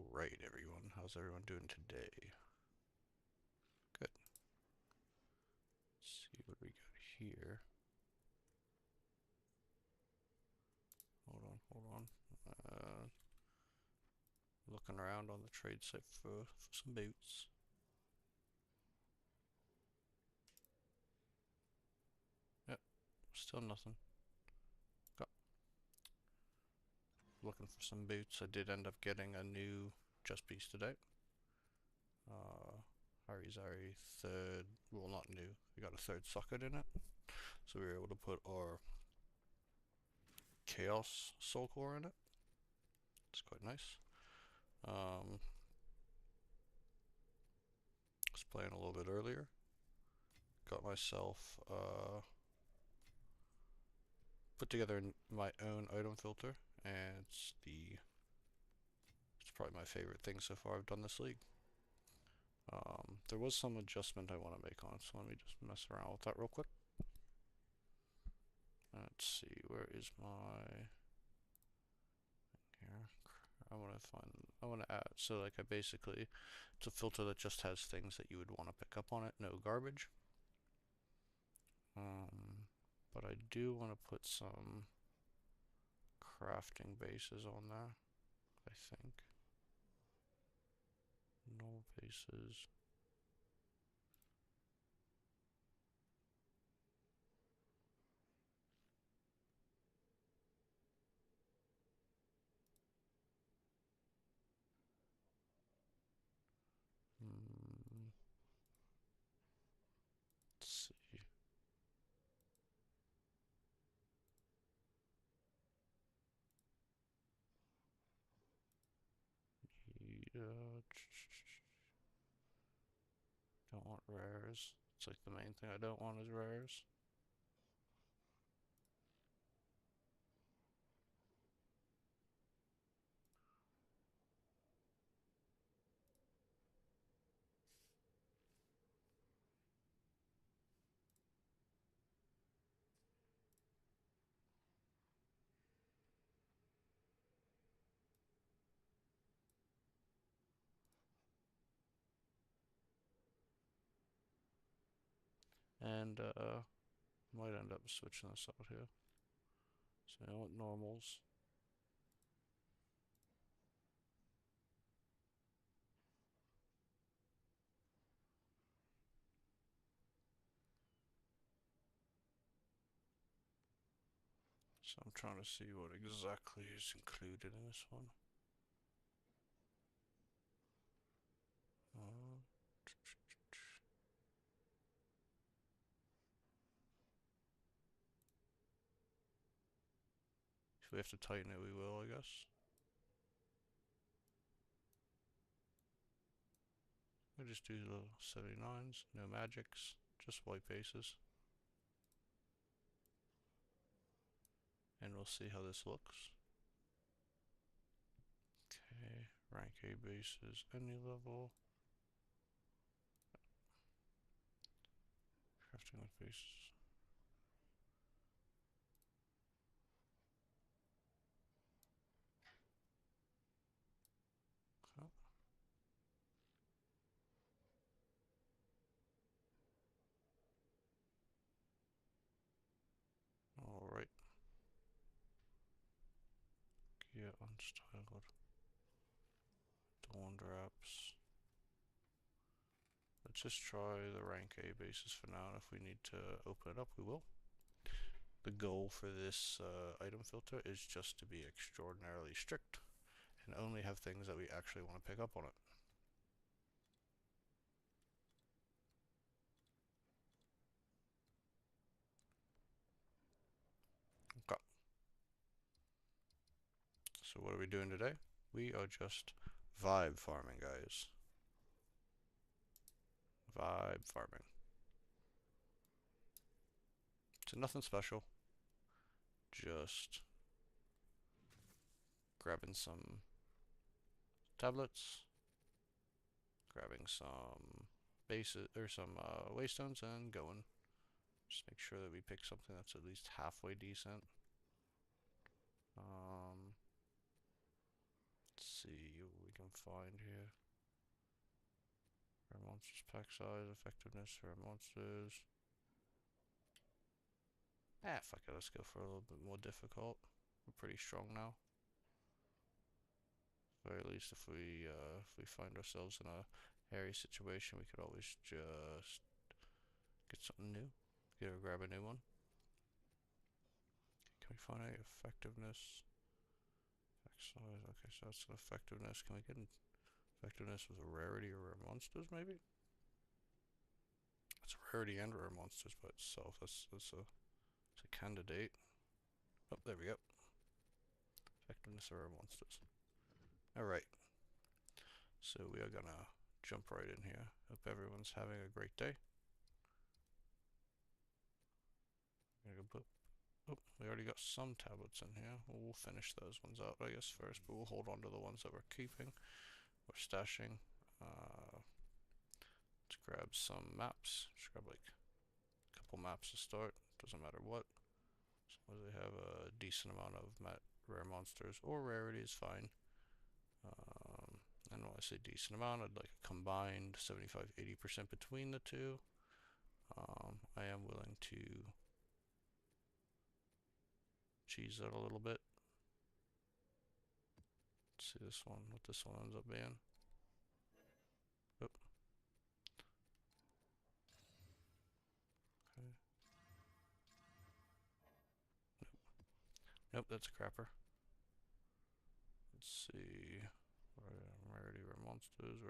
Alright, everyone. How's everyone doing today? Good. Let's see what we got here. Hold on. Looking around on the trade site for some boots. Yep, still nothing. Got looking for some boots. I did end up getting a new chest piece today. Harizari third, well not new, we got a third socket in it. So we were able to put our Chaos Soul Core in it. It's quite nice. Was playing a little bit earlier. Got myself put together my own item filter, and it's probably my favorite thing so far I've done this league. There was some adjustment I want to make on it, so let me just mess around with that real quick. Let's see, where is my here? I want to add, so like it's a filter that just has things that you would want to pick up on it, no garbage. But I do want to put some crafting bases on there, I think. Null bases. Let's see. Don't want rares. It's like the main thing I don't want is rares. And might end up switching this out here. So I want normals. So I'm trying to see what exactly is included in this one. If we have to tighten it, we will, I guess. We just do the 79s, no magics, just white bases. And we'll see how this looks. Okay, rank A bases, any level. Crafting with bases. Okay. Alright. Get unstyled. Dawn Draps. Let's just try the rank A bases for now, and if we need to open it up, we will. The goal for this item filter is just to be extraordinarily strict and only have things that we actually want to pick up on it. Okay. So what are we doing today? We are just vibe farming, guys. Vibe farming. So nothing special. Just grabbing some tablets, grabbing some bases or some waystones, and going. Just make sure that we pick something that's at least halfway decent. Let's see what we can find here. Rare monsters, pack size, effectiveness, rare monsters. Ah, fuck it, let's go for a little bit more difficult. We're pretty strong now. At the very least, if we find ourselves in a hairy situation, we could always just get something new. Grab a new one. Can we find any effectiveness? Pack size, okay, so that's an effectiveness. Can we get an effectiveness with a rarity or rare monsters, maybe? It's a rarity and rare monsters by itself. That's a candidate. Oh, there we go. Effectiveness of rare monsters. Alright. So we are gonna jump right in here. Hope everyone's having a great day. Oh, we already got some tablets in here. We'll finish those ones out, I guess, first, but we'll hold on to the ones that we're keeping or stashing. Let's grab some maps. Just grab like a couple maps to start. Doesn't matter what. As long as they have a decent amount of rare monsters or rarity is fine. And when I say decent amount, I'd like a combined 75-80% between the two. I am willing to cheese that a little bit. Let's see this one, what this one ends up being. Oop. Okay. Nope, that's a crapper. Let's see. Rarity, rare monsters,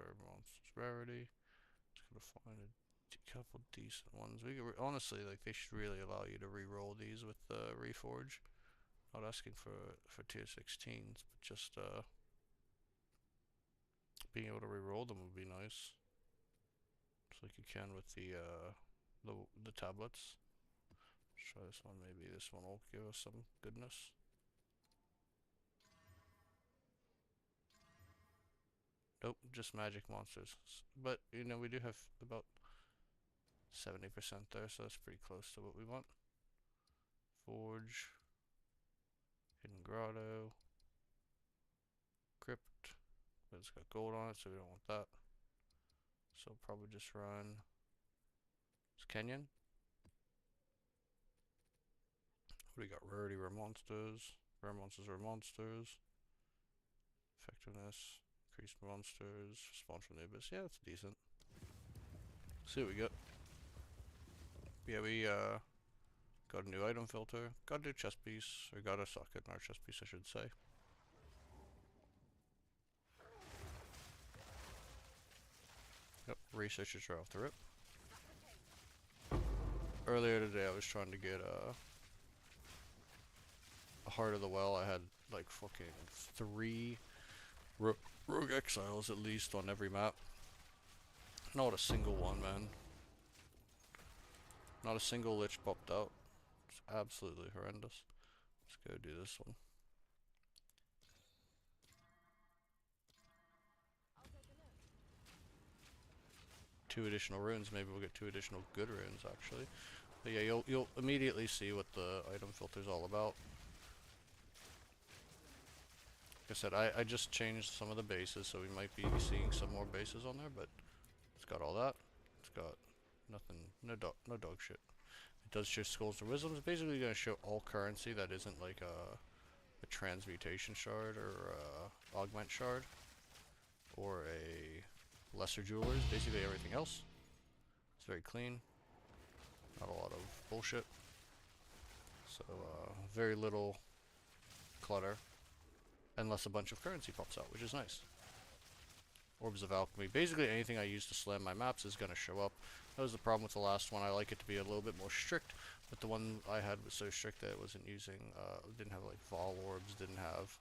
rarity. Just gonna find a couple decent ones. We could honestly, like, they should really allow you to re-roll these with Reforge. Not asking for tier 16s, but just being able to re-roll them would be nice. Just like you can with the tablets. Let's try this one. Maybe this one will give us some goodness. Nope, just magic monsters. But, you know, we do have about 70% there, so that's pretty close to what we want. Forge. Hidden Grotto. Crypt. But it's got gold on it, so we don't want that. So probably just run... It's Kenyan. What do we got? Rarity, rare monsters. Rare monsters, rare monsters. Effectiveness. Increased monsters. Spawn from the abyss. Yeah, that's decent. See what we got. Yeah, we got a new item filter. Got a new chest piece. Or got a socket in our chest piece, I should say. Yep, researchers are off the rip. Earlier today I was trying to get a Heart of the Well. I had like fucking 3 rogue exiles at least on every map. Not a single one, man. Not a single lich popped out. It's absolutely horrendous. Let's go do this one. Two additional runes. Maybe we'll get 2 additional good runes actually. But yeah, you'll immediately see what the item filter is all about. Like I said, I just changed some of the bases, so we might be seeing some more bases on there, but it's got all that. It's got nothing, no dog shit. It does show skulls or wisdoms. It's basically going to show all currency that isn't like a transmutation shard or augment shard or a lesser jewelers. Basically everything else. It's very clean. Not a lot of bullshit. So very little clutter. Unless a bunch of currency pops out, which is nice. Orbs of Alchemy. Basically anything I use to slam my maps is going to show up. That was the problem with the last one. I like it to be a little bit more strict, but the one I had was so strict that it wasn't using, didn't have like Vol Orbs, didn't have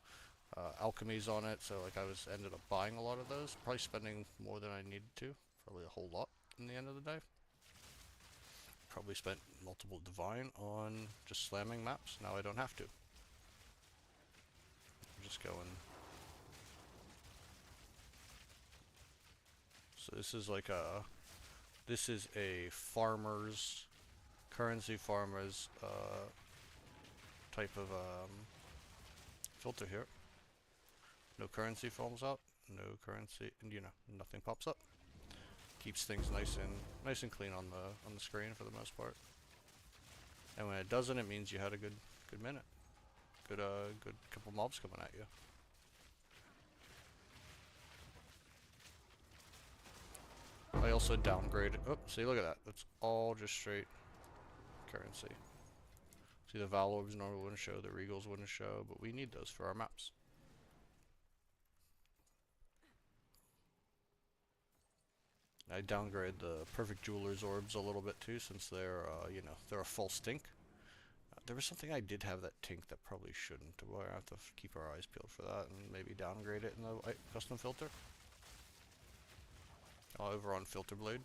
alchemies on it, so like I ended up buying a lot of those. Probably spending more than I needed to. Probably a whole lot in the end of the day. Probably spent multiple divine on just slamming maps. Now I don't have to. I'm just going. So this is like this is a farmer's, currency farmer's type of filter here. No currency falls out, no currency, and you know, nothing pops up. Keeps things nice and clean on the screen for the most part. And when it doesn't, it means you had a good minute. Good couple mobs coming at you. I also downgraded. Oh, see, look at that. That's all just straight currency. See, the Valorbs normally wouldn't show, the Regals wouldn't show, but we need those for our maps. I downgrade the Perfect Jeweler's orbs a little bit too, since they're, you know, they're a false tink. There was something I did have that tink that probably shouldn't. We'll have to keep our eyes peeled for that and maybe downgrade it in the custom filter. Over on Filter Blade.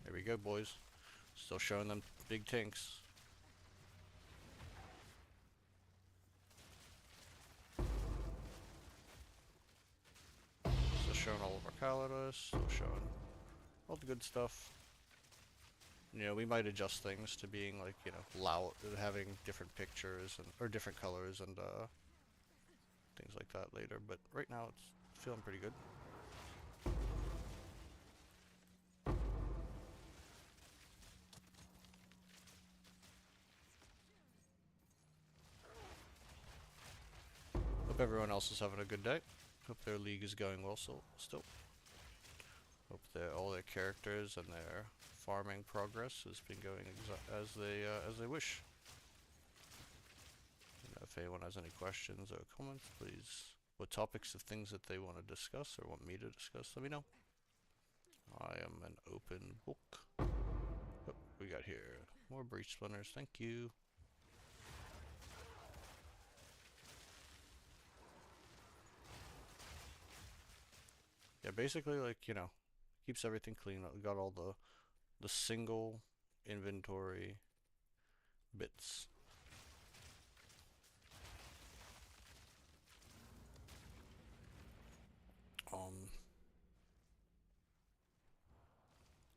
There we go, boys. Still showing them big tinks. Still showing all of our Calidus. Still showing all the good stuff. You know, we might adjust things to being like, you know, loud, having different pictures and or different colors and things like that later. But right now, it's feeling pretty good. Hope everyone else is having a good day. Hope their league is going well still. Hope that all their characters and their farming progress has been going as they wish. You know, if anyone has any questions or comments, please. What topics of things that they want to discuss or want me to discuss, let me know. I am an open book. Oh, we got here more breach splinters. Thank you. Yeah, basically, like, you know, keeps everything clean. We got all the single inventory bits.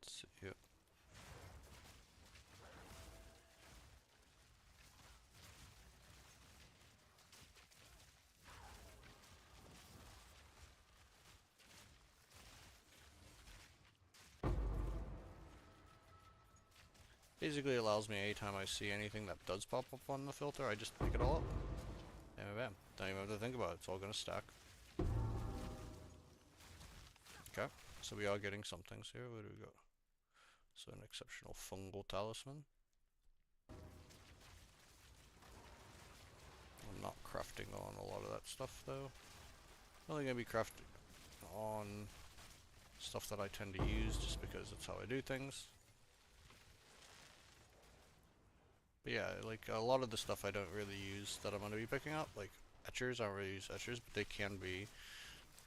Let's see here. Basically allows me anytime I see anything that does pop up on the filter, I just pick it all up. Bam, bam. Don't even have to think about it. It's all gonna stack. Okay, so we are getting some things here. Where do we go? So an exceptional fungal talisman. I'm not crafting on a lot of that stuff though. Only gonna be crafting on stuff that I tend to use just because it's how I do things. But yeah, like a lot of the stuff I don't really use that I'm gonna be picking up, like etchers, I don't really use etchers, but they can be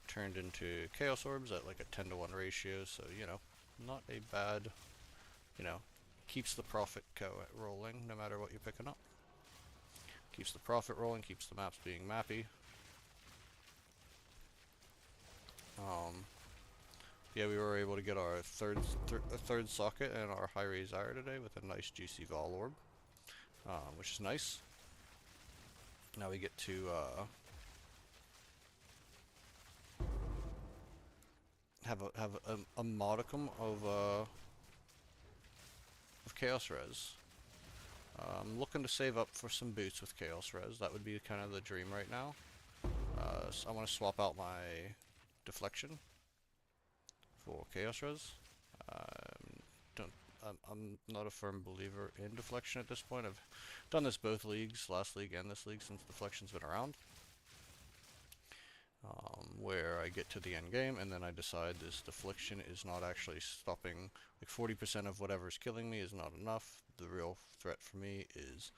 turned into chaos orbs at like a 10-to-1 ratio, so you know, not a bad, you know, keeps the profit rolling no matter what you're picking up. Keeps the profit rolling, keeps the maps being mappy. Yeah, we were able to get our third socket and our high raise ire today with a nice juicy Vol orb, which is nice. Now we get to have a modicum of chaos res. I'm looking to save up for some boots with chaos res. That would be kind of the dream right now. So I want to swap out my deflection for chaos res. I'm not a firm believer in deflection at this point. I've done this both leagues, last league and this league, since deflection's been around. Where I get to the end game and then I decide this deflection is not actually stopping, like 40% of whatever's killing me is not enough. The real threat for me is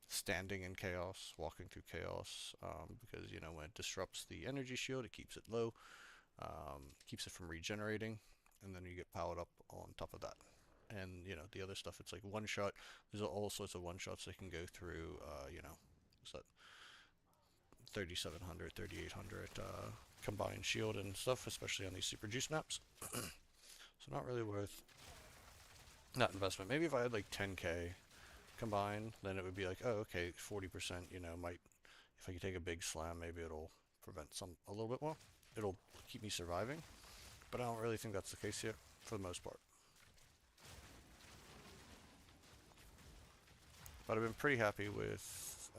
standing in chaos, walking through chaos, because, you know, when it disrupts the energy shield, it keeps it low, keeps it from regenerating, and then you get powered up on top of that. And, you know, the other stuff, it's like one shot. There's all sorts of one shots that can go through, you know, what's that? 3700, 3800 combined shield and stuff, especially on these super juice maps. So not really worth that investment. Maybe if I had like 10k combined, then it would be like, oh, okay, 40%, you know, might, if I could take a big slam, maybe it'll prevent a little bit more. It'll keep me surviving, but I don't really think that's the case yet, for the most part. But I've been pretty happy with,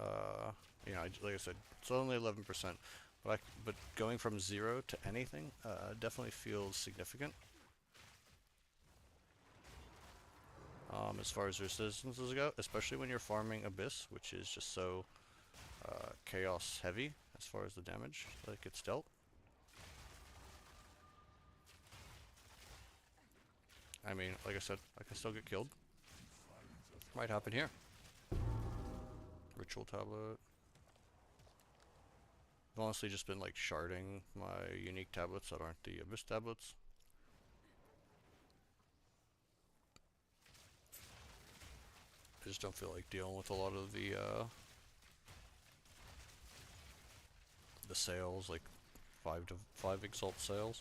you know, like I said, it's only 11%, but going from 0 to anything definitely feels significant. As far as resistances go, especially when you're farming Abyss, which is just so chaos heavy as far as the damage that gets dealt. I mean, like I said, I can still get killed. Might happen here. Ritual tablet. I've honestly just been like sharding my unique tablets that aren't the Abyss tablets. I just don't feel like dealing with a lot of the sales, like 5 exalt sales.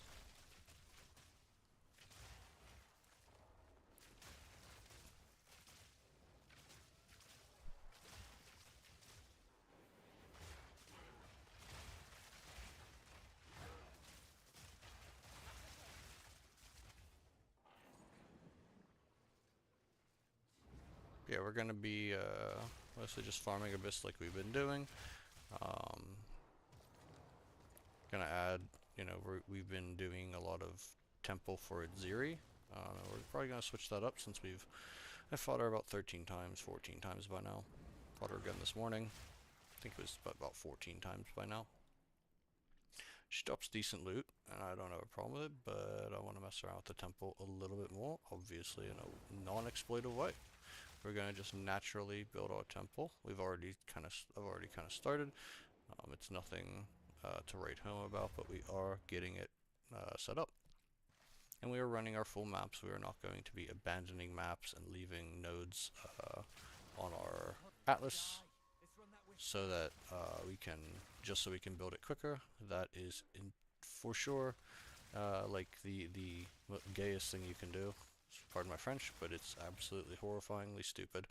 Yeah, we're gonna be mostly just farming Abyss like we've been doing. Um, Gonna add, you know, we've been doing a lot of temple for Ziri. We're probably gonna switch that up since I fought her about 13 times, 14 times by now. Fought her again this morning. I think it was about 14 times by now. She drops decent loot, and I don't have a problem with it, but I want to mess around with the temple a little bit more, obviously in a non-exploitive way. We're gonna just naturally build our temple. I've already kind of started. It's nothing to write home about, but we are getting it set up. And we are running our full maps. We are not going to be abandoning maps and leaving nodes on our atlas so that just so we can build it quicker. That is for sure like the gayest thing you can do. Pardon my French, but it's absolutely horrifyingly stupid.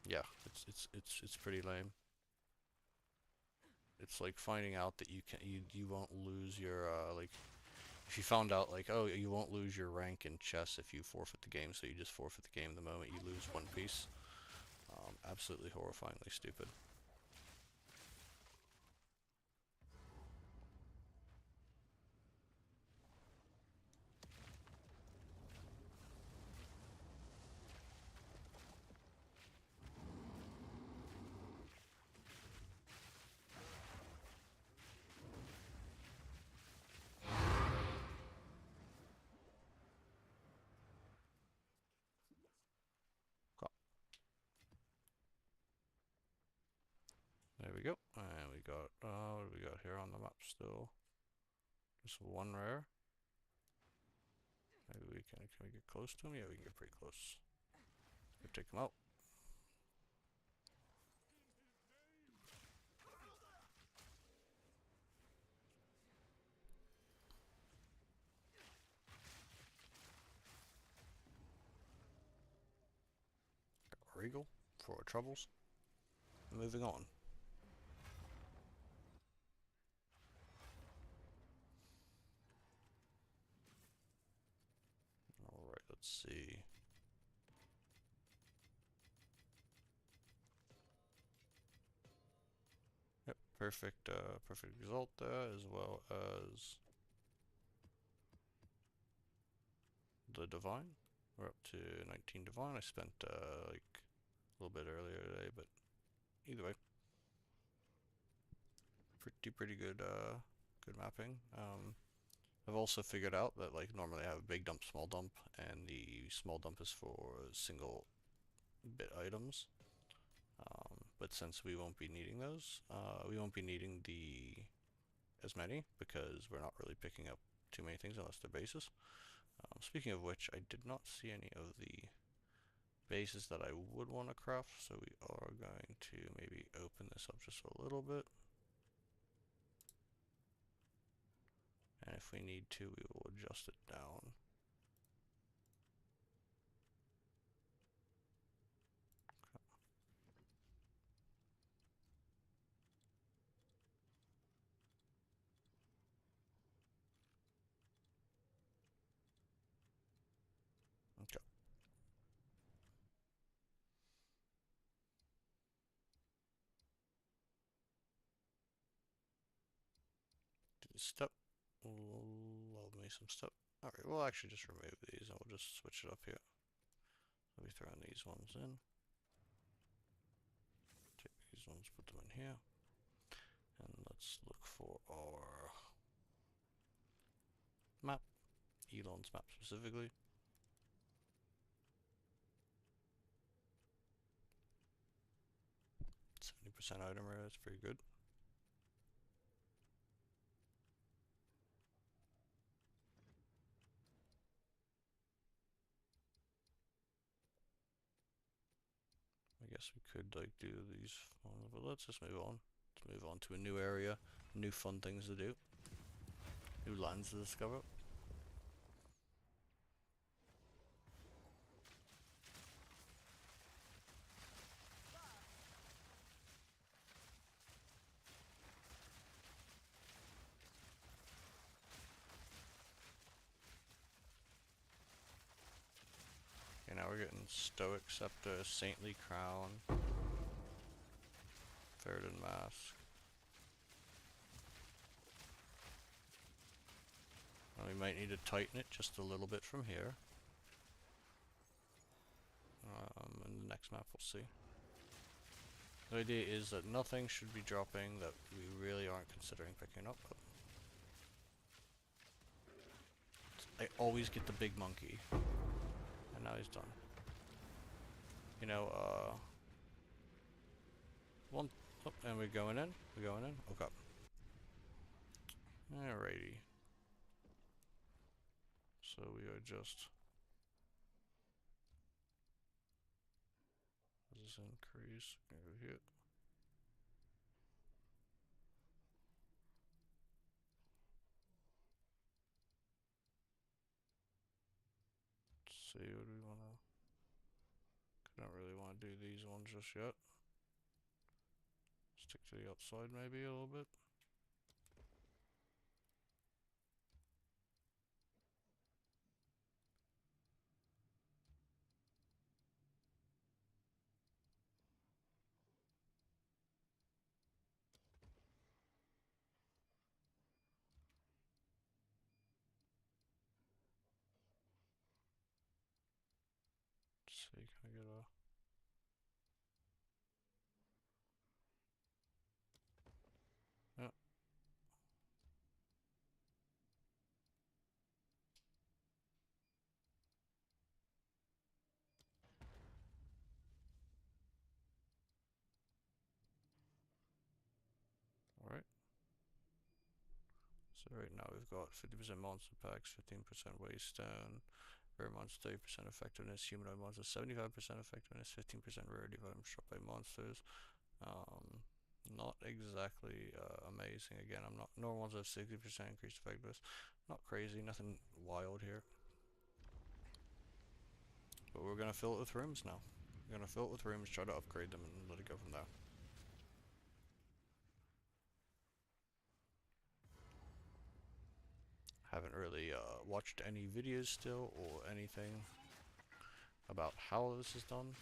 Yeah, it's pretty lame. It's like finding out that you won't lose your like, if you found out like, oh, you won't lose your rank in chess if you forfeit the game, so you just forfeit the game the moment you lose one piece. Absolutely horrifyingly stupid. There we go. And we got, what do we got here on the map still? Just one rare. Maybe can we get close to him? Yeah, we can get pretty close. Let's take him out. Got Regal for our troubles. Moving on. Alright, let's see. Yep, perfect result there, as well as the Divine. We're up to 19 Divine. I spent like a little bit earlier today, but either way, pretty good good mapping. I've also figured out that like normally I have a big dump, small dump, and the small dump is for single bit items. But since we won't be needing those, we won't be needing as many because we're not really picking up too many things unless they're bases. Speaking of which, I did not see any of the bases that I would want to craft, so we are going to maybe open this up just a little bit. And if we need to, we will adjust it down. Step. Love me some step. Alright, we'll actually just remove these and we'll just switch it up here. Let me throw these ones in. Take these ones, put them in here. And let's look for our map. Elon's map specifically. 70% item rare, that's pretty good. I guess we could like do these ones, but let's just move on. Let's move on to a new area, new fun things to do, new lands to discover. Okay, now we're getting Stoic Scepter, Saintly Crown, Ferreted Mask. And we might need to tighten it just a little bit from here. And the next map we'll see. The idea is that nothing should be dropping that we really aren't considering picking up. I always get the big monkey. And now he's done. You know, one, oh, and we're going in. We're going in. Okay. Alrighty. So we are just. Does this increase? Over here. Let's see, what do we want to. Don't really want to do these ones just yet. Stick to the upside maybe a little bit. Let's see, can I get a. Yeah. Alright. So right now we've got 50% monster packs, 15% waste stone, rare monster 30% effectiveness, humanoid monster 75% effectiveness, 15% rarity of items dropped by monsters. Not exactly amazing. Again, I'm not. Normal ones have 60% increased effectiveness. Not crazy, nothing wild here. But we're gonna fill it with rooms now. We're gonna fill it with rooms, try to upgrade them, and let it go from there. Haven't really watched any videos still or anything about how this is done.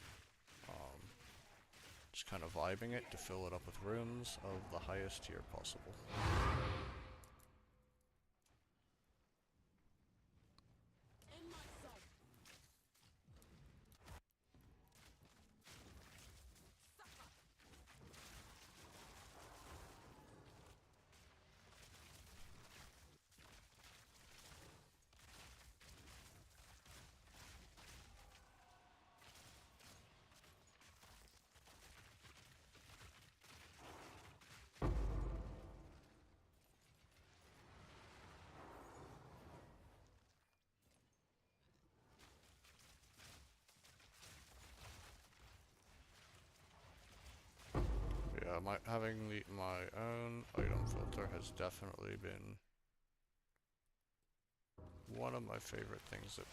Just kind of vibing it to fill it up with rooms of the highest tier possible. Yeah, having my own item filter has definitely been one of my favorite things that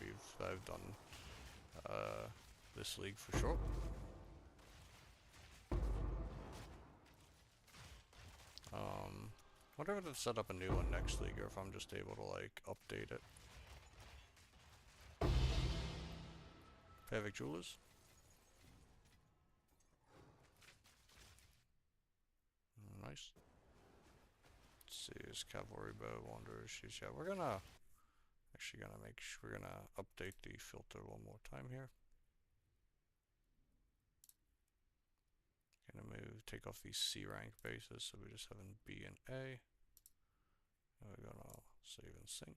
I've done this league for sure. Wonder if I've set up a new one next league or if I'm just able to like update it. Havoc Jewelers. Nice. Let's see, is cavalry bow, wanderer shoes. Yeah, we're gonna actually gonna make sure we're gonna update the filter one more time here. Gonna take off these C rank bases, so we're just having B and A. And we're gonna save and sync.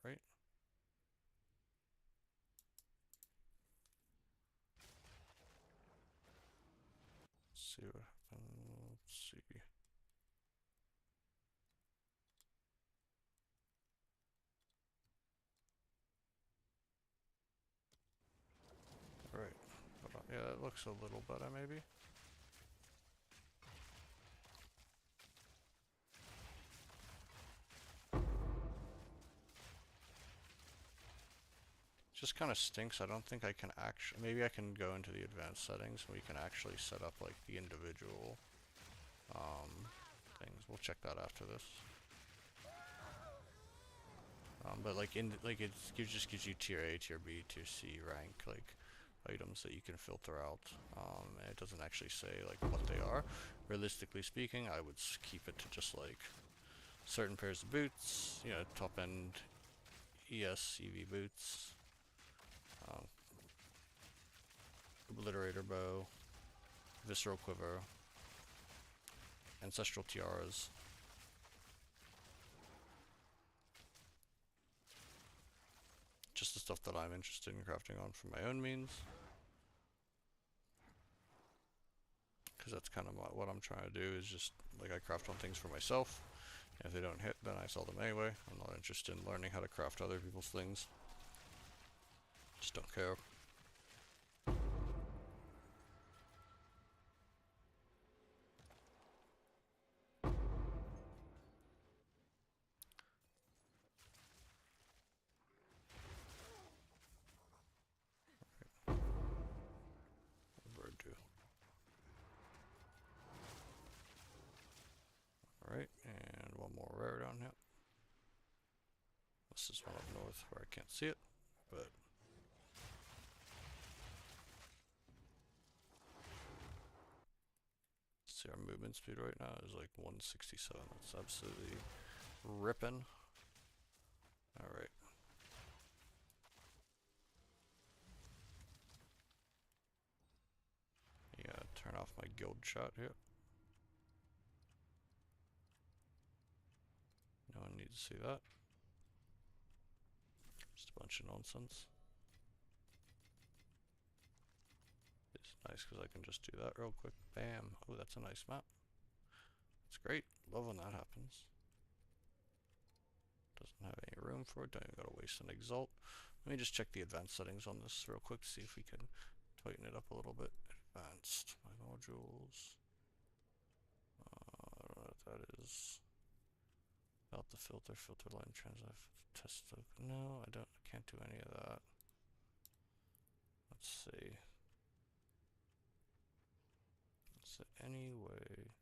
Right. Let's see what happens. Let's see. Right. Yeah, that looks a little better maybe. Just kind of stinks. I don't think I can actually. Maybe I can go into the advanced settings and we can actually set up like the individual things. We'll check that after this. But like it just gives you tier A, tier B, tier C rank like items that you can filter out. And it doesn't actually say like what they are. Realistically speaking, I would keep it to just like certain pairs of boots. You know, top end ES EV boots. Obliterator bow, visceral quiver, ancestral tiaras. Just the stuff that I'm interested in crafting on for my own means. Because that's kind of what I'm trying to do, is just, like, I craft on things for myself. If they don't hit, then I sell them anyway. I'm not interested in learning how to craft other people's things. Just don't care. Alright, and one more rare down here. This is one up north where I can't see it, but see, our movement speed right now is like 167. That's absolutely ripping. Alright. Yeah, turn off my guild shot here. No one needs to see that. Just a bunch of nonsense. It's nice because I can just do that real quick. Bam. Oh, that's a nice map. It's great. Love when that happens. Doesn't have any room for it. Don't even gotta waste an exalt. Let me just check the advanced settings on this real quick to see if we can tighten it up a little bit. Advanced. My modules. I don't know what that is. About the filter line transit test. No, I can't do any of that. Let's see. Is there any way?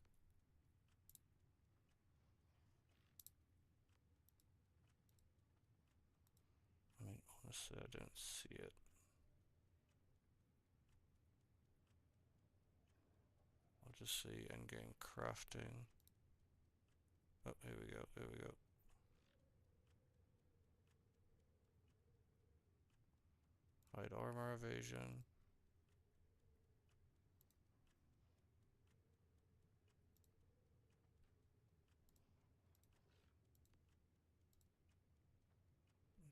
I mean, honestly, I didn't see it. I'll just see endgame crafting. Oh, here we go, here we go. Hide armor evasion.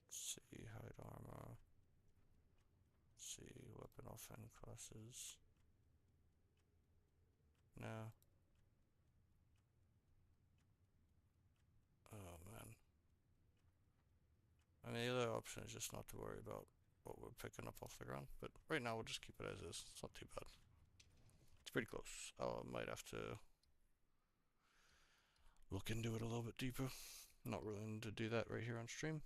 Let's see, hide armor. Let's see, weapon offhand classes. No. Oh man. I mean, the other option is just not to worry about what we're picking up off the ground, but right now we'll just keep it as is. It's not too bad. It's pretty close. I might have to look into it a little bit deeper. Not willing to do that right here on stream.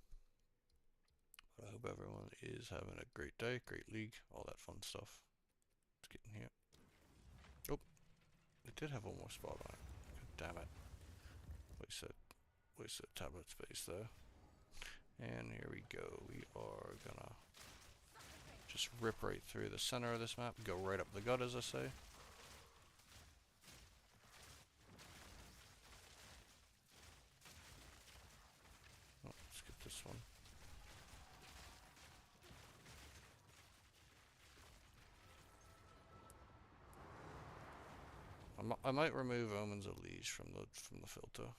But I hope everyone is having a great day, great league, all that fun stuff. Let's get in here. Oh, it did have one more spot on it. God damn it. Wasted tablet space there. And here we go. We are gonna just rip right through the center of this map, go right up the gut, as I say. I might remove Omens of Liege from the filter.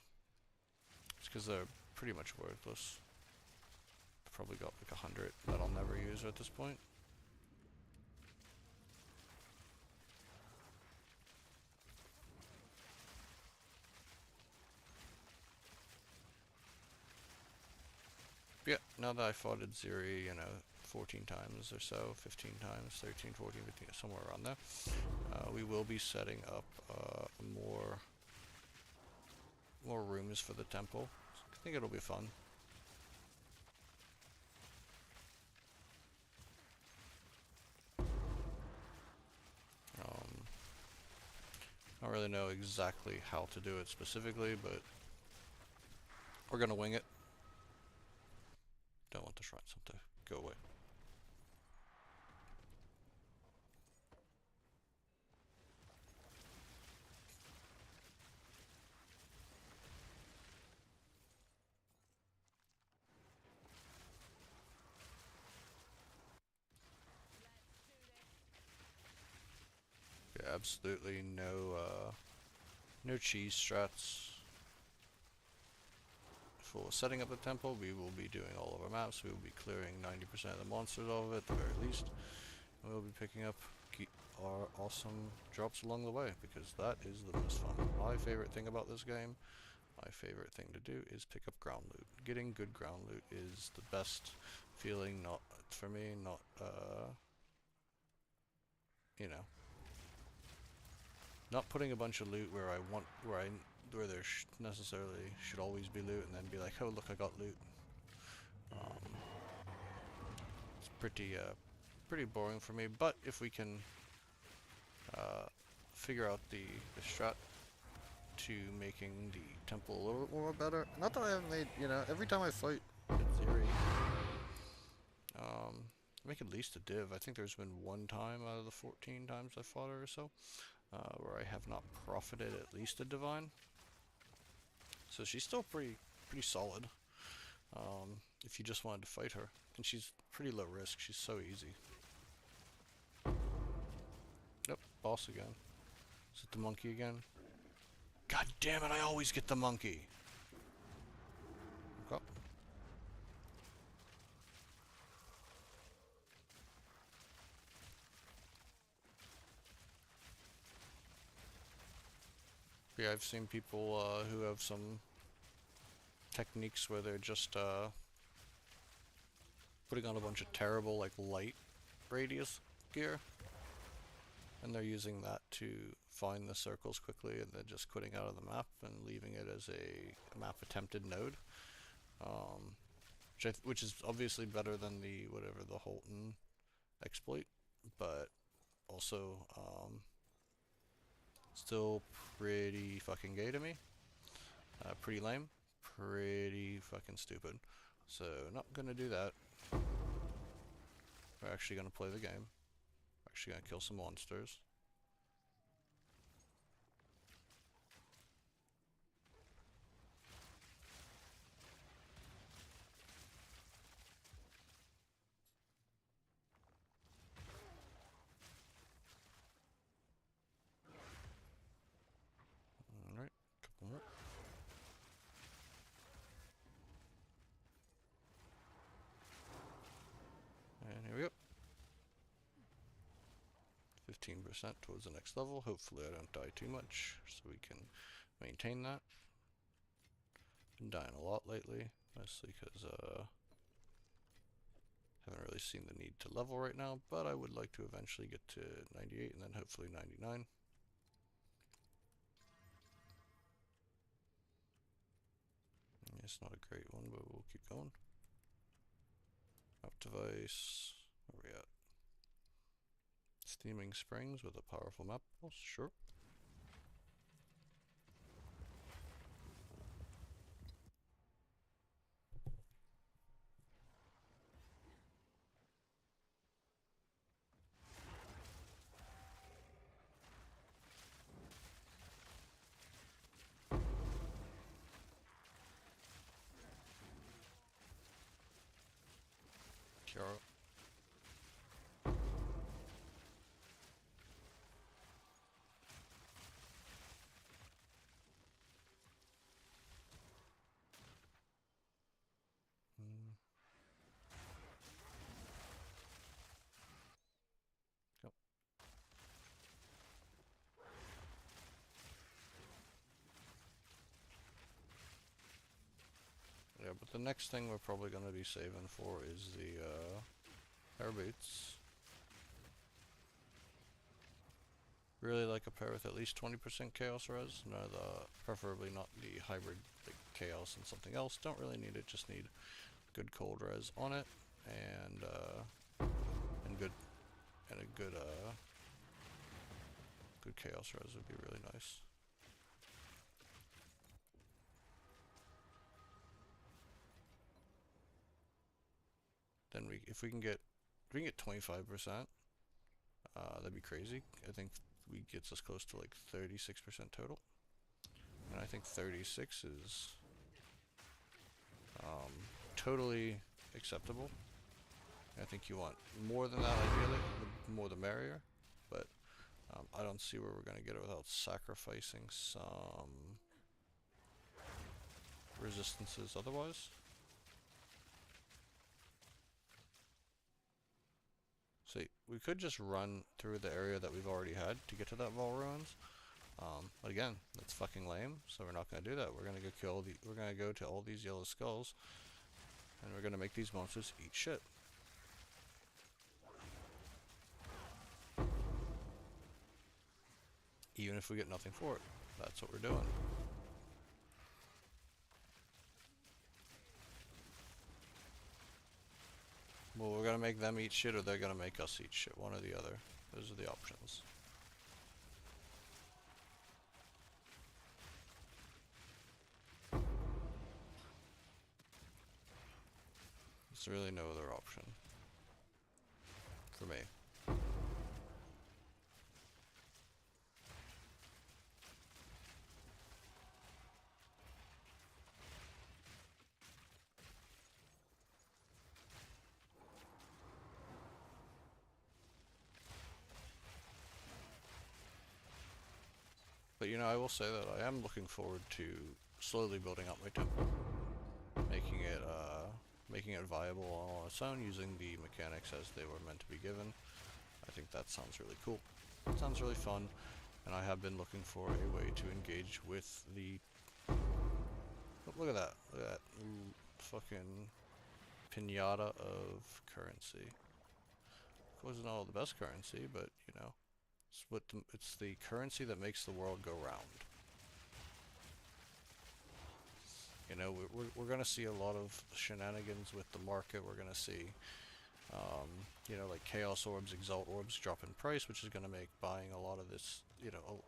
It's because they're pretty much worthless. I've probably got like 100 that I'll never use at this point. Yeah, now that I fought at Ziri, 14 times or so, 15 times, 13, 14, 15, somewhere around there, we will be setting up more rooms for the temple. I think it'll be fun. I don't really know exactly how to do it specifically, but we're gonna wing it. Don't want the shrines to go away. Yeah, absolutely no cheese strats. For setting up the temple, we will be doing all of our maps. We will be clearing 90% of the monsters off of it, at the very least. And we'll be picking up our awesome drops along the way, because that is the most fun. My favorite thing about this game, my favorite thing to do, is pick up ground loot. Getting good ground loot is the best feeling, not for me, not, not putting a bunch of loot where there necessarily should always be loot, and then be like, oh look, I got loot. It's pretty boring for me. But if we can figure out the strat to making the temple a little bit more better. Not that I haven't made, every time I fight in theory, make at least a div. I think there's been one time out of the 14 times I fought her or so, where I have not profited at least a divine. So she's still pretty solid, if you just wanted to fight her. And she's pretty low risk, she's so easy. Yep, boss again. Is it the monkey again? God damn it, I always get the monkey! Okay. Yeah, I've seen people who have some techniques where they're just putting on a bunch of terrible, like, light radius gear, and they're using that to find the circles quickly, and then just quitting out of the map and leaving it as a map attempted node, which is obviously better than the Holton exploit, but also still pretty fucking gay to me. Pretty lame, pretty fucking stupid. So not gonna do that. We're actually gonna play the game. We're actually gonna kill some monsters. Alright, couple more. And here we go. 15% towards the next level. Hopefully I don't die too much, so we can maintain that. Been dying a lot lately, mostly because haven't really seen the need to level right now, but I would like to eventually get to 98 and then hopefully 99. It's not a great one, but we'll keep going. Up device. Where are we at? Steaming Springs with a powerful map pulse, sure. Kiara. Yeah, but the next thing we're probably going to be saving for is the air boots. Really like a pair with at least 20% chaos res. No, preferably not the hybrid like chaos and something else. Don't really need it. Just need good cold res on it and good good chaos res would be really nice. Then if we can get 25%, that'd be crazy. I think we gets us close to like 36% total, and I think 36 is totally acceptable. I think you want more than that ideally, the more the merrier, but I don't see where we're going to get it without sacrificing some resistances otherwise. See, we could just run through the area that we've already had to get to that Vol Ruins. But again, that's fucking lame, so we're not gonna do that. We're gonna we're gonna go to all these yellow skulls, and we're gonna make these monsters eat shit. Even if we get nothing for it. That's what we're doing. Well, we're gonna make them eat shit, or they're gonna make us eat shit. One or the other. Those are the options. There's really no other option. For me. But you know, I will say that I am looking forward to slowly building up my temple. Making it viable on its own, using the mechanics as they were meant to be given. I think that sounds really cool. It sounds really fun, and I have been looking for a way to engage with the... Oh, look at that. Look at that. Ooh, fucking pinata of currency. Of course, it's not all the best currency, but, you know, it's the currency that makes the world go round. You know, we're going to see a lot of shenanigans with the market. We're going to see, you know, like Chaos Orbs, Exalt Orbs drop in price, which is going to make buying a lot of this, you know,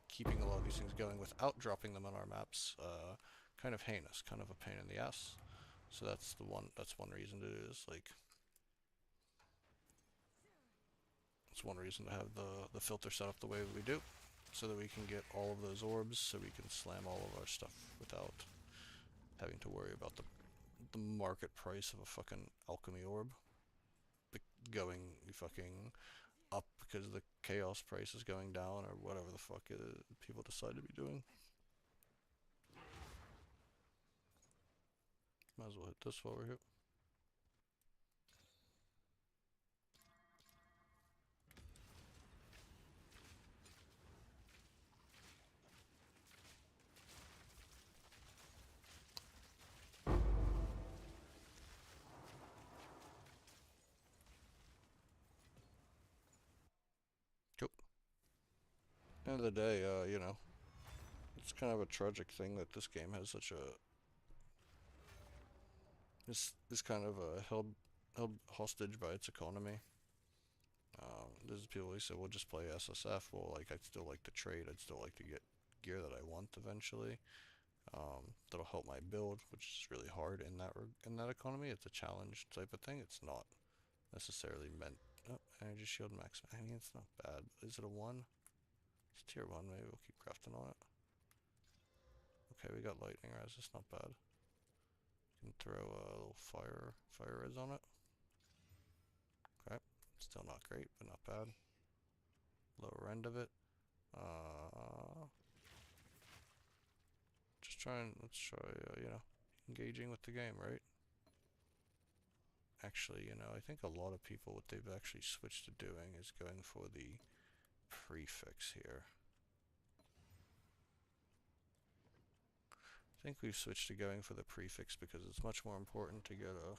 keeping a lot of these things going without dropping them on our maps, kind of heinous, kind of a pain in the ass. So that's one reason to do this, like, it's one reason to have the filter set up the way that we do, so that we can get all of those orbs, so we can slam all of our stuff without having to worry about the market price of a fucking alchemy orb going fucking up because the chaos price is going down, or whatever the fuck people decide to be doing. Might as well hit this while we're here. Cool. End of the day, you know, it's kind of a tragic thing that this game has such a is kind of held hostage by its economy. There's people who say, "Well, just play SSF." Well, like I'd still like to trade. I'd still like to get gear that I want eventually. That'll help my build, which is really hard in that economy. It's a challenge type of thing. It's not necessarily meant. Oh, energy shield max. I mean, it's not bad. Is it a 1? It's tier 1. Maybe we'll keep crafting on it. Okay, we got lightning res. It's not bad. Can throw a little fire res on it. Okay, still not great, but not bad. Lower end of it. Let's try, you know, engaging with the game, right? Actually, you know, I think a lot of people, what they've actually switched to doing is going for the prefix here. I think we've switched to going for the prefix because it's much more important to get a...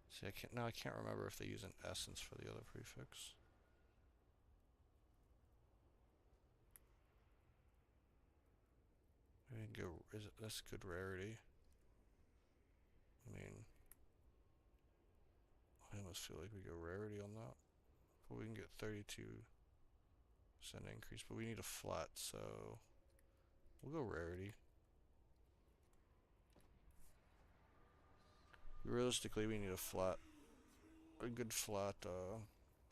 See, I can't remember if they use an essence for the other prefix. We can go, that's good rarity. I mean, I almost feel like we go rarity on that. But we can get 32% increase, but we need a flat, so we'll go rarity. Realistically, we need a good flat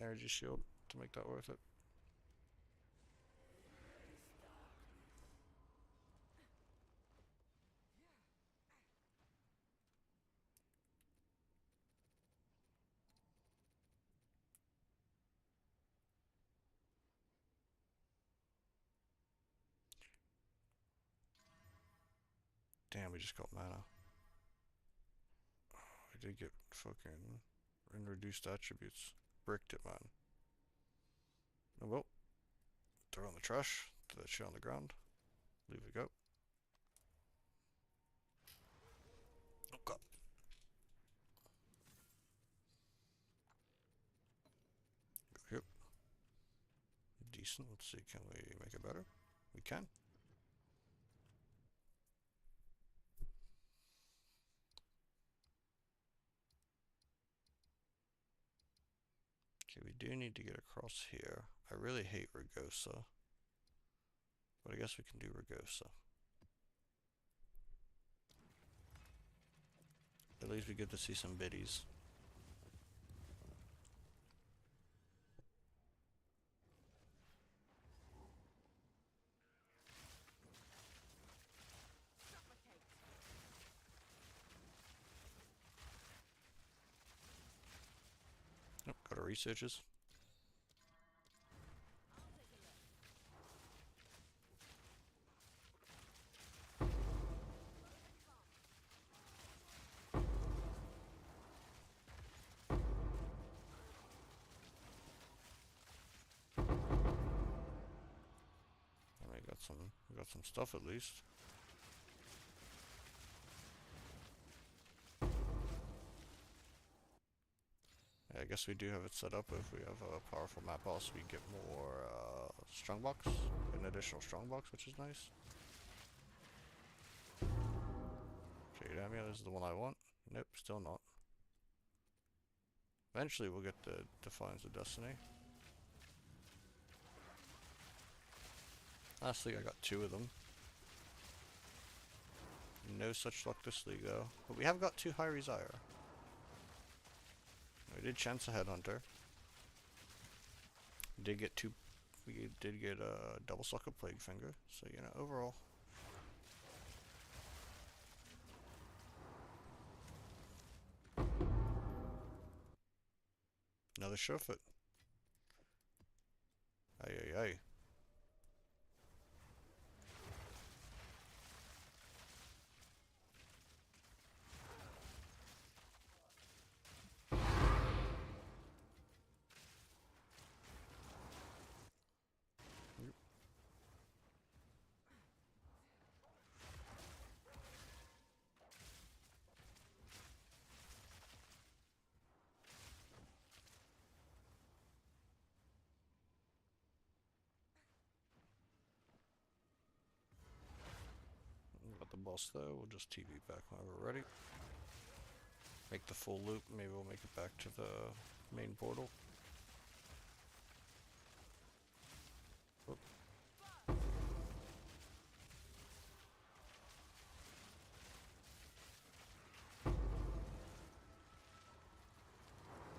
energy shield to make that worth it. Damn, we just got mana. I did get fucking reduced attributes. Bricked it, man. Oh well. Throw in the trash. Throw that shit on the ground. Leave it go. Oh god. Go here. Decent. Let's see, can we make it better? We can. Okay, we do need to get across here. I really hate Ragosa. But I guess we can do Ragosa. At least we get to see some biddies. Nope, got our researches. We got some stuff at least. Yeah, I guess we do have it set up. If we have a powerful map boss, we get more strongbox, an additional strongbox, which is nice. Okay, damn yeah, this is the one I want. Nope, still not. Eventually we'll get the Defiance of Destiny. Lastly, I got 2 of them. No such luck this league though. But we have got 2 High Resire. We did chance a Headhunter. We did get a double socket Plague Finger. So you know, overall. Another Surefoot. Ay ay ay. Got the boss though, we'll just TV back whenever we're ready. Make the full loop, maybe we'll make it back to the main portal. Oop. I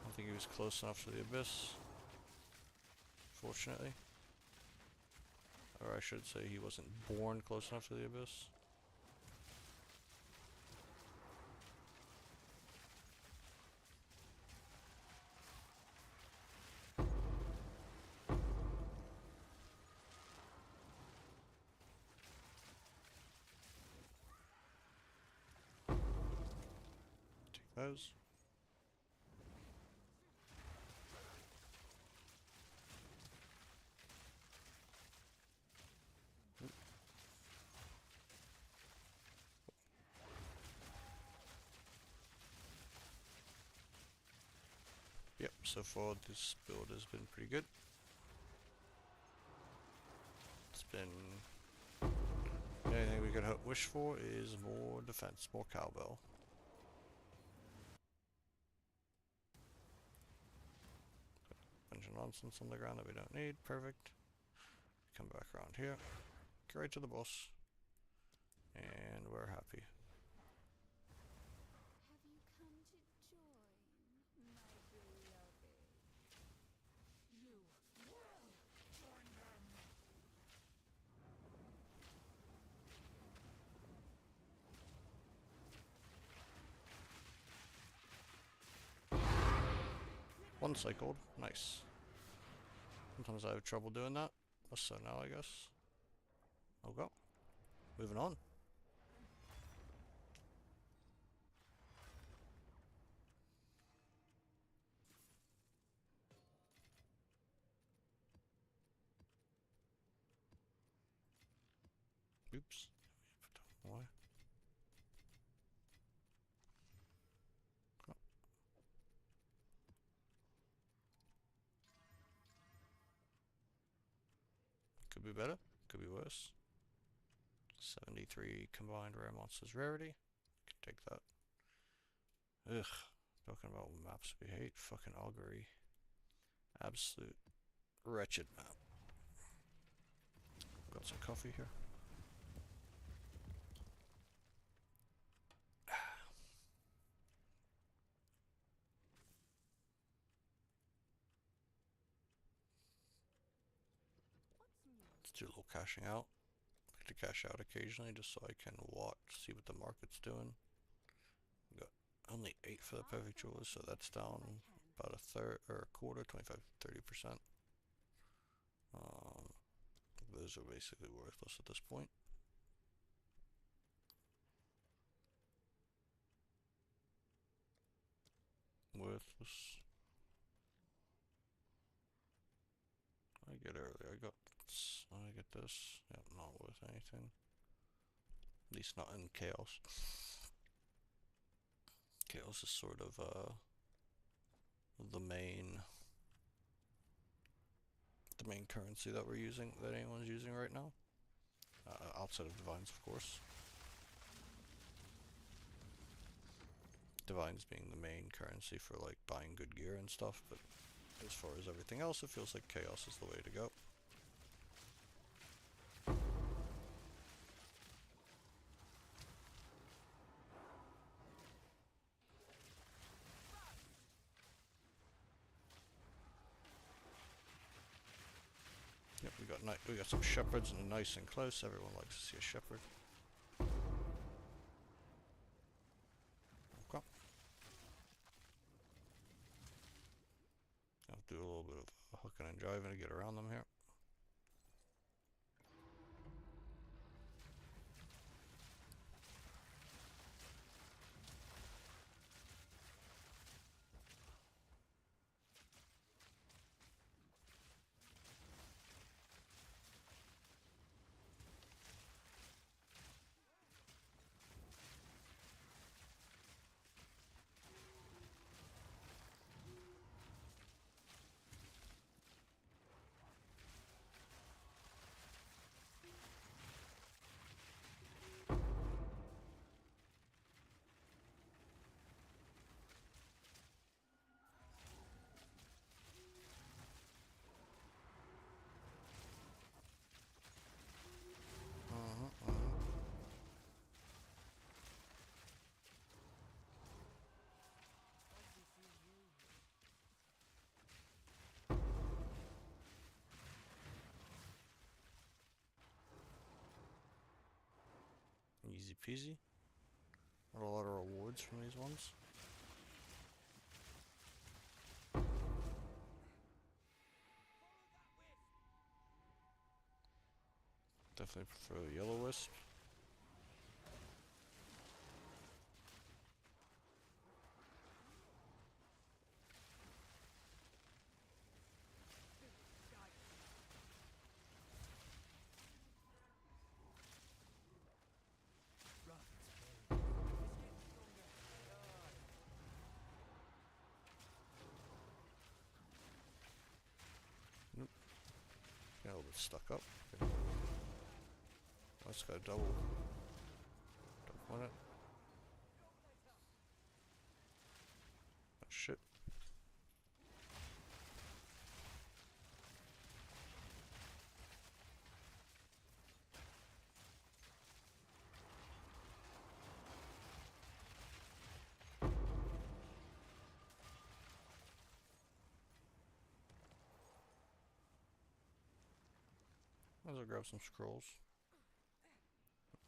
don't think he was close enough to the abyss, fortunately. Or I should say he wasn't born close enough to the abyss. Take those. Yep, so far this build has been pretty good. It's been... The only thing we could wish for is more defense, more cowbell. Bunch of nonsense on the ground that we don't need. Perfect. Come back around here. Get right to the boss. And we're happy. Have you come to join, my beloved? You will join them! One cycled. Nice. Sometimes I have trouble doing that. So now I guess. Okay. Moving on. Oops. Why? Oh. Could be better. Could be worse. 73 combined rare monsters rarity. Can take that. Ugh. Talking about maps we hate. Fucking augury. Absolute wretched map. Got some coffee here. Let's do a little cashing out. I like to cash out occasionally just so I can watch, see what the market's doing. We got only 8 for the perfect jewelers, so that's down about a third or a quarter, 25-30%. Those are basically worthless at this point. Worthless. I get early. I get this. Yep, not worth anything. At least not in chaos. Chaos is sort of the main currency that we're using, that anyone's using right now. Outside of divines, of course. Divines being the main currency for like buying good gear and stuff, but as far as everything else, it feels like chaos is the way to go. Yep, we got some shepherds and nice and close. Everyone likes to see a shepherd. Okay. I'll do a little bit of hooking and driving to get around them here. Easy peasy. Not a lot of rewards from these ones. Definitely prefer the yellow wisp. Getting a little bit stuck up. Okay. Let's go double. Don't want it. Oh shit. Might as well grab some scrolls.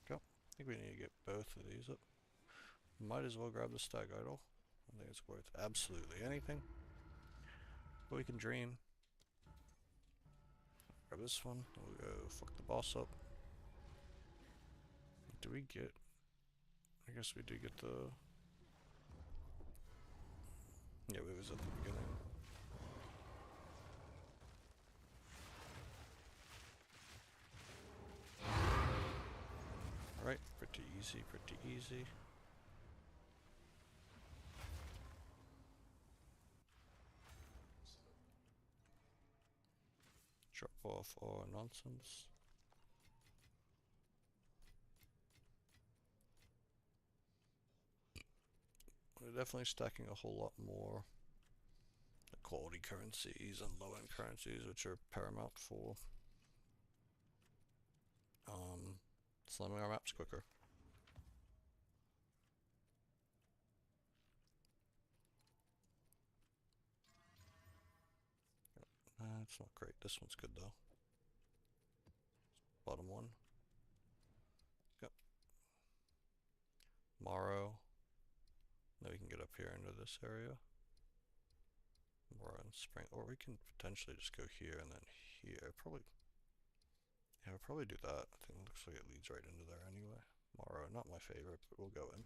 Go. I think we need to get both of these up. Might as well grab the stag idol. I think it's worth absolutely anything. But we can dream. Grab this one. We'll go fuck the boss up. Do we get... I guess we do get the... Yeah, we was at the beginning. Alright, pretty easy, pretty easy. Drop off our nonsense. We're definitely stacking a whole lot more quality currencies and low-end currencies, which are paramount for slamming our maps quicker. It's not great. This one's good though. Bottom one. Yep. Morrow. Then we can get up here into this area. Morrow and spring. Or we can potentially just go here and then here. Probably. Yeah, we'll probably do that. I think it looks like it leads right into there anyway. Morrow, not my favorite, but we'll go in.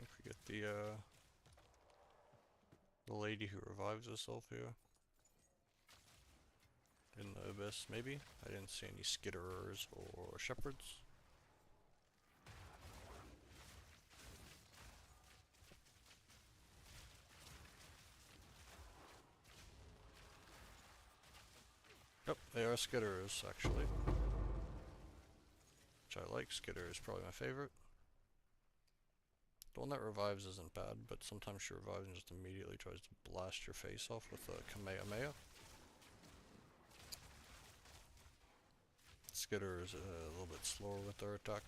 If we get the lady who revives herself here in the abyss, maybe? I didn't see any skitterers or shepherds. Yep, they are skitterers actually. Which I like. Skitter is probably my favorite. The one that revives isn't bad, but sometimes she revives and just immediately tries to blast your face off with a Kamehameha. Skitter is a little bit slower with their attack.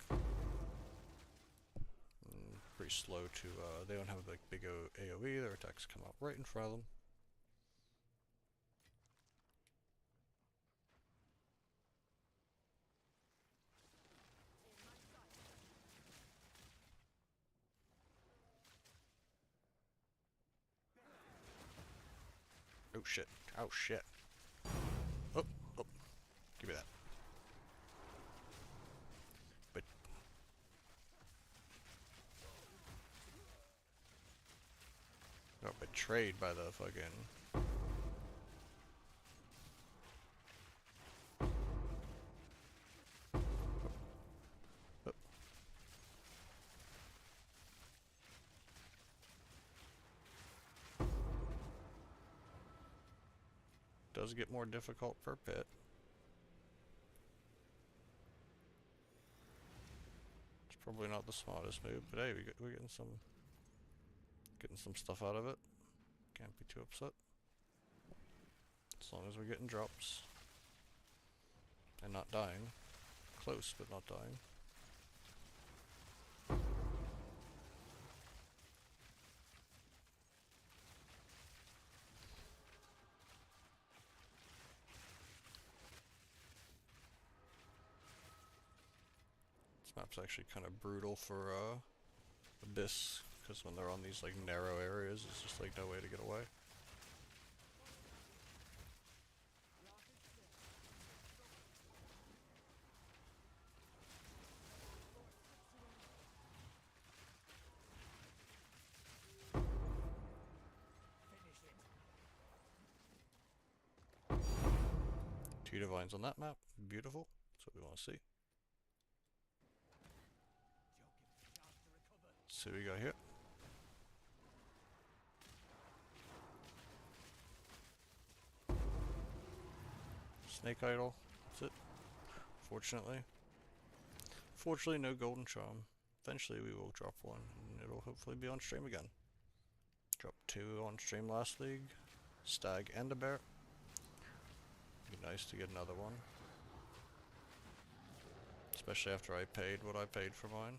Pretty slow to, they don't have like big AoE, their attacks come out right in front of them. Oh shit, oh shit. Oh, oh, give me that. But got betrayed by the fucking... Oh. Does get more difficult per pit. It's probably not the smartest move, but hey, we're getting some stuff out of it. Can't be too upset. As long as we're getting drops. And not dying. Close, but not dying. map's actually kind of brutal for Abyss, because when they're on these like narrow areas, it's just like no way to get away. Two divines on that map, beautiful. That's what we want to see. So we got here. Snake idol. That's it. Fortunately. Fortunately, no golden charm. Eventually we will drop one, and it'll hopefully be on stream again. Drop 2 on stream last league. Stag and a bear. Be nice to get another one. Especially after I paid what I paid for mine.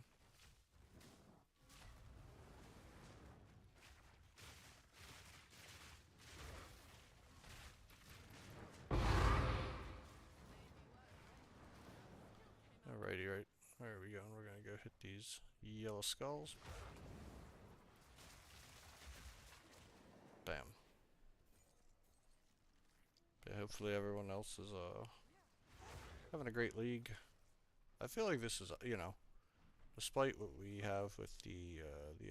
Alrighty, right. Where are we going? We're gonna go hit these yellow skulls. Bam. Yeah, hopefully everyone else is having a great league. I feel like this is, you know, despite what we have with the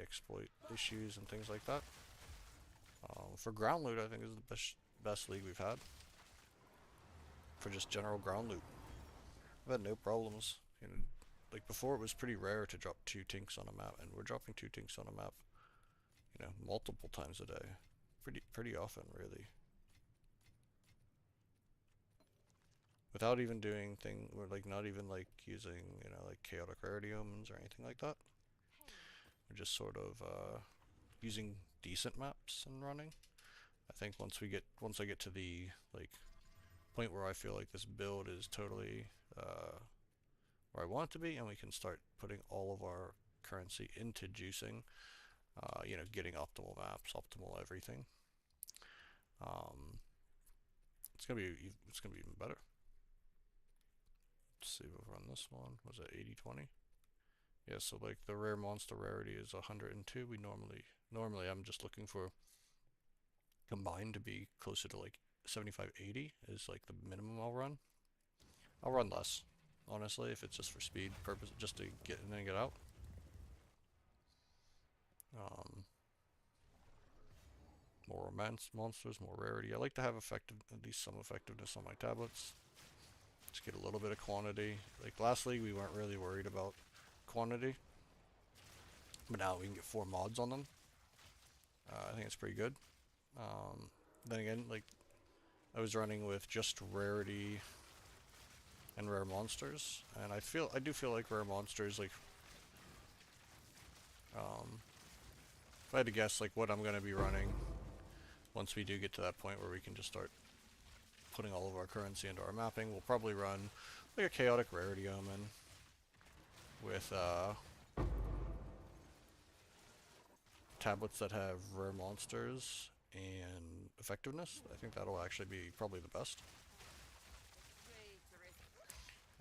exploit issues and things like that, for ground loot I think is the best league we've had. For just general ground loot, I've had no problems. You know, like before it was pretty rare to drop 2 Tinks on a map, and we're dropping 2 Tinks on a map, you know, multiple times a day. Pretty often, really. Without even doing thing, or like not even like using, you know, like chaotic rarity omens or anything like that. We're just sort of using decent maps and running. I think once I get to the like point where I feel like this build is totally where I want it to be, and we can start putting all of our currency into juicing, you know, getting optimal maps, optimal everything. Um, it's gonna be even better. Let's see, we'll run this one. Was it 80-20? Yeah, so like the rare monster rarity is 102. We normally I'm just looking for combined to be closer to like 75-80 is like the minimum I'll run. I'll run less, honestly, if it's just for speed purpose, just to get in and get out. More monsters, more rarity. I like to have at least some effectiveness on my tablets. Just get a little bit of quantity. Like last league, we weren't really worried about quantity, but now we can get 4 mods on them. I think it's pretty good. Then again, like I was running with just rarity and rare monsters, and I do feel like rare monsters, like if I had to guess like what I'm gonna be running once we do get to that point where we can just start putting all of our currency into our mapping, we'll probably run like a chaotic rarity omen with tablets that have rare monsters and effectiveness. I think that'll actually be probably the best.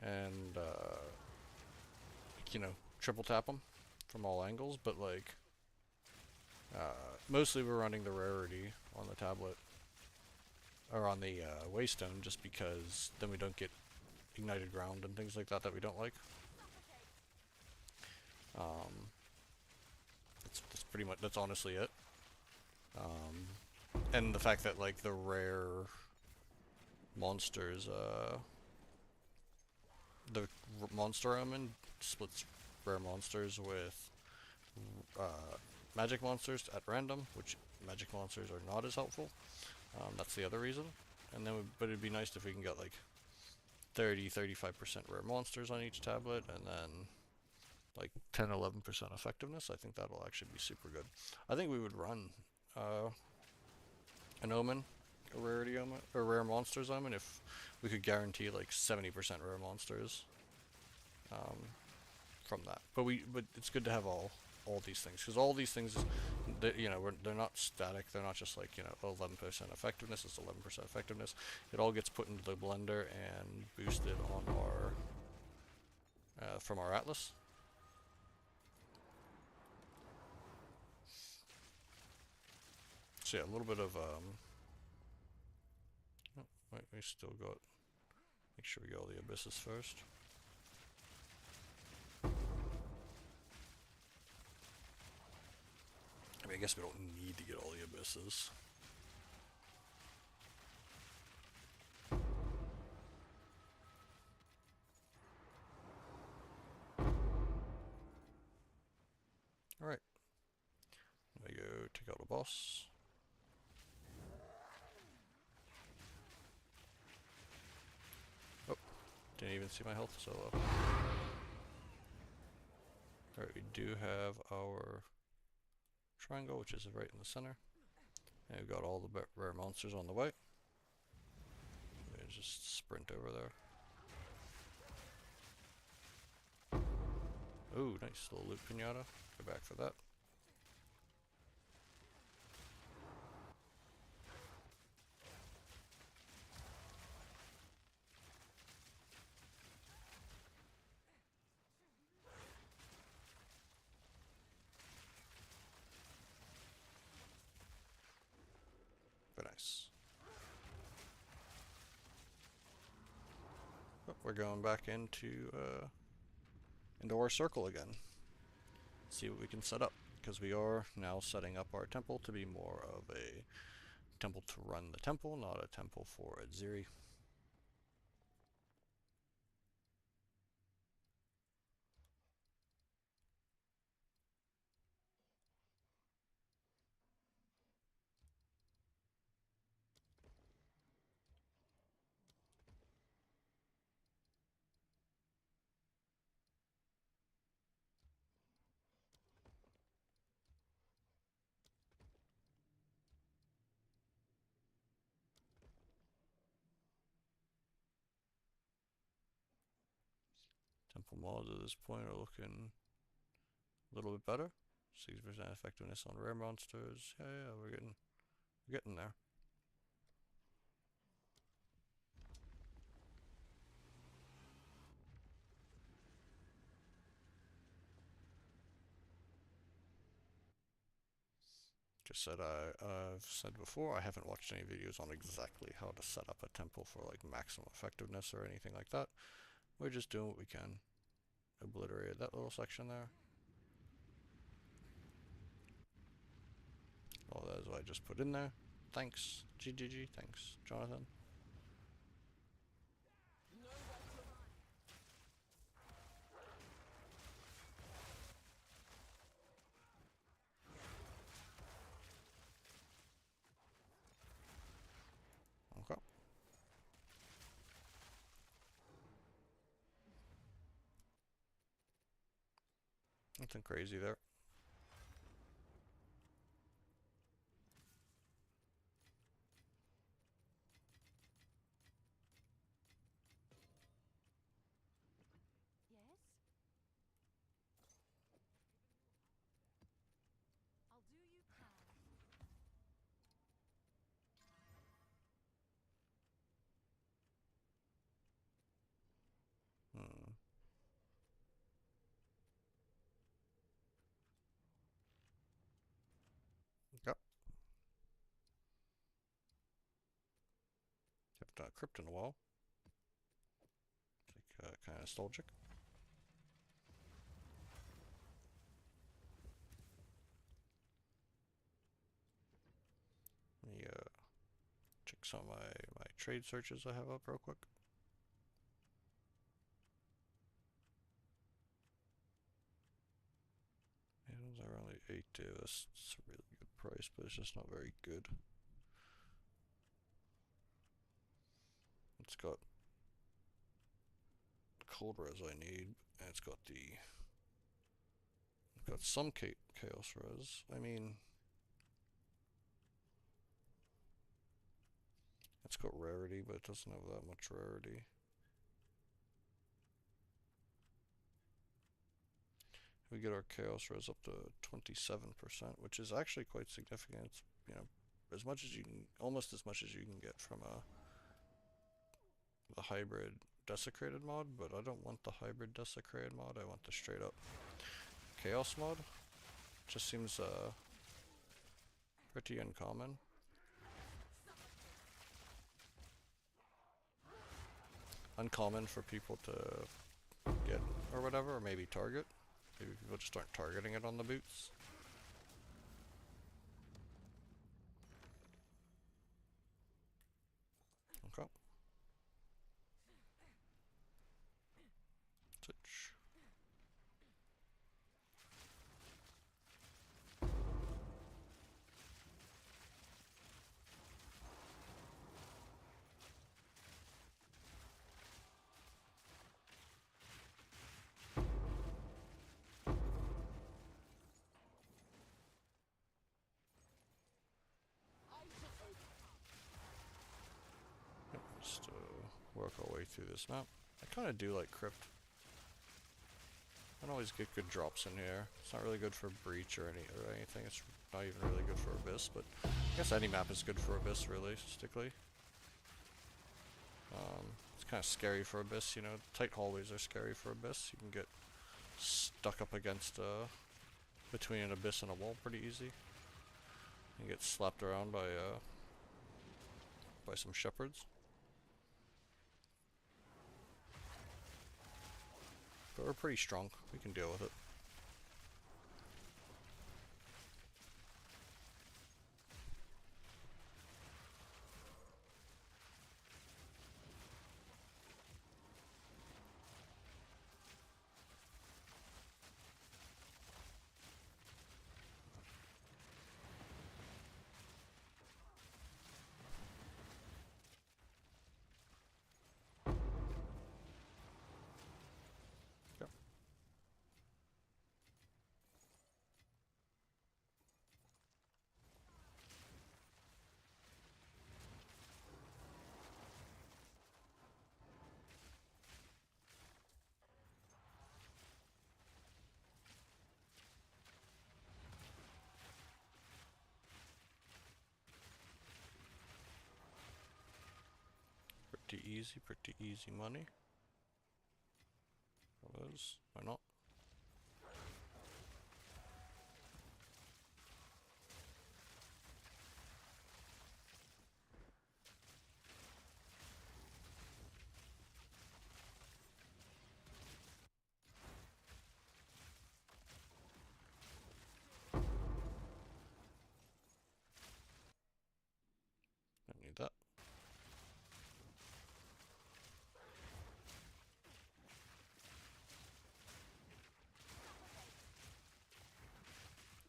And you know, triple tap them from all angles, but like mostly we're running the rarity on the tablet or on the waystone, just because then we don't get ignited ground and things like that that we don't like. That's pretty much, that's honestly it. And the fact that like the rare monsters, the monster omen splits rare monsters with magic monsters at random, which magic monsters are not as helpful. That's the other reason. And then, but it'd be nice if we can get like 30-35% rare monsters on each tablet, and then like 10-11% effectiveness. I think that'll actually be super good. I think we would run an omen, a rarity omen, or rare monsters omen, if we could guarantee like 70% rare monsters from that. But it's good to have all these things, because all these things, you know, they're not static. They're not just like, you know, 11% effectiveness. It's 11% effectiveness. It all gets put into the blender and boosted on our from our atlas. So yeah, a little bit of oh, wait, we still got. Make sure we get all the abysses first. I mean, I guess we don't need to get all the abysses. Alright. Let me go take out a boss. Oh, didn't even see my health so low. Alright, we do have our triangle, which is right in the center. And we've got all the rare monsters on the way. Just sprint over there. Ooh, nice little loot pinata. Go back for that. Very nice. Oh, we're going back into our circle again. See what we can set up, because we are now setting up our temple to be more of a temple to run the temple, not a temple for Adziri. Temple mods at this point are looking a little bit better. 6% effectiveness on rare monsters. Yeah, we're getting there. Just said I've said before, I haven't watched any videos on exactly how to set up a temple for like maximum effectiveness or anything like that. We're just doing what we can. Obliterated that little section there. All that is what I just put in there. Thanks, GGG, thanks, Jonathan. Okay. Nothing crazy there. Yes? I'll do you proud. Hmm. Yep. Haven't done a crypt in a while. It's like kind of nostalgic. Let me check some of my trade searches I have up real quick. Yeah, those are only 8 too. That's a really good price, but it's just not very good. It's got cold res I need, and it's got some chaos res. I mean, it's got rarity, but it doesn't have that much rarity. We get our chaos res up to 27%, which is actually quite significant. It's, you know, as much as you can, almost as much as you can get from a hybrid desecrated mod, but I don't want the hybrid desecrated mod. I want the straight up chaos mod. Just seems pretty uncommon. Uncommon for people to get or whatever, or maybe target. Maybe people just aren't targeting it on the boots. Okay. Switch. Just work our way through this map. I kind of do like Crypt. I don't always get good drops in here. It's not really good for Breach or anything. It's not even really good for Abyss, but I guess any map is good for Abyss, realistically. It's kind of scary for Abyss, you know. Tight hallways are scary for Abyss. You can get stuck up against between an Abyss and a wall pretty easy. And get slapped around by some shepherds. But we're pretty strong. We can deal with it. Yep. Pretty easy money. Why not? Don't need that.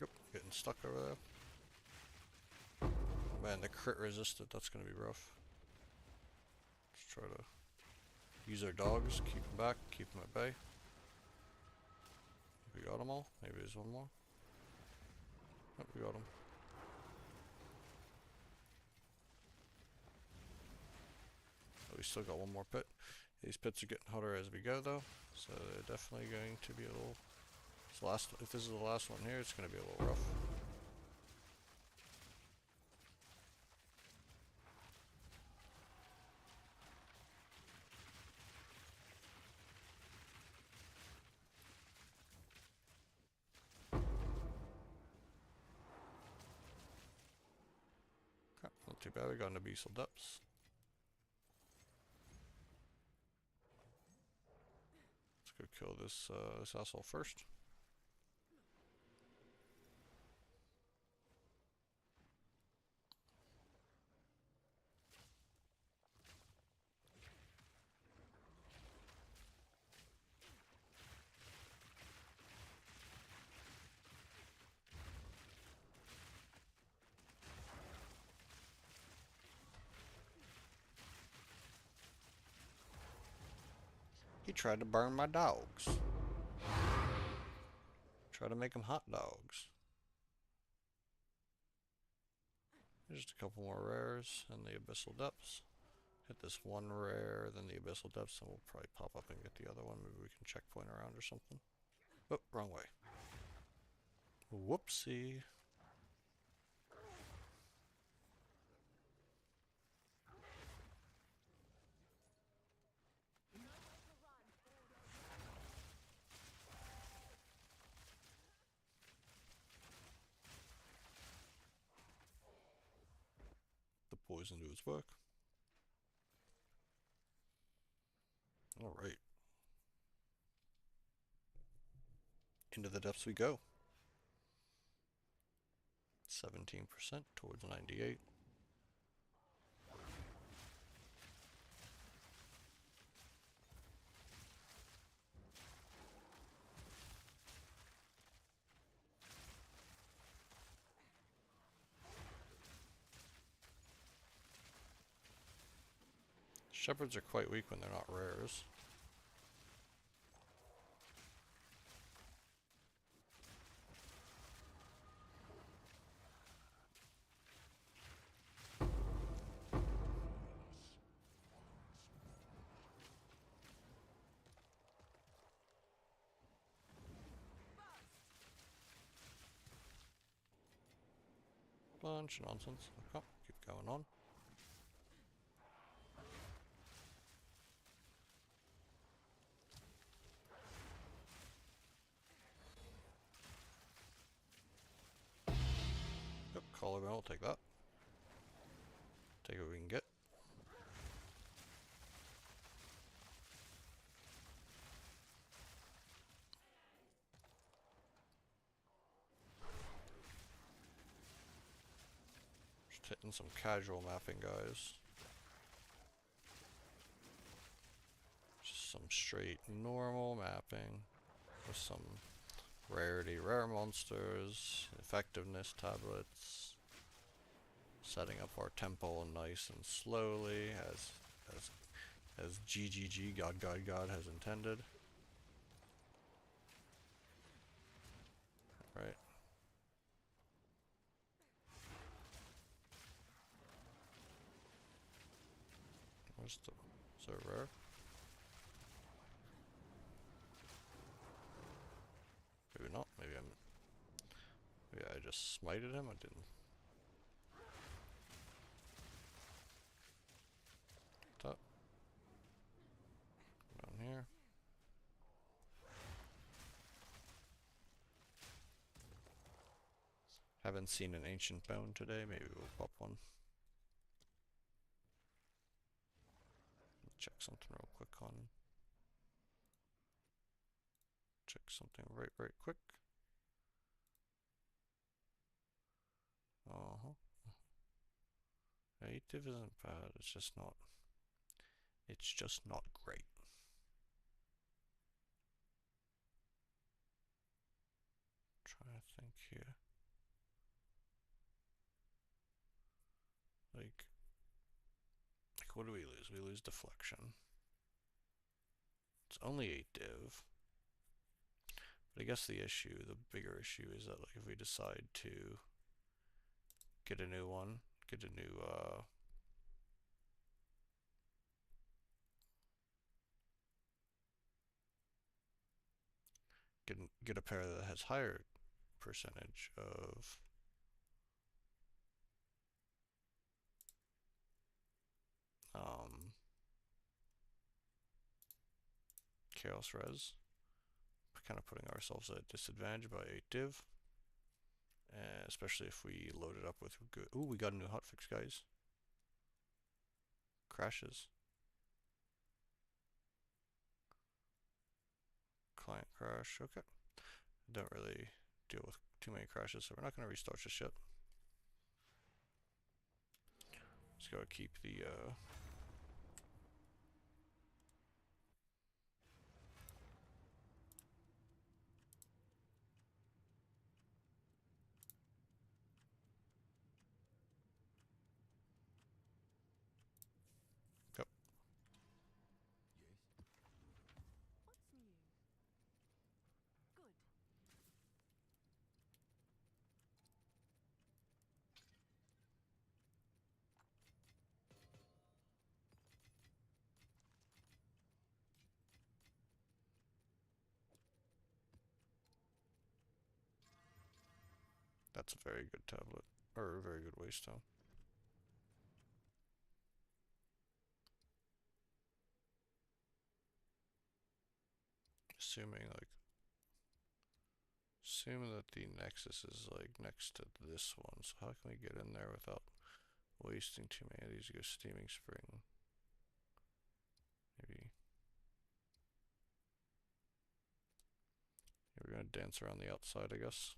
Yep, getting stuck over there. Man, the crit resisted, that's gonna be rough. Let's try to use our dogs, keep them back, keep them at bay. We got them all. Maybe there's one more. Yep, we got them. Oh, we still got one more pit. These pits are getting hotter as we go though, so they're definitely going to be a little... if this is the last one here, it's going to be a little rough. Okay, not too bad, we got an abyssal depths. Let's go kill this asshole first. He tried to burn my dogs. Try to make them hot dogs. Just a couple more rares and the abyssal depths. Hit this one rare, then the abyssal depths, and we'll probably pop up and get the other one. Maybe we can checkpoint around or something. Oh, wrong way. Whoopsie. poison do its work. Alright. Into the depths we go. 17% towards 98. Shepherds are quite weak when they're not rares. Bunch of nonsense. Okay, keep going on. Yep, collarbone, I'll take that. Take what we can get. Just hitting some casual mapping, guys. Just some straight normal mapping with some rarity, rare monsters, effectiveness tablets. Setting up our tempo nice and slowly as GGG God has intended. Right. Where's the... Is there rare? Maybe not. Maybe I just smited him. I didn't. Top. Down here. Haven't seen an ancient bone today. Maybe we'll pop one. Check something real quick on. Check something right quick. Uh-huh. Native isn't bad. It's just not. It's just not great. Trying to think here. Like what do we lose? We lose deflection. It's only 8 div. But I guess the bigger issue is that like if we decide to get a new one, get a new get a pair that has higher percentage of chaos res, kind of putting ourselves at a disadvantage by 8 div, especially if we load it up with good. Ooh, we got a new hotfix, guys. Crashes. Client crash. Okay. Don't really deal with too many crashes, so we're not going to restart just yet. Just gotta keep the Yep. What's new? Good. That's a very good tablet, or a very good waystone. Assuming assume that the Nexus is like next to this one, so how can we get in there without Wasting too many of these to go steaming spring. Maybe. Yeah, we're gonna dance around the outside, I guess.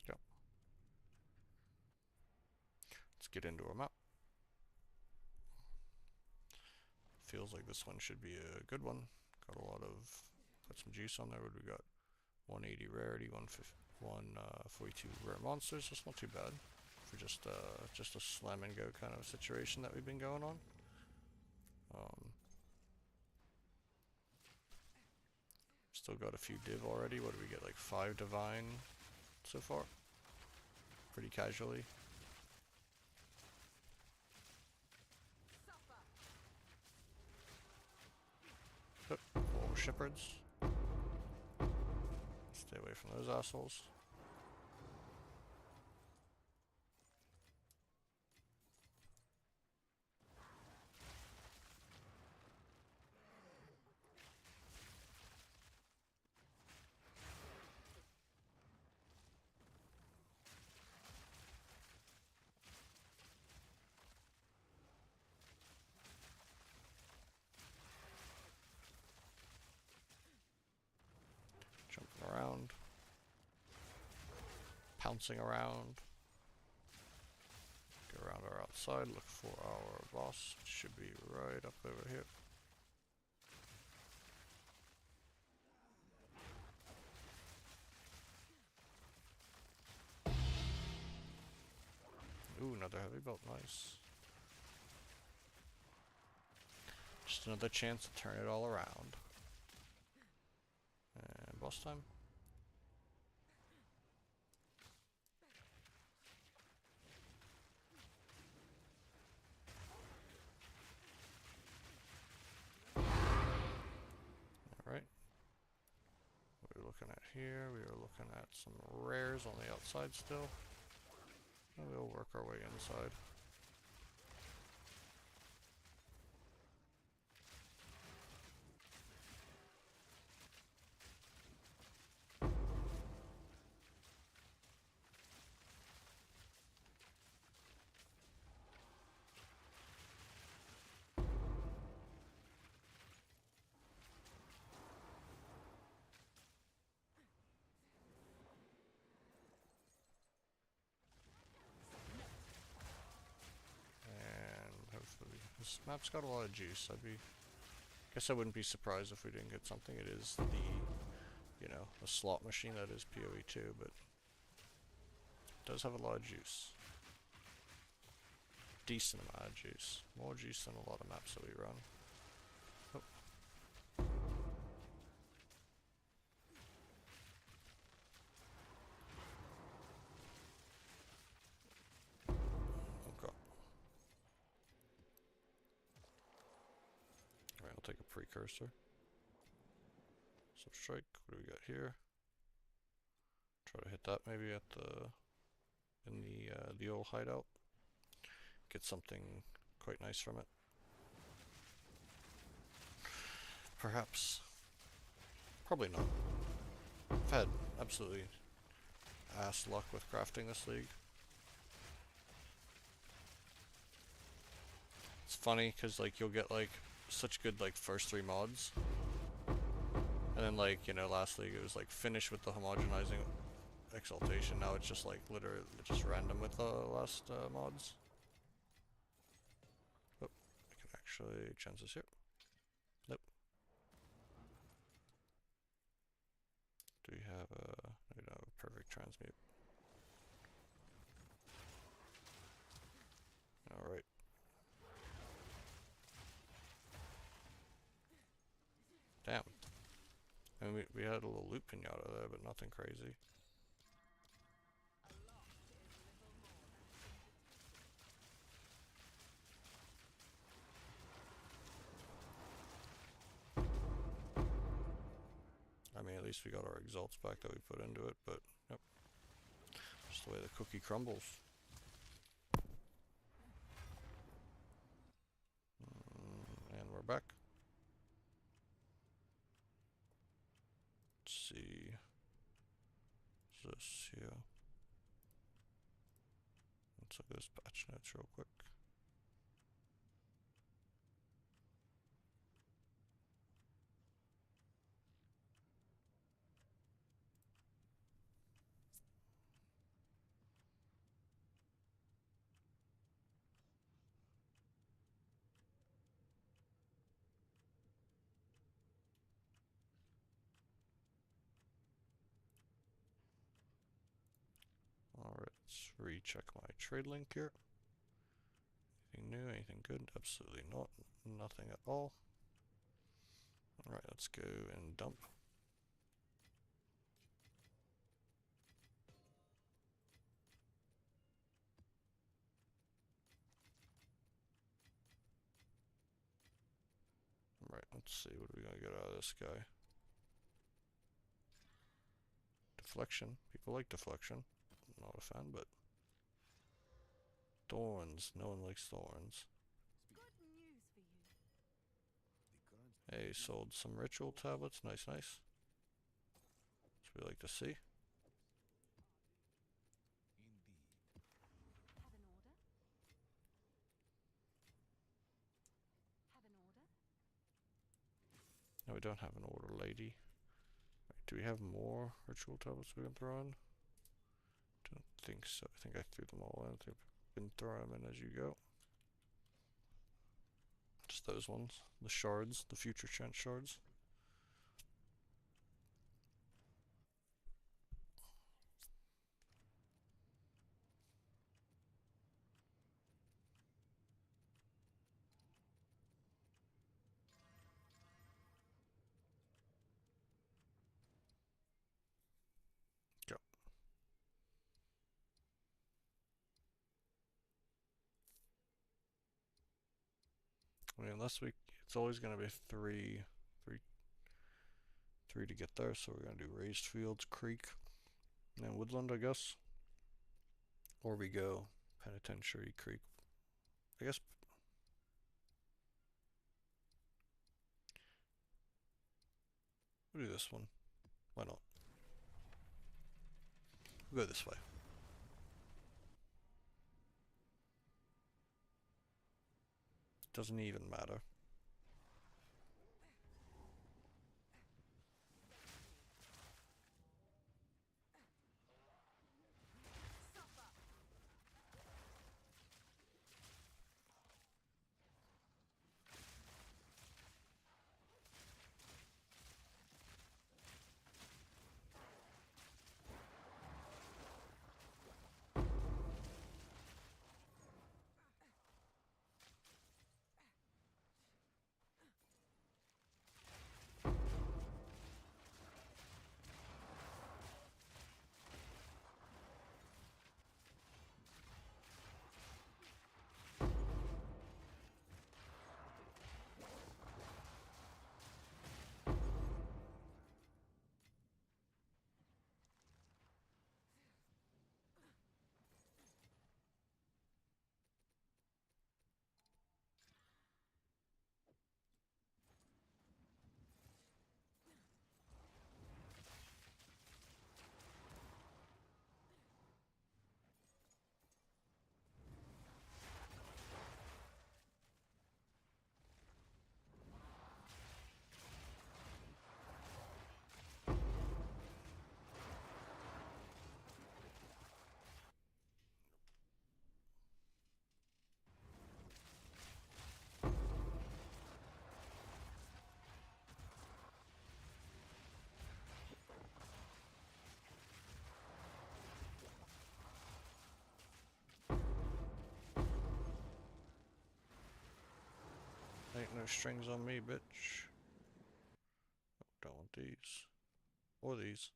Yep. Let's get into our map. Feels like this one should be a good one. Got a lot of, got some juice on there. What do we got? 180 rarity, 142 rare monsters. That's not too bad for just a slam and go kind of situation that we've been going on. Still got a few div already. What do we get? Like 5 divine so far. Pretty casually. Oh, shepherds. Stay away from those assholes. Jumping around. Pouncing around. Go around our outside, look for our boss, which should be right up over here. Ooh, another heavy belt, nice. Just another chance to turn it all around. And boss time. Alright. What are we looking at here? We are looking at some rares on the outside still. And we'll work our way inside. This map's got a lot of juice. Guess I wouldn't be surprised if we didn't get something. It is the slot machine that is PoE2, but it does have a lot of juice. Decent amount of juice. More juice than a lot of maps that we run. Oh. Okay. Alright, I'll take a precursor. Substrike, what do we got here? Try to hit that maybe at in the old hideout. Get something quite nice from it. Perhaps. Probably not. I've had absolutely ass luck with crafting this league. It's funny because like you'll get like such good like first 3 mods, and then like last league it was like finish with the homogenizing exaltation. Now it's just like literally just random with the last mods. Oh, I can actually change this here. Nope. Do we have a? We don't have a perfect transmute. All right. Damn. I mean, we had a little loot pinata there, but nothing crazy. least we got our exalts back that we put into it, but yep. Just the way the cookie crumbles. And we're back. Let's see. What's this here? Let's look at this patch notes real quick. Alright, let's recheck my trade link here. Anything new? Anything good? Absolutely not. Nothing at all. Alright, let's go and dump. Right, let's see what we're gonna get out of this guy. Deflection. People like deflection. I'm not a fan, but thorns. No one likes thorns. Good news for you. Hey, sold some ritual tablets. Nice, nice. That's what we like to see. Have an order? Have an order? No, we don't have an order, lady. Right, do we have more ritual tablets we can throw in? Don't think so. I think I threw them all in. I think I've been throwing them in as you go. Just those ones. The shards. The future chant shards. Go. I mean, unless we... It's always going to be three to get there, so we're going to do raised fields, creek, and woodland, I guess. Or we go penitentiary, creek. I guess we'll do this one. Why not? We'll go this way. Doesn't even matter. Ain't no strings on me, bitch. Oh, don't want these. Or these.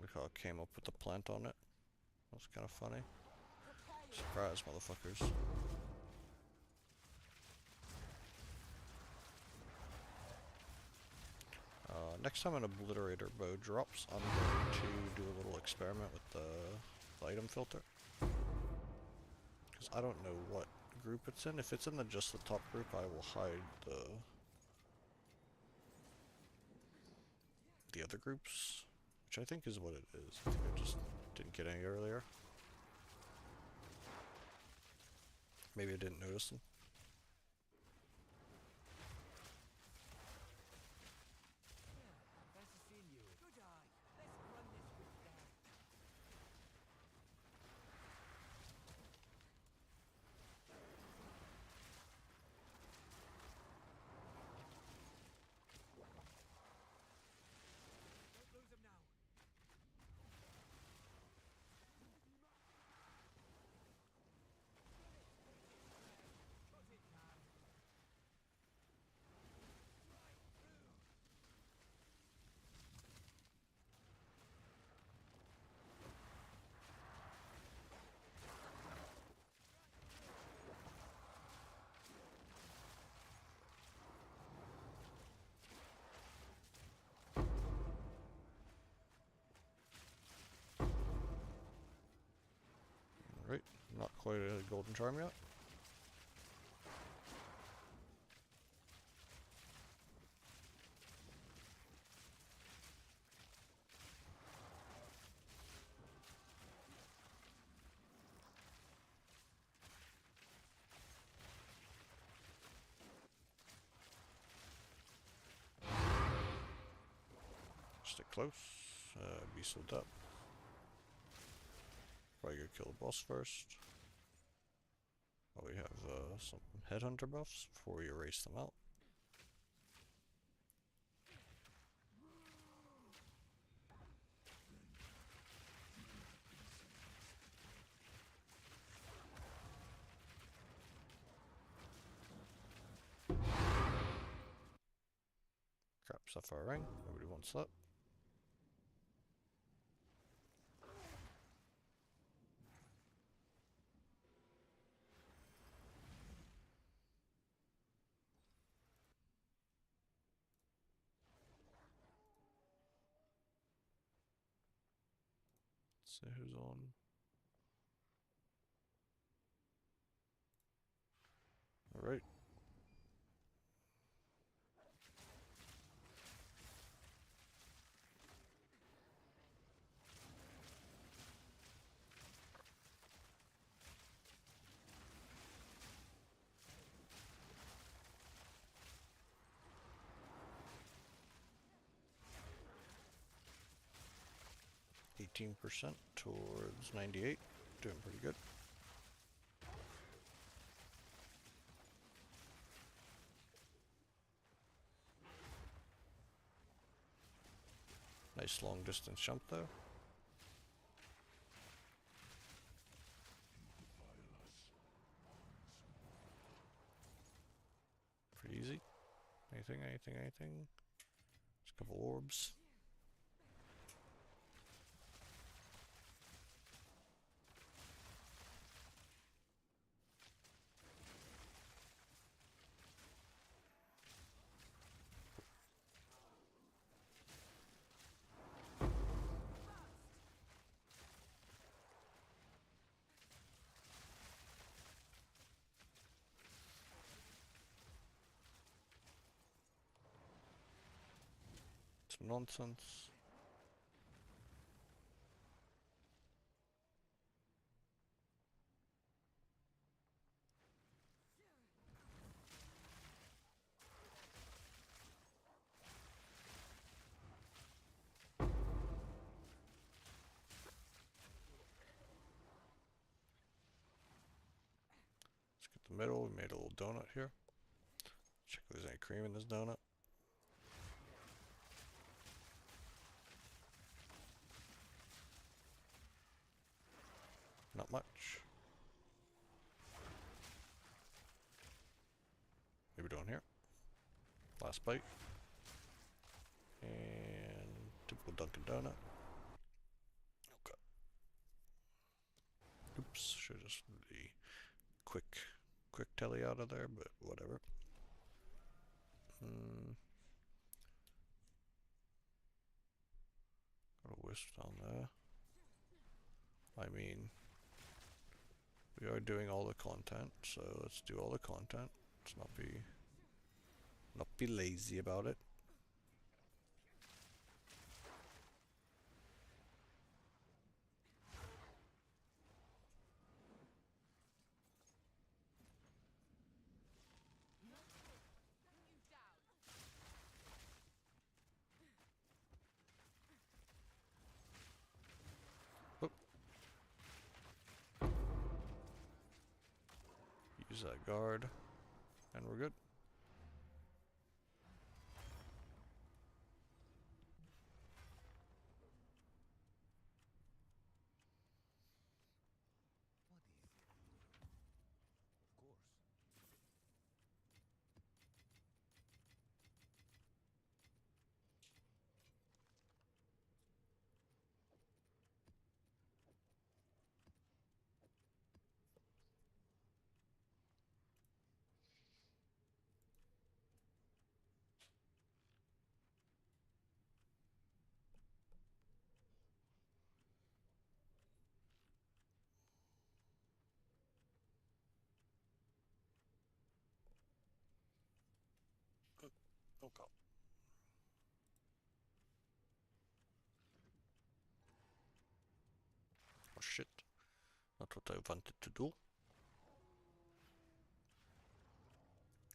like how it came up with the plant on it. That was kind of funny. Surprise, motherfuckers. Next time an obliterator bow drops, I'm going to do a little experiment with the item filter. Because I don't know what group it's in. If it's in just the top group, I will hide the other groups, which I think is what it is. I think I just didn't get any earlier. Maybe I didn't notice them. Right, not quite a golden charm yet. Stick close, be sealed up. Probably go kill the boss first. While we have some headhunter buffs before we erase them out. Crap, sapphire ring. Nobody wants that. Let's see who's on. Alright. %, towards 98. Doing pretty good. Nice long distance jump though. Pretty easy. Anything? Just a couple orbs. Some nonsense. Let's get the middle. We made a little donut here. Check if there's any cream in this donut. Not much. Maybe down here. Last bite. And typical Dunkin' Donut. maps. Should just be quick telly out of there, but whatever. Got a wisp down there. I mean, we are doing all the content, so let's do all the content. Let's not be lazy about it. Oh. Use that guard, and we're good. Oh god. Oh shit. Not what I wanted to do.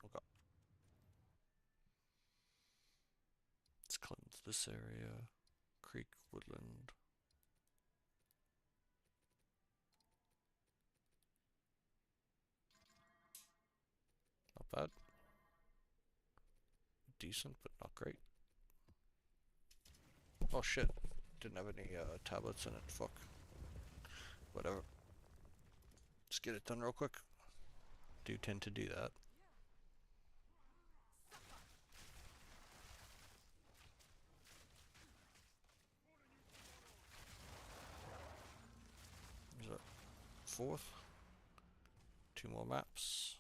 Okay. Let's cleanse this area. Creek, woodland. Not bad. Decent, but not great. Oh shit. Didn't have any tablets in it. Fuck. Whatever. Let's get it done real quick. Do tend to do that. Is that fourth? 2 more maps.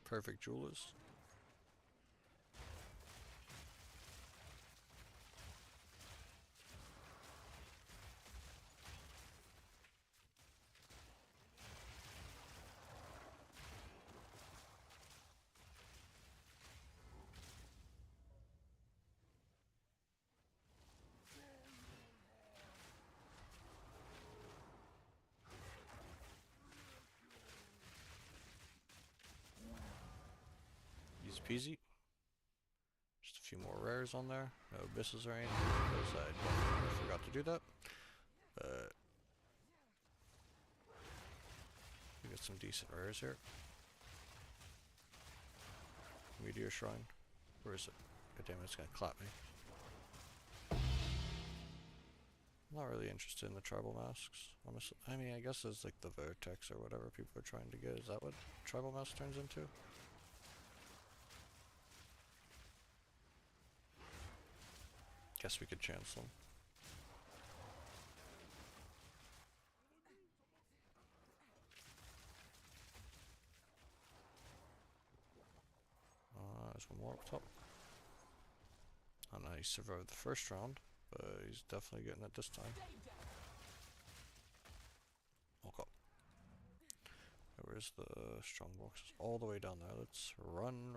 Perfect jewelers. Easy peasy. Just a few more rares on there. No abysses or anything because I forgot to do that. We got some decent rares here. Meteor Shrine. Where is it? God damn it, it's gonna clap me. I'm not really interested in the tribal masks. Honestly, I mean, I guess it's like the vertex or whatever people are trying to get. Is that what tribal mask turns into? Guess we could chance them. There's one more up top. Oh no, he survived the first round, but he's definitely getting it this time. Okay. Where's the strong boxes? All the way down there. Let's run,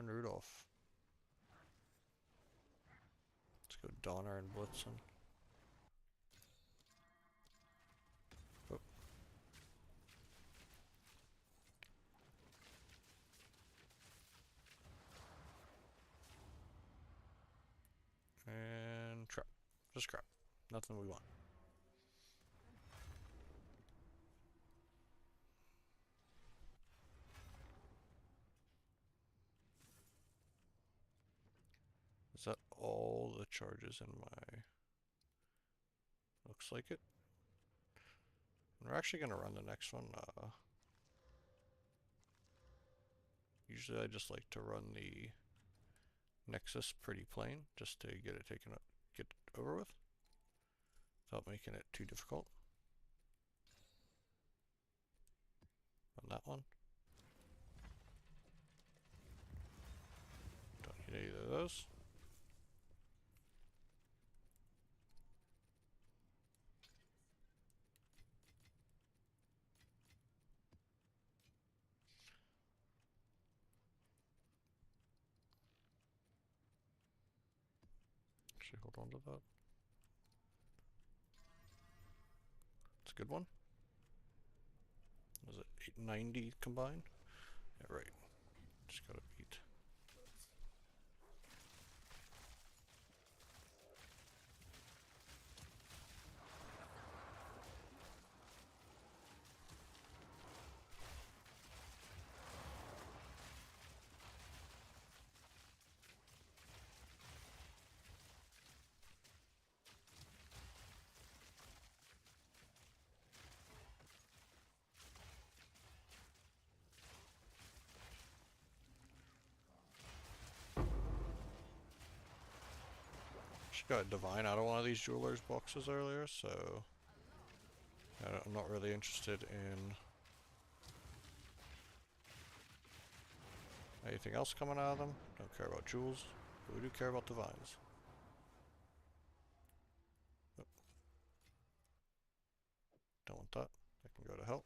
Rudolph. Let's go Donner and Blitzen. Oh. And trap. Just crap. Nothing we want. Is that all the charges in my... Looks like it. And we're actually going to run the next one. Usually I just like to run the Nexus pretty plain, just to get it get over with, without making it too difficult. On that one. Don't need either of those. Actually, hold on to that. It's a good one. Was it 890 combined? Yeah, right. Just gotta beat. She got a divine out of one of these jewelers boxes earlier, so I'm not really interested in anything else coming out of them. Don't care about jewels, but we do care about divines. Oh. Don't want that. That can go to hell.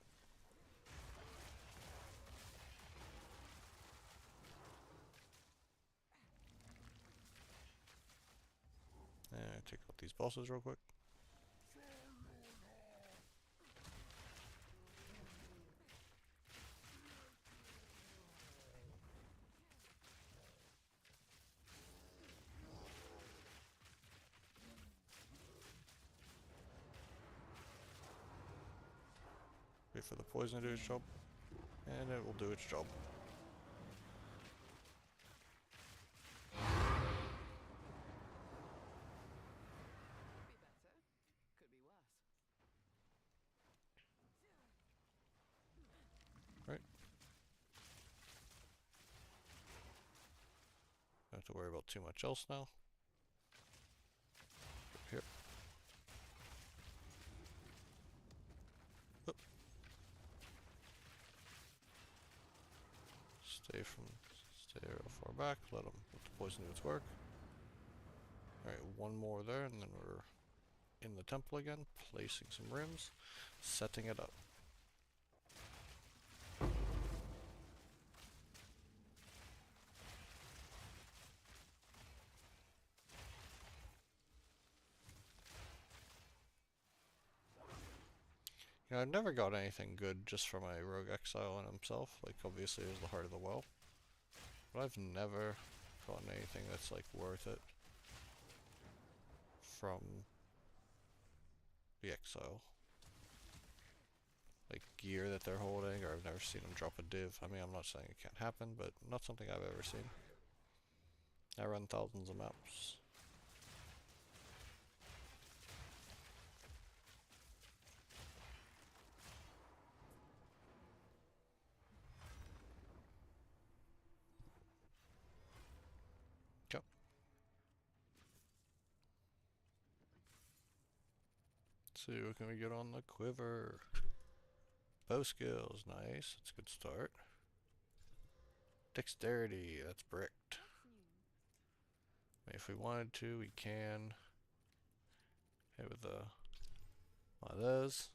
And take out these bosses real quick. Wait for the poison to do its job. And it will do its job. Right. Don't have to worry about too much else now. Here. Oh. Stay real far back. Let the poison do its work. Alright, one more there, and then we're in the temple again, placing some rims, setting it up. You know, I've never got anything good just from a rogue exile in himself. Like, obviously there's the Heart of the Well. But I've never gotten anything that's, like, worth it from the exile. Like, gear that they're holding, or I've never seen them drop a div. I mean, I'm not saying it can't happen, but not something I've ever seen. I run thousands of maps. Yep. Let's see, what can we get on the quiver? Bow skills, nice. That's a good start. Dexterity, that's bricked. If we wanted to, we can hit with one of those.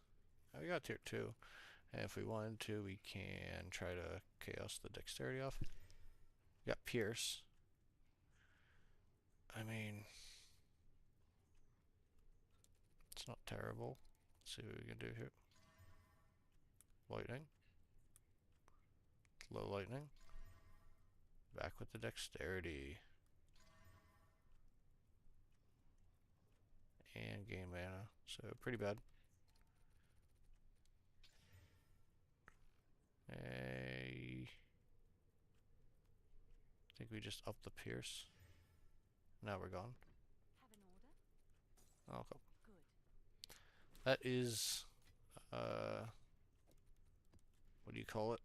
Oh, we got tier 2. And if we wanted to, we can try to chaos the dexterity off. We got pierce. I mean, it's not terrible. Let's see what we can do here. Lightning. Low lightning. Back with the dexterity. And gain mana. So pretty bad. I think we just up the pierce. Now we're gone. Have an order? Oh, okay. Good. That is, what do you call it?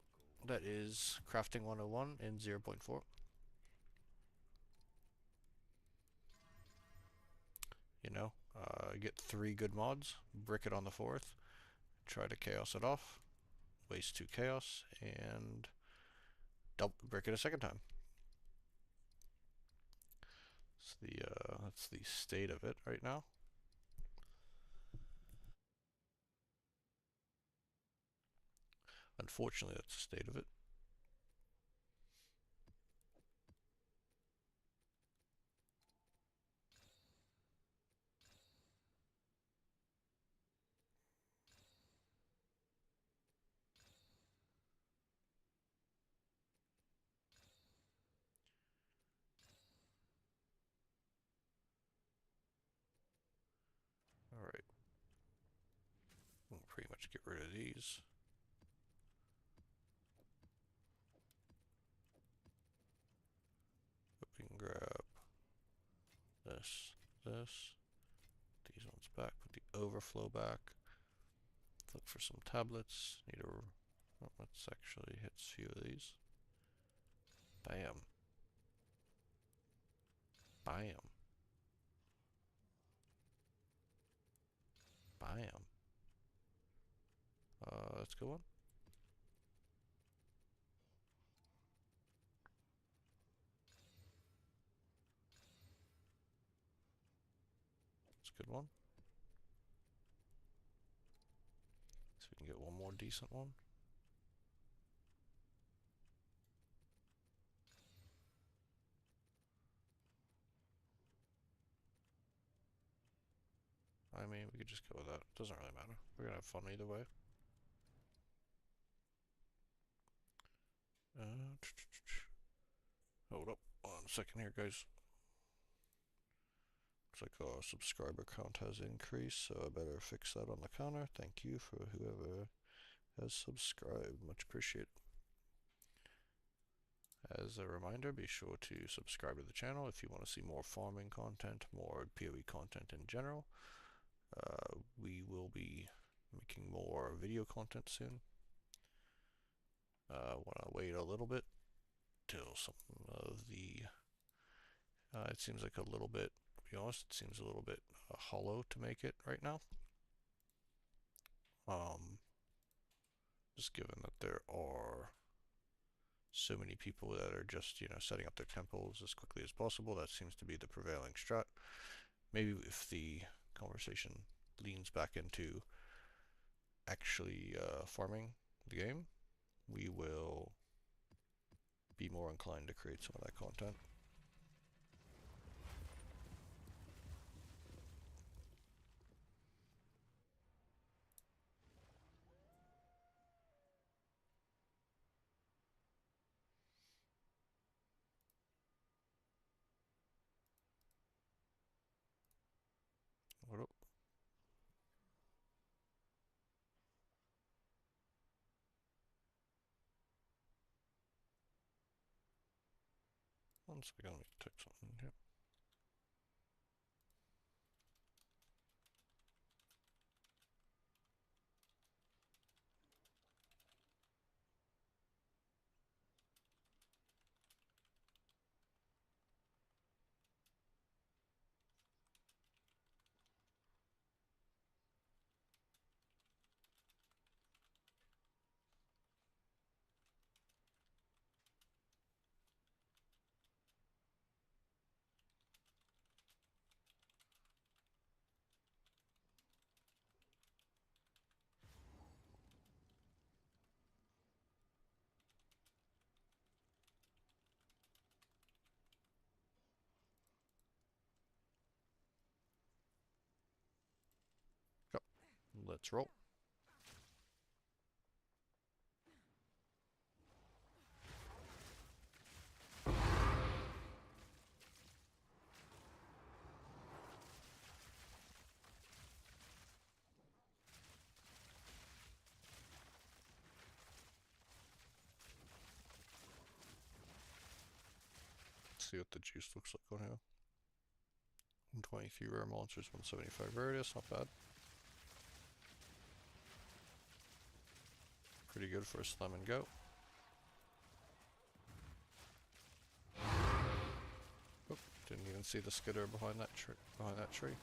That is Crafting 101 in 0.4. You know, get 3 good mods, brick it on the 4th, try to chaos it off, waste 2 chaos, and double brick it a second time. That's the state of it right now. Unfortunately, that's the state of it. Alright, we'll pretty much get rid of these. We can grab this. These ones back, put the overflow back. Look for some tablets. Need a. Oh, let's actually hit a few of these. Bam. Bam. Bam. Let's go on. That's a good one. So we can get one more decent one. I mean, we could just go with that. Doesn't really matter. We're gonna have fun either way. Hold up 1 second here, guys. Looks like our subscriber count has increased, so I better fix that on the counter. Thank you for whoever has subscribed. Much appreciated. As a reminder, be sure to subscribe to the channel if you want to see more farming content, more PoE content in general. We will be making more video content soon. Want to wait a little bit till some of the. It seems like a little bit. To be honest, it seems a little bit hollow to make it right now. Just given that there are so many people that are just setting up their temples as quickly as possible. That seems to be the prevailing strat. Maybe if the conversation leans back into actually farming the game, we will be more inclined to create some of that content. What up? One second, let me type something here. Go. Let's roll. See what the juice looks like on here. 123 rare monsters, 175 radius, not bad. Pretty good for a slam and go. Oh, didn't even see the skidder behind that tree.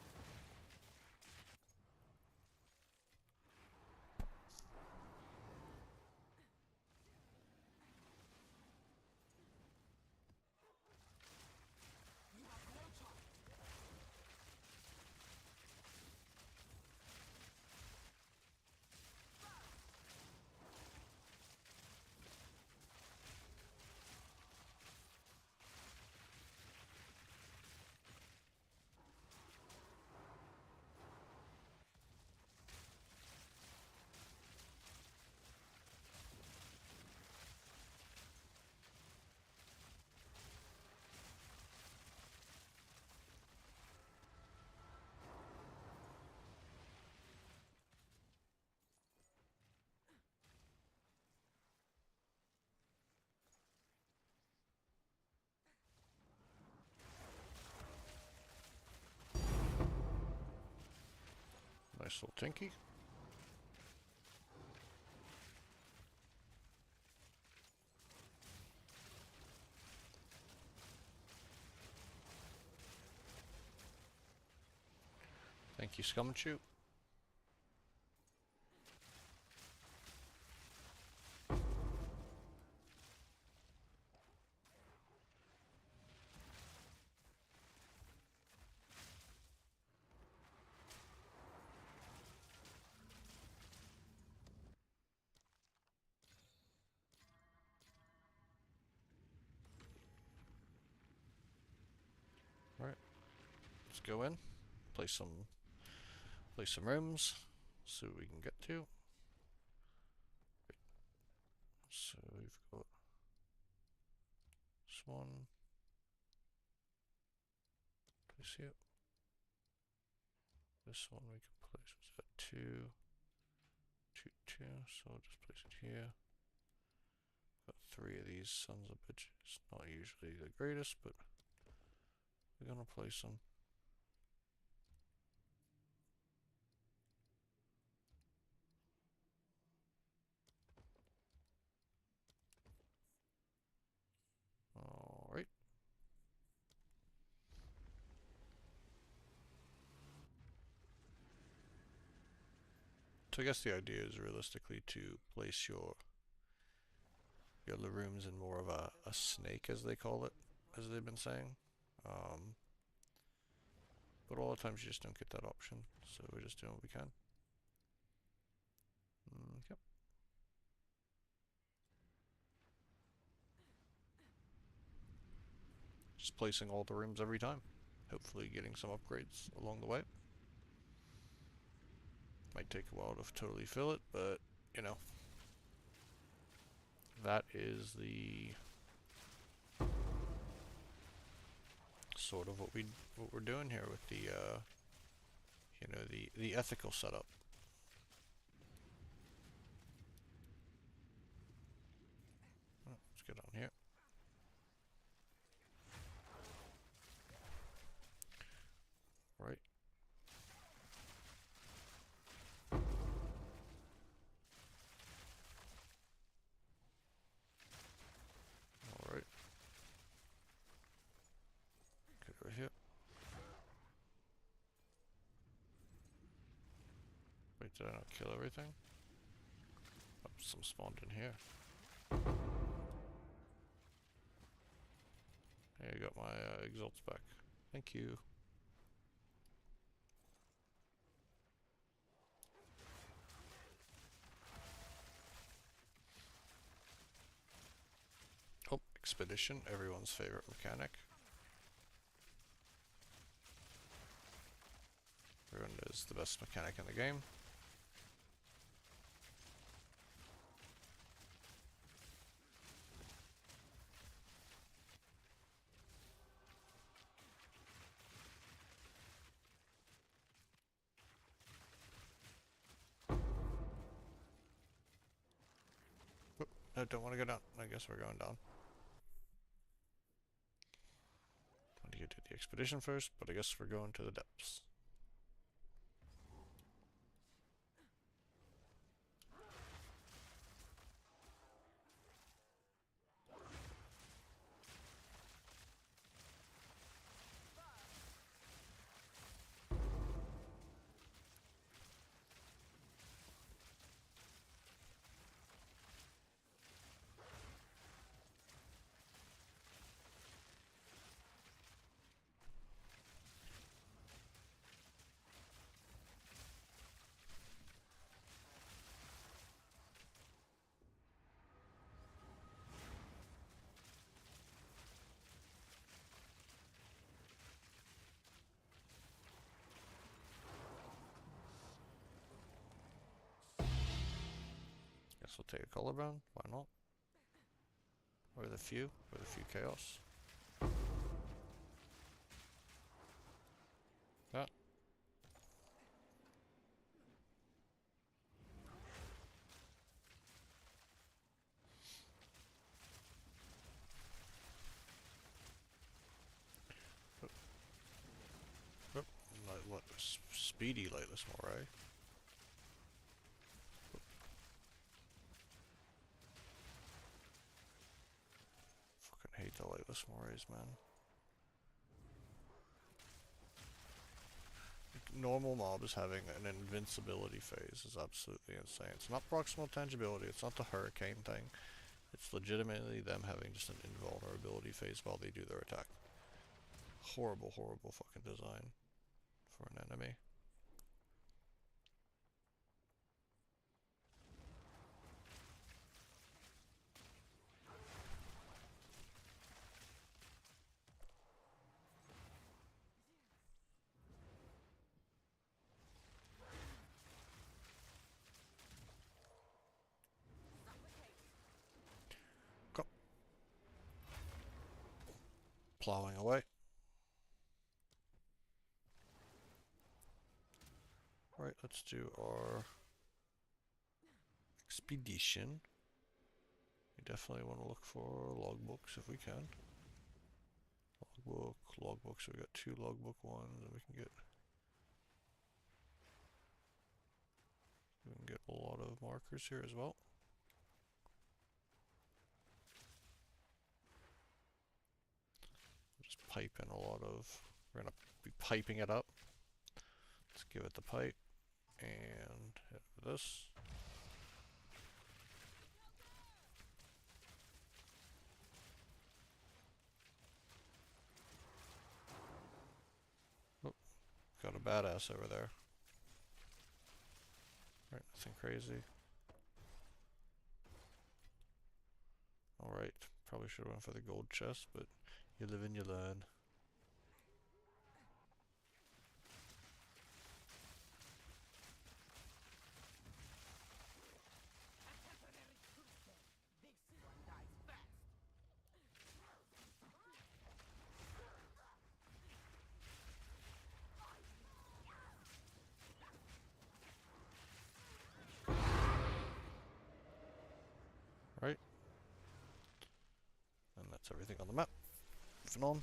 Nice little Tinky. Thank you, Scumchew. Alright, let's go in, play some rooms, see what we can get to. So we've got this one, place here. This one we can place, was that 2, 2, 2, so I'll just place it here. Got 3 of these sons of bitches, not usually the greatest, but we're gonna place them. Alright. So I guess the idea is realistically to place your rooms in more of a snake, as they call it, as they've been saying. But a lot of times you just don't get that option, so we're just doing what we can. Yep. Just placing all the rooms every time. Hopefully getting some upgrades along the way. Might take a while to totally fill it, but, you know. That is the sort of what we're doing here with the you know, the ethical setup. Let's get on here. Right. Alright. Get over here. Wait, did I not kill everything? Oh, some spawned in here. Hey, I got my exalts back. Thank you. Oh, Expedition, everyone's favorite mechanic. Everyone knows the best mechanic in the game. Oh, I don't want to go down. I guess we're going down. How do you do the expedition first, but I guess we're going to the depths. Guess we'll take a collarbone. Why not? Or the few. Chaos. That. Oh, what? Speedy Lightless Moray. Fucking hate the Lightless Morays, man. Normal mobs having an invincibility phase is absolutely insane. It's not proximal tangibility, it's not the hurricane thing. It's legitimately them having just an invulnerability phase while they do their attack. Horrible, horrible fucking design for an enemy. Go. Plowing away. Right, let's do our expedition. We definitely want to look for logbooks if we can. Logbook, so we got 2 logbook ones, and we can get a lot of markers here as well. Just pipe in a lot of. We're gonna be piping it up. Let's give it the pipe and hit this. Oh, got a badass over there. Right, nothing crazy. Alright, probably should have went for the gold chest, but you live and you learn. Right? And that's everything on the map. Moving on.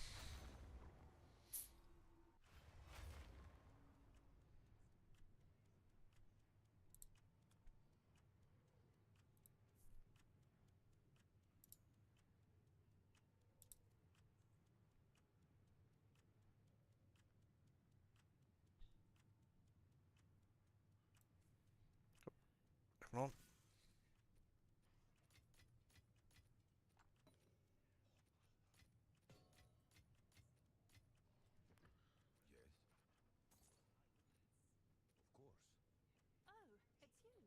Moving on. Oh, it's you.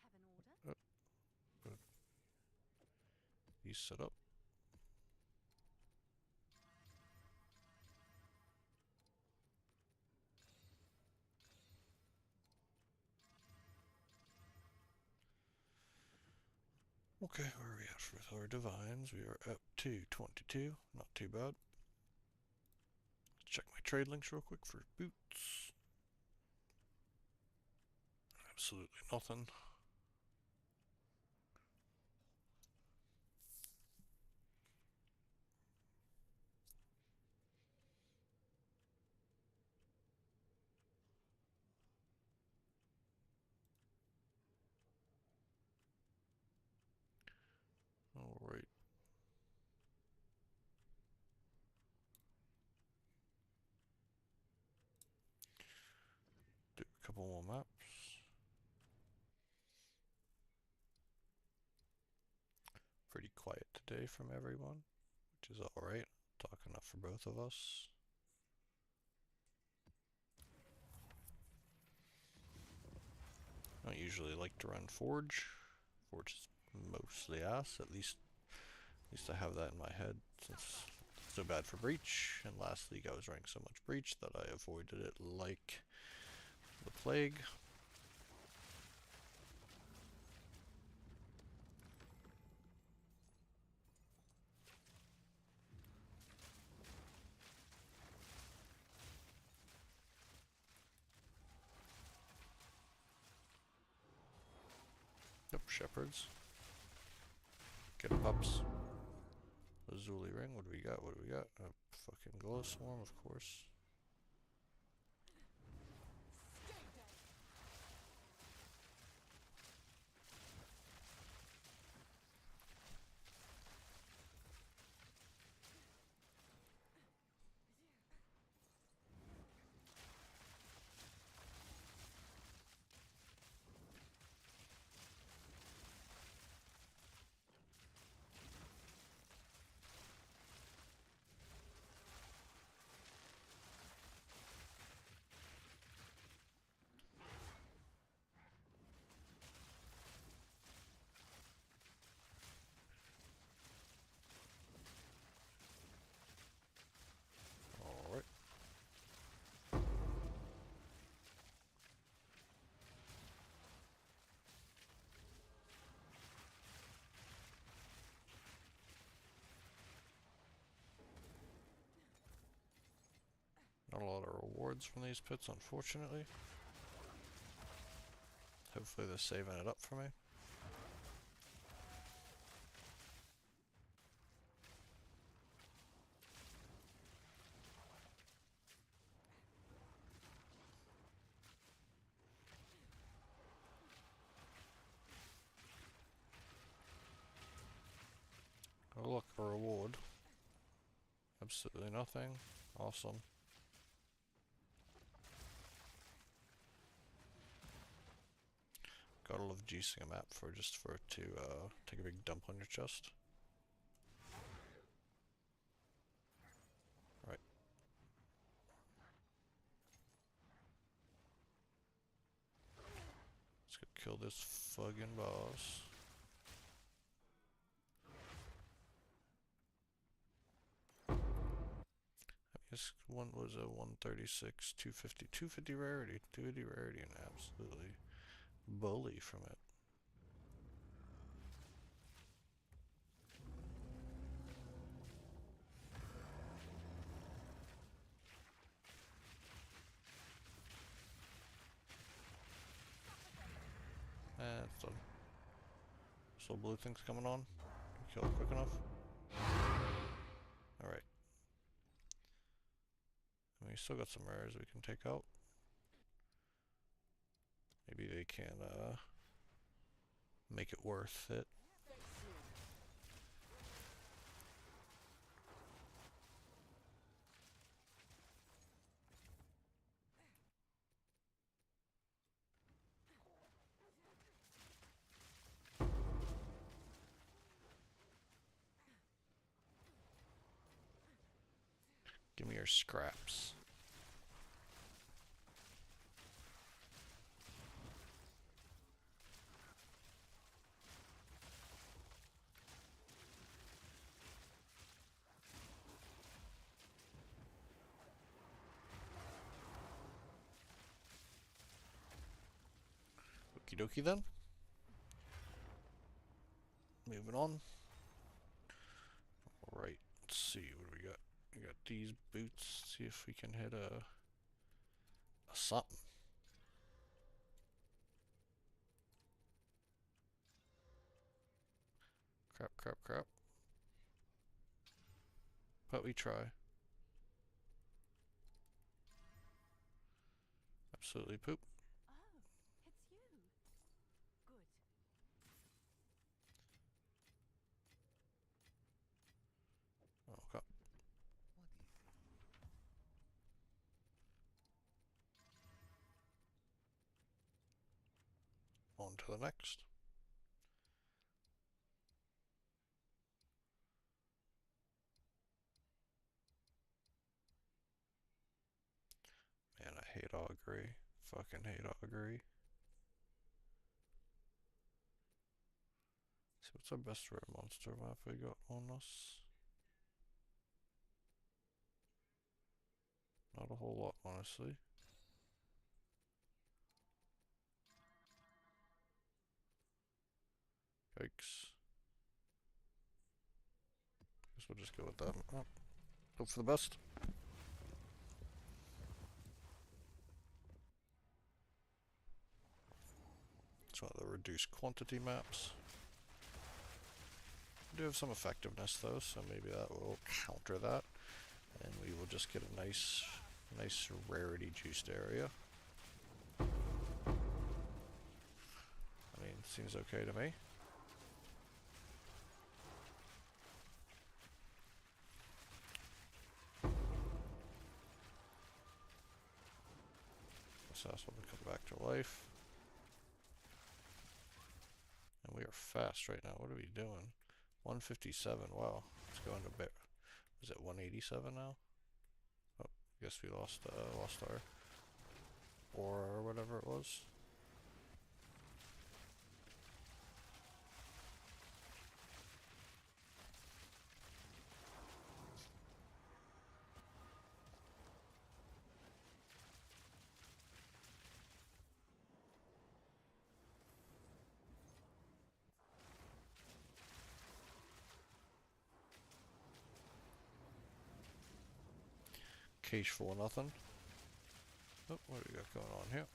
Have an order? Oh, good. He's set up. Okay, where are we at with our divines? We are up to 22. Not too bad. Let's check my trade links real quick for boots. Absolutely nothing. couple more maps. Pretty quiet today from everyone, which is alright. Talk enough for both of us. I don't usually like to run Forge. Forge is mostly ass, at least I have that in my head since it's so bad for Breach. And last league I was running so much Breach that I avoided it like the plague. Yep, Shepherds. Get 'em pups. Lazuli ring, what do we got? What do we got? A fucking glow swarm, of course. Alright. Not a lot of rewards from these pits, unfortunately. Hopefully they're saving it up for me. Oh look, a reward. Absolutely nothing. Awesome. Gotta love juicing a map for just for it to take a big dump on your chest. Right. Let's go kill this fucking boss. This one was a 136, 250, 250 rarity, 250 rarity, and absolutely bully from it. It's done. So blue thing's coming on. Kill it quick enough. Alright. We still got some rares we can take out. Maybe they can make it worth it. Give me your scraps. Okie dokie then. Moving on. Alright, let's see what do we got. We got these boots. See if we can hit a something. Crap, crap, crap. But we try. Absolutely poop. Oh, it's you. Good. Oh, okay. to the next. Man, I hate augury. Fucking hate augury. So what's our best rare monster map we got on us? Not a whole lot, honestly. Yikes. Guess we'll just go with that. Oh, hope for the best. It's one of the reduced quantity maps. We do have some effectiveness though, so maybe that will counter that. And we will just get a nice rarity juiced area. I mean, seems okay to me. So that's when we come back to life. And we are fast right now. What are we doing? 157. Wow. Let's go into bit. Is it 187 now? Oh, I guess we lost our aura or whatever it was. Cage full of nothing. Oh, what do we got going on here?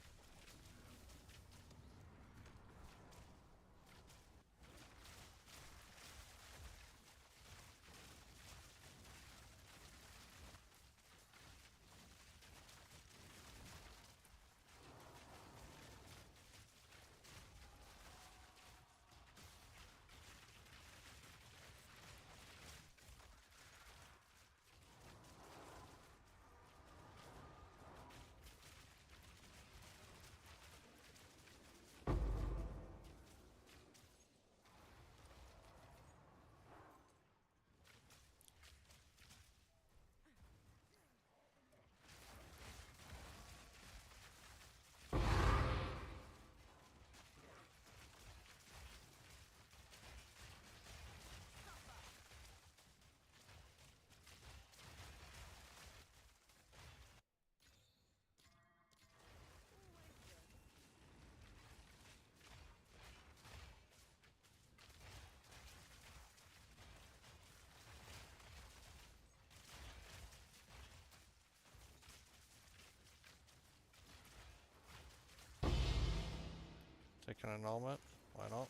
Taking an annulment? Why not?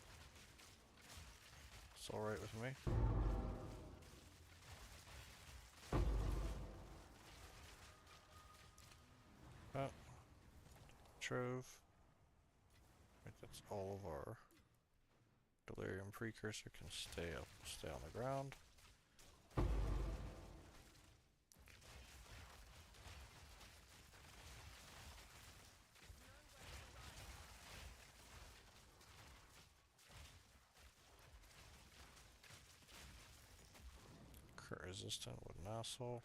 It's alright with me. Oh. Trove. I think that's all of our delirium precursor can stay on the ground. Crit resistant, what an asshole.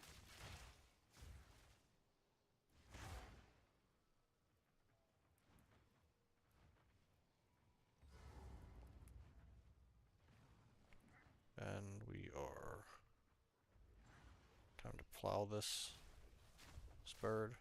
And we are time to plow this bird.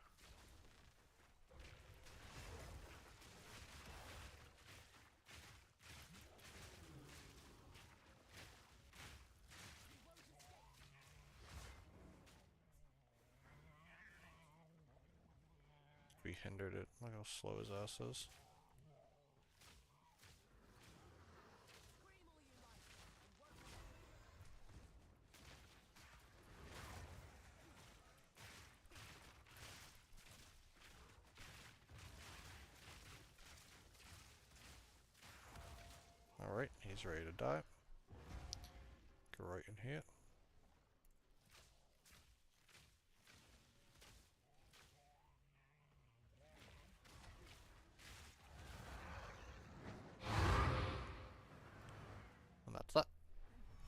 We hindered it. Look how slow his ass is. Alright, he's ready to die. Go right in here.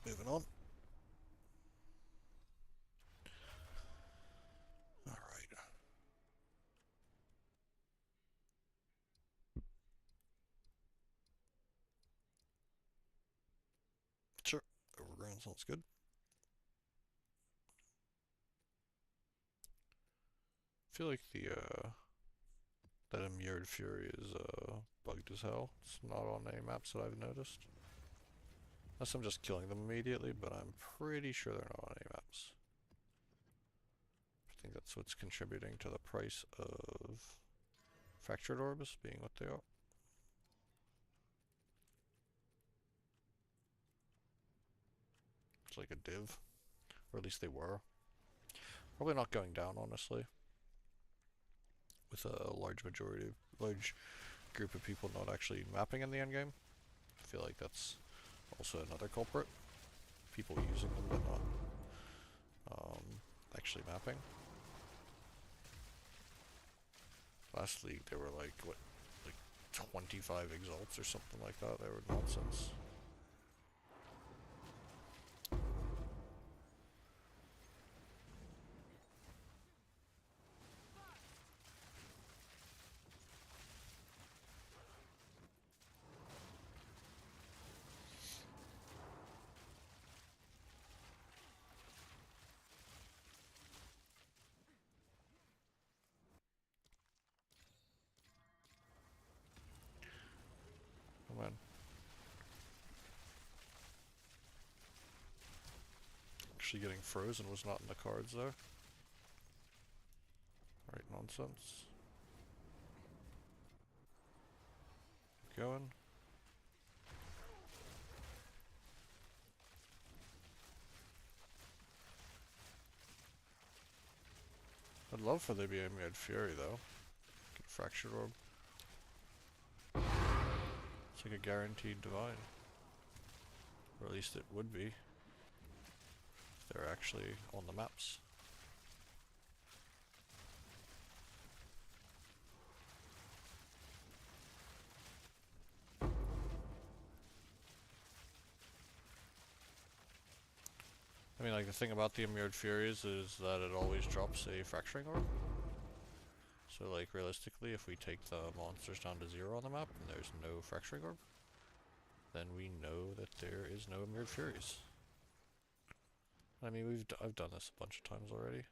Moving on. Alright. Sure. Overgrown sounds good. I feel like that Immured Fury is bugged as hell. It's not on any maps that I've noticed. Unless I'm just killing them immediately, but I'm pretty sure they're not on any maps. I think that's what's contributing to the price of Fractured Orbs being what they are. It's like a div. Or at least they were. Probably not going down, honestly. With a large group of people not actually mapping in the endgame. I feel like that's also another culprit. People using them but not actually mapping. Last league they were like, what, like 25 exalts or something like that. They were nonsense. Oh man. Actually getting frozen was not in the cards though. Right, nonsense. Keep going. I'd love for there to be a Mad Fury though. Get a Fractured Orb. It's like a guaranteed divine. Or at least it would be. If they're actually on the maps. I mean, like, the thing about the Immured Furies is that it always drops a Fracturing Orb. So, like, realistically, if we take the monsters down to 0 on the map and there's no Fracturing Orb, then we know that there is no Immured Furies. I mean, I've done this a bunch of times already.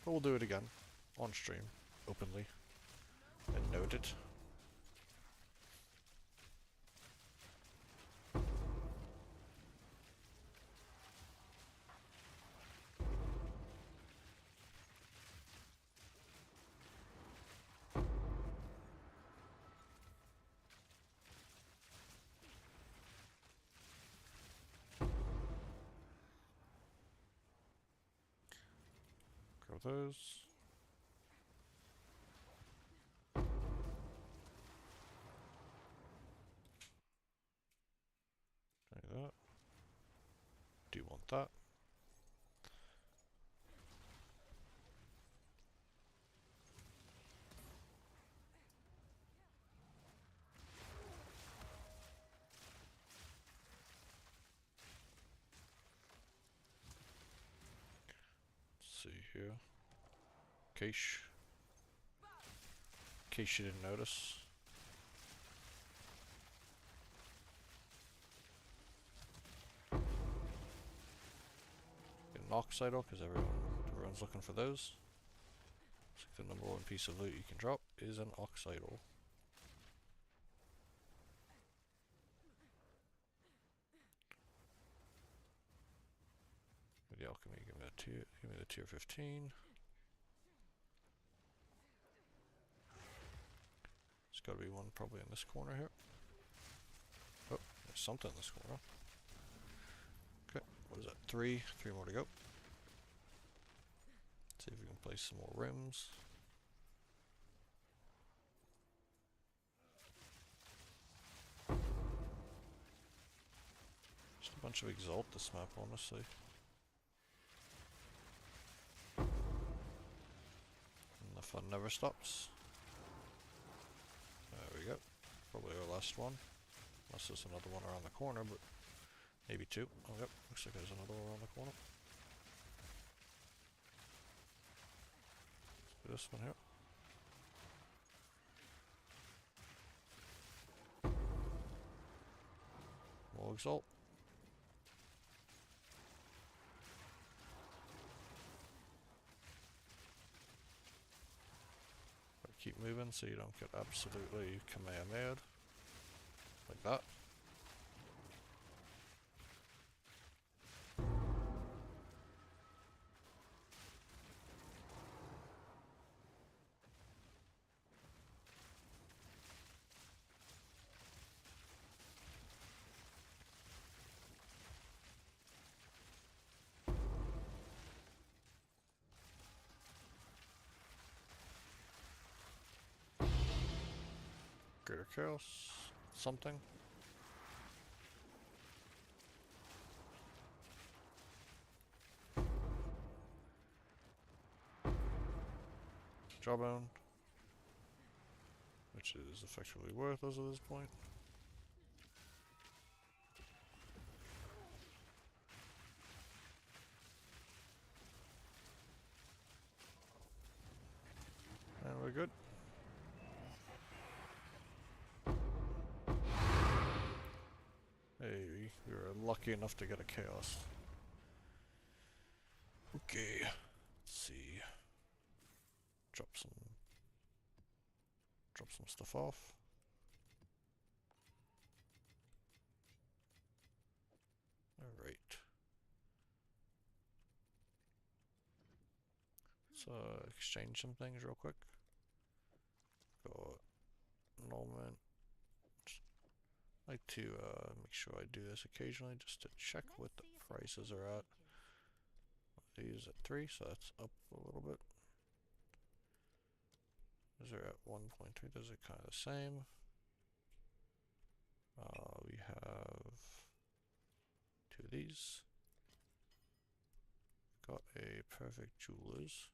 But we'll do it again, on stream, openly, and note it. Grab those. Like that. Do you want that? Let's see here. In case you didn't notice. Get an Ox Idol, because everyone's looking for those. It's like the #1 piece of loot you can drop is an Ox Idol. The alchemy, give me the tier 15. There's gotta be one probably in this corner here. Oh, there's something in this corner. Okay, what is that? 3 more to go. See if we can place some more rims. Just Bunch of exalt this map, honestly. And the fun never stops. There we go. Probably our last one. Unless there's another one around the corner, but maybe two. Oh yep, looks like there's another one around the corner. Let's do this one here. More exalt. Keep moving so you don't get absolutely kamehameha like that. Greater chaos, something. Jawbone, which is effectively worthless at this point. And we're good. Hey, we were lucky enough to get a chaos. Okay, let's see. Drop some stuff off. Alright. Let's exchange some things real quick. Got annulment. I like to make sure I do this occasionally just to check what the prices are at. These at 3, so that's up a little bit. Those are at 1.3, those are kind of the same. We have 2 of these. Got a perfect jewelers.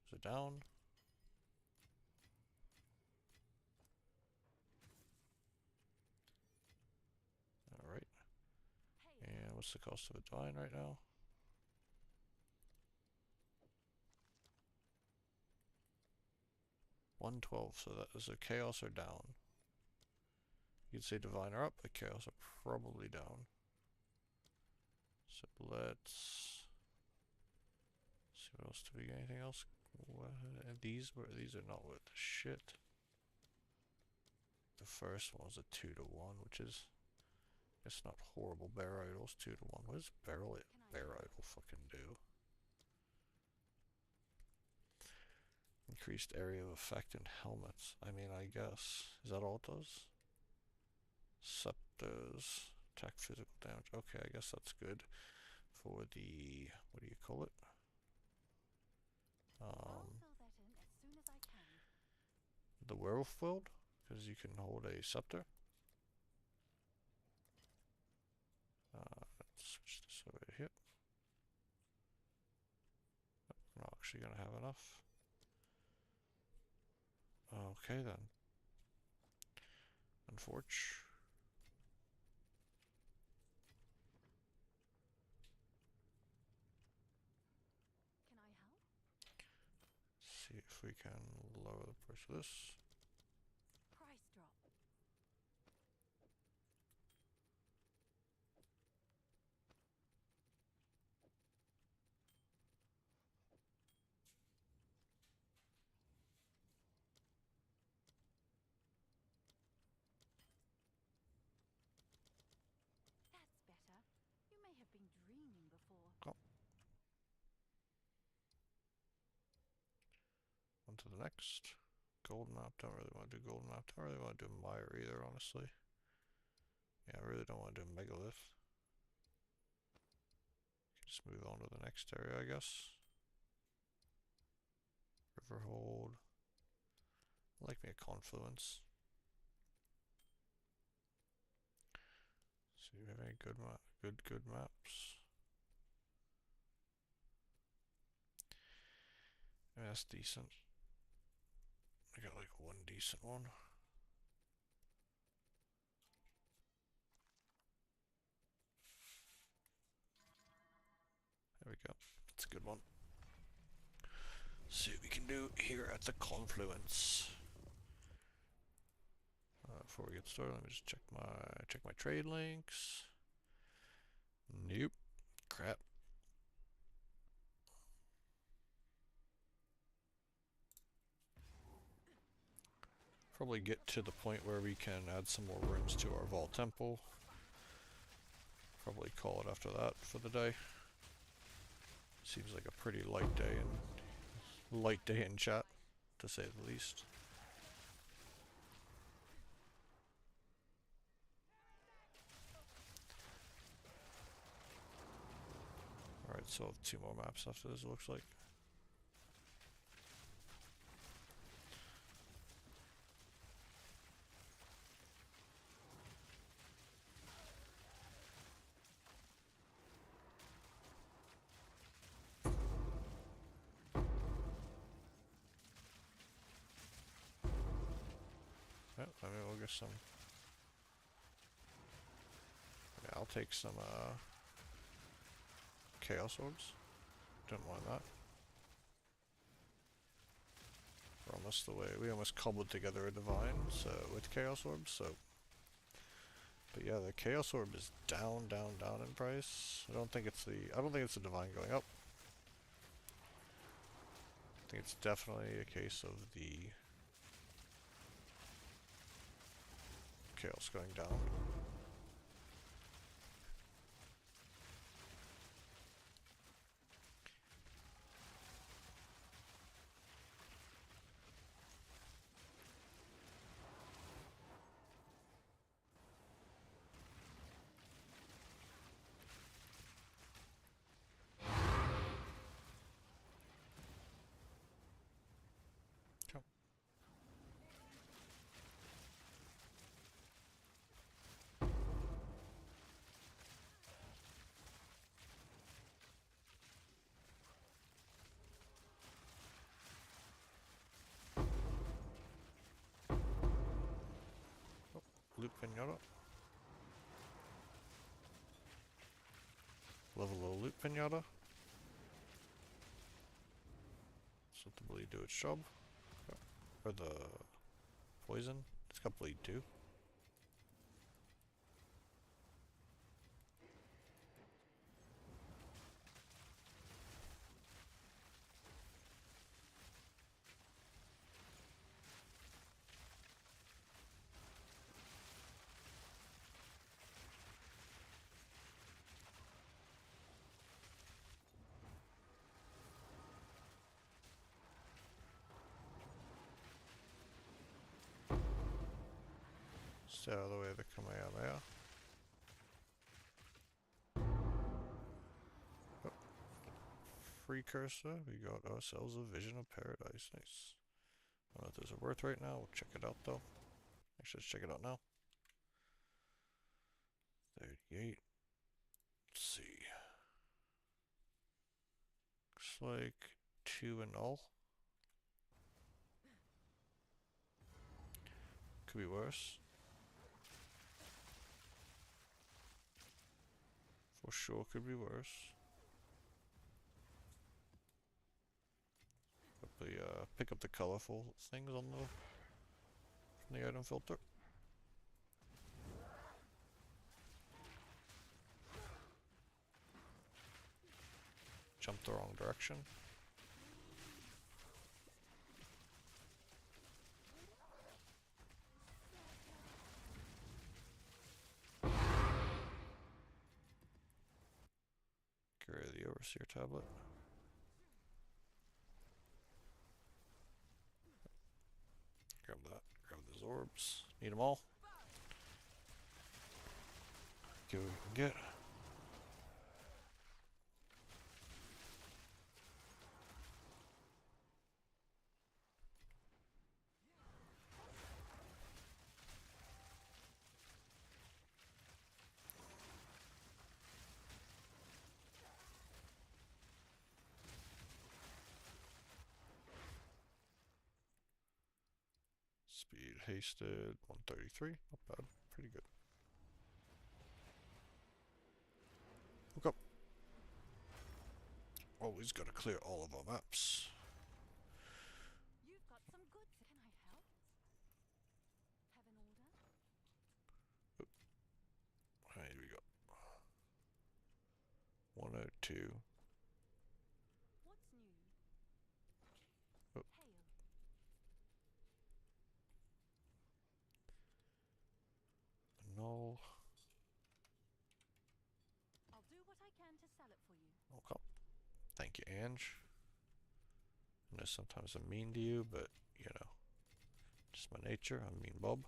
Is it down? Alright. And what's the cost of a divine right now? $112, so that is a chaos or down. You'd say divine are up, but chaos are probably down. So let's see what else do we get. Anything else? These are not worth shit. The first one was a 2-to-1, which is, it's not horrible. Bear idols 2-to-1. What does bear idol fucking do? Increased area of effect in helmets. I mean, I guess. Is that all it does? Scepters. Attack physical damage. Okay, I guess that's good for the, what do you call it? The werewolf build, because you can hold a scepter. Let's switch this over here. I'm not actually gonna have enough. Okay then. Unfortunately. Can I help? See if we can lower the price of this. Price drop. That's better. You may have been dreaming before. Oh. On to the next. Gold map. Don't really want to do gold map. Don't really want to do Mire either, honestly. Yeah, I really don't want to do Megalith. Just move on to the next area, I guess. Riverhold. I like me a confluence. So Do we have any good maps? Yeah, that's decent. I got like one decent one. There we go. That's a good one. See what we can do here at the confluence. Before we get started, let me just check my trade links. Nope. Crap. Probably get to the point where we can add some more rooms to our Vault Temple. Probably call it after that for the day. Seems like a pretty light day in chat, to say the least. Alright, so I'll have 2 more maps after this, it looks like. Yep, I mean, we'll get some. Yeah, I'll take some Chaos Orbs. Don't mind that. We're almost away. We almost cobbled together a Divine with Chaos Orbs, so. But yeah, the Chaos Orb is down in price. I don't think it's the Divine going up. I think it's definitely a case of the Chaos going down. Loot Pinata. Level low Loot Pinata. So the bleed do its job. Or the poison. It's got bleed too. Stay out of the way of the Kamehameha. Oh. Free cursor. We got ourselves a Vision of Paradise. Nice. I don't know if those are worth right now. We'll check it out though. Actually, let's check it out now. 38. Let's see. Looks like 2 and all. Could be worse. For sure could be worse. Probably pick up the colorful things on the item filter. Jumped the wrong direction. Get rid of the Overseer tablet. Grab that. Grab those orbs. Need them all. Get what we can get. Speed hasted 133. Not bad. Pretty good. Look up. Always gotta clear all of our maps. You've got some good. Can I help? Have an order? Here we go. 102. What's new? Oh. Hail. Null. I'll do what I can to sell it for you. Okay. Thank you, Ange. I know sometimes I'm mean to you, but you know, just my nature. I'm mean Bob.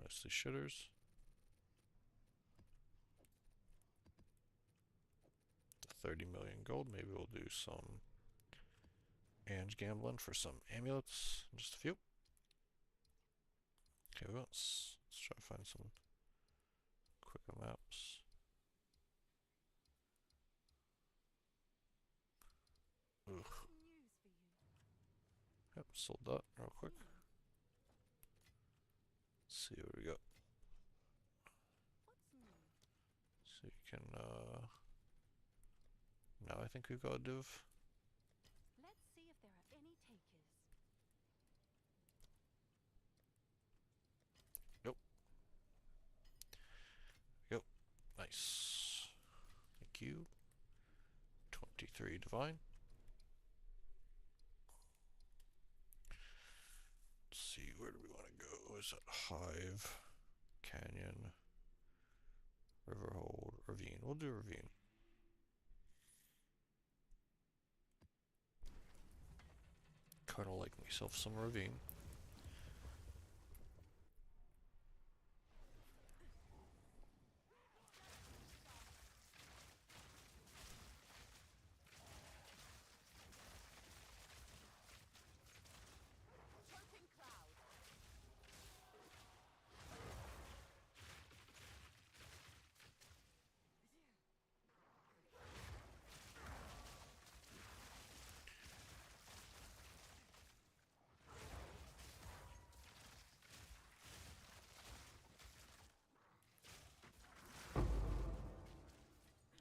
Mostly shitters. 30 million gold. Maybe we'll do some Ange gambling for some amulets. Just a few. Okay, let's try to find some quicker maps. Ugh. Some news for you. Yep, sold that real quick. Let's see what we got. What's new? So you can, now I think we've got a div. Let's see if there are any takers. Yep, nice. Thank you. 23 divine. Let's see, where do we want to go? Is that Hive, Canyon, Riverhold, Ravine? We'll do Ravine. Kinda like myself some Ravine. Choking cloud.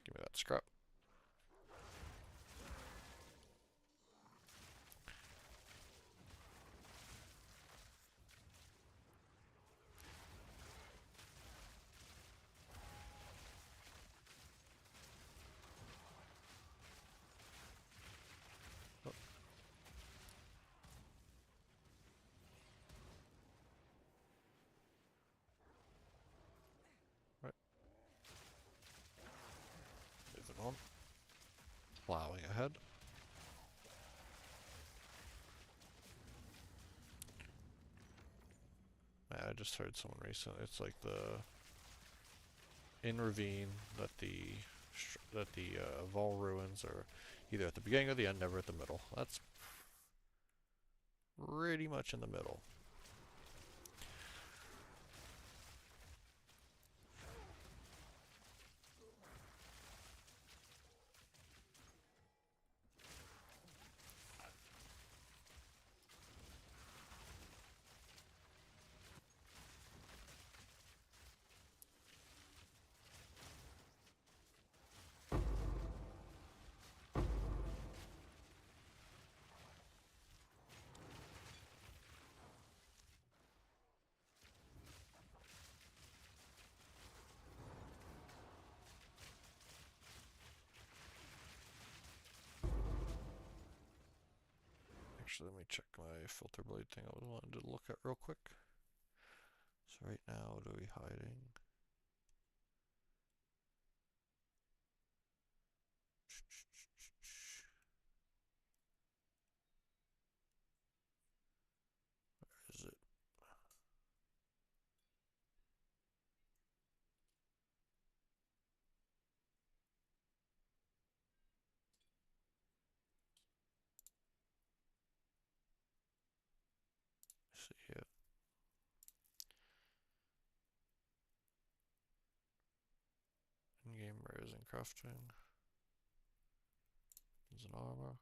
Give me that scrap. Oh. Right. Moving on. Plowing ahead. Man, I just heard someone recently. It's like the in Ravine that the Vol ruins are either at the beginning or the end, never at the middle. That's pretty much in the middle. Actually, let me check my filter blade thing I was wanting to look at real quick. So right now, what are we hiding? Where is it? See here. Rares and crafting. There's an armor.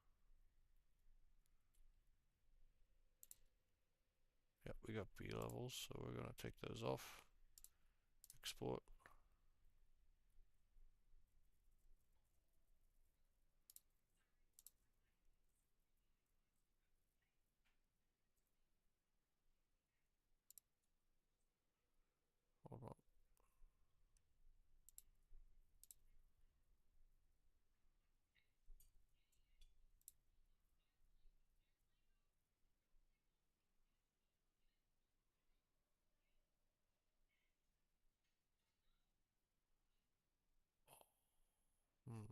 Yep, we got B levels, so we're gonna take those off. Export. Hold on. Hmm.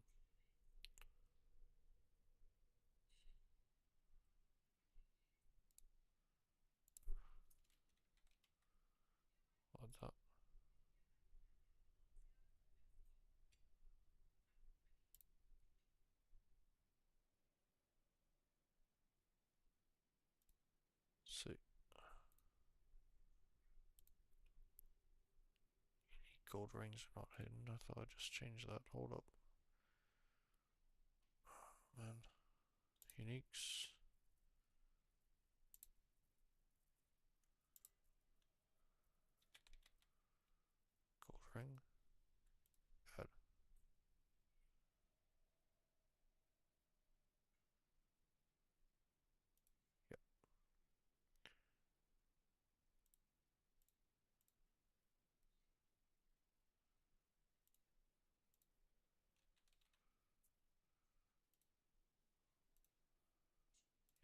Like that. See. Gold rings are not hidden. I thought I just changed that. Hold up. Man. Uniques. Gold ring. Add. Yep.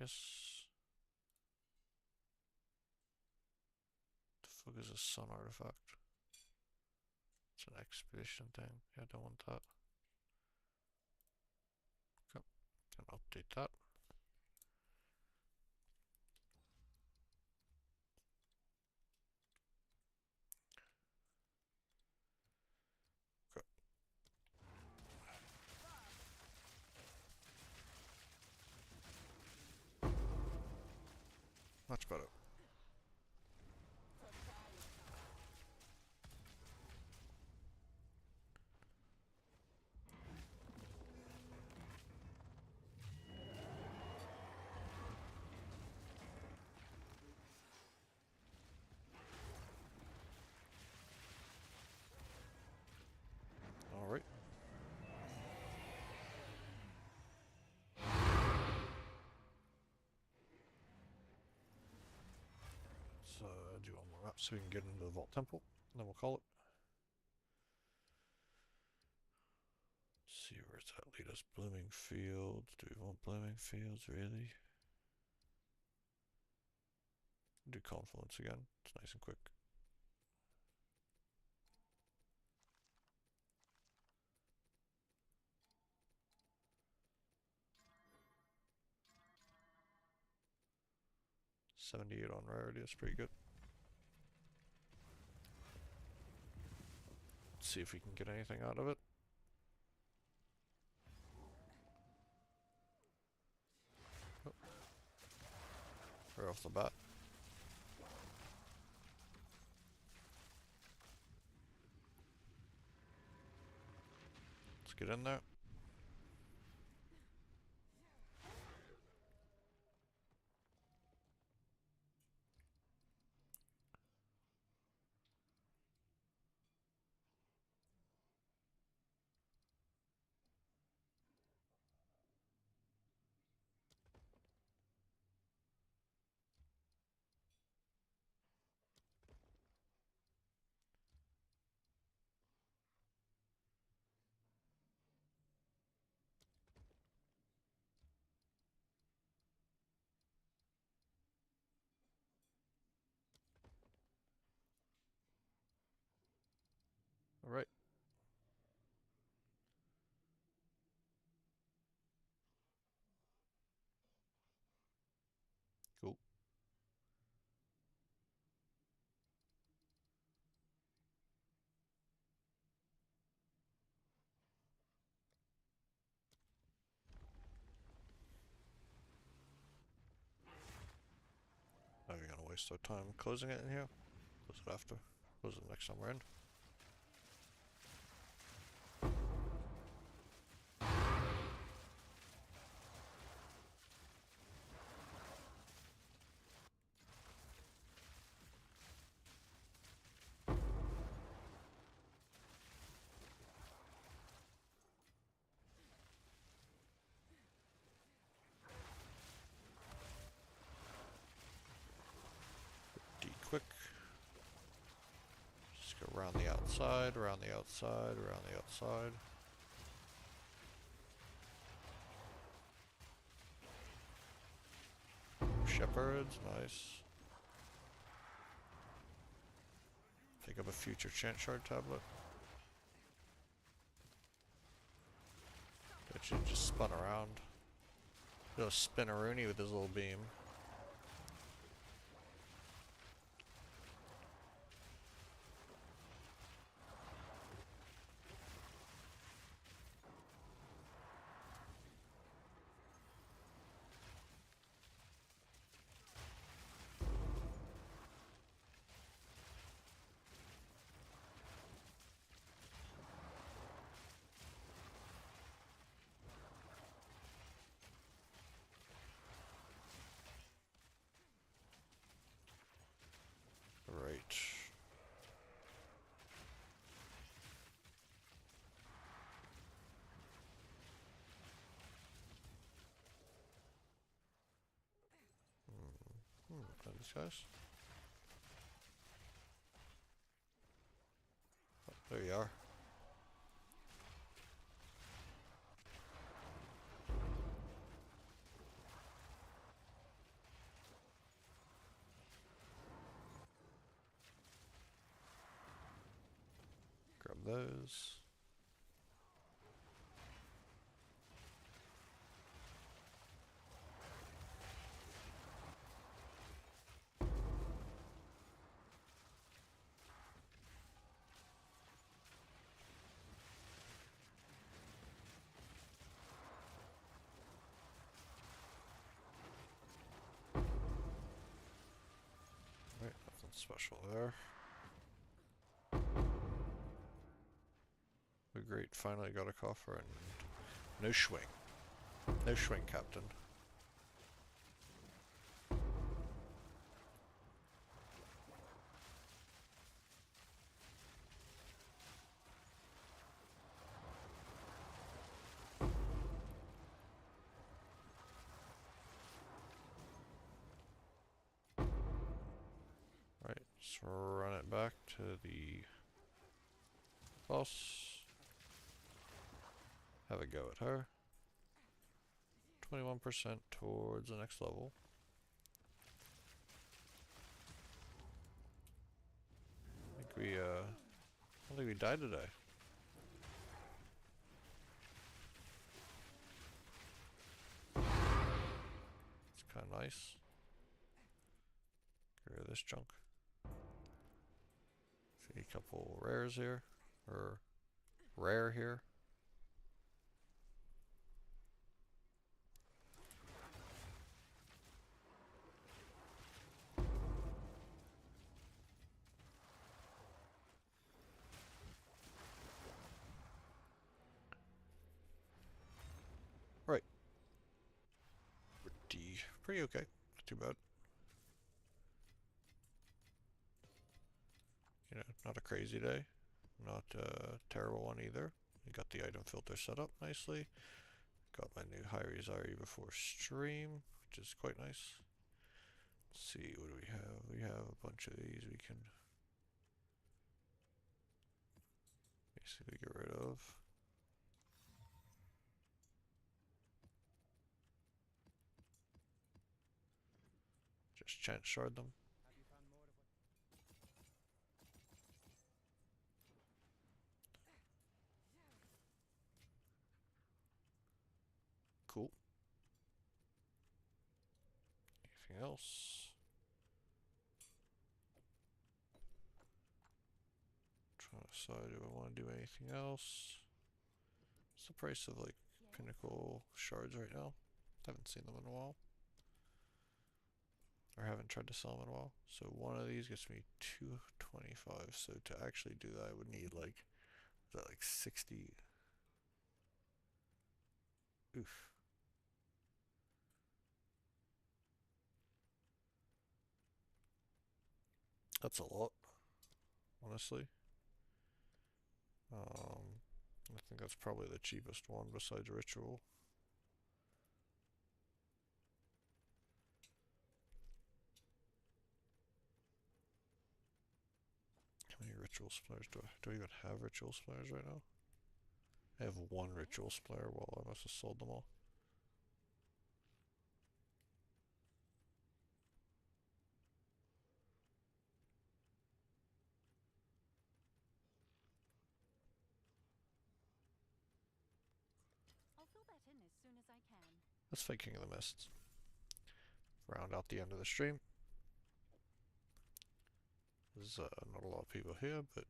Yes. The fuck is a sun artifact? It's an expedition thing. Yeah, I don't want that. Okay. Can update that. Okay. Much better. Alright. So do one more map so we can get into the Vault Temple. And then we'll call it. Let's see where it's at. Lead us. Blooming Fields. Do we want Blooming Fields, really? Do Confluence again. It's nice and quick. $78 on rarity, that's pretty good. Let's see if we can get anything out of it. Oh. Right off the bat. Let's get in there. Alright. Cool. Now we're gonna waste our time closing it in here. Close it after. Close it next time we're in. outside, around the outside, around the outside. Shepherds, nice. Pick up a future chant shard tablet. That should just spun around. Go spin a Rooney with his little beam. Right. These guys. Oh, there you are. Grab those. Right, nothing special there. Oh, great, finally got a coffer and no swing. No swing, Captain. Right, let's run it back to the boss. Have a go at her. 21% towards the next level. I don't think we died today. It's kind of nice. Get rid of this junk. See a couple rares here, or rare here. Right. Pretty okay. Not too bad. You know, not a crazy day. Not a terrible one either. We got the item filter set up nicely. Got my new high Rizari before stream, which is quite nice. Let's see, what do we have? We have a bunch of these we can basically get rid of. Just chant shard them. Cool. Anything else? Trying to decide, do I want to do anything else? What's the price of like pinnacle shards right now? Haven't seen them in a while. Or haven't tried to sell them in a while. So one of these gets me 225. So to actually do that, I would need like, is that like 60? Oof. That's a lot, honestly. I think that's probably the cheapest one besides Ritual. How many ritual splairs. Do I even have ritual splairs right now? I have one ritual splair. Well, I must have sold them all. I'll fill that in as soon as I can. Let's fight King of the Mists. Round out the end of the stream. There's not a lot of people here, but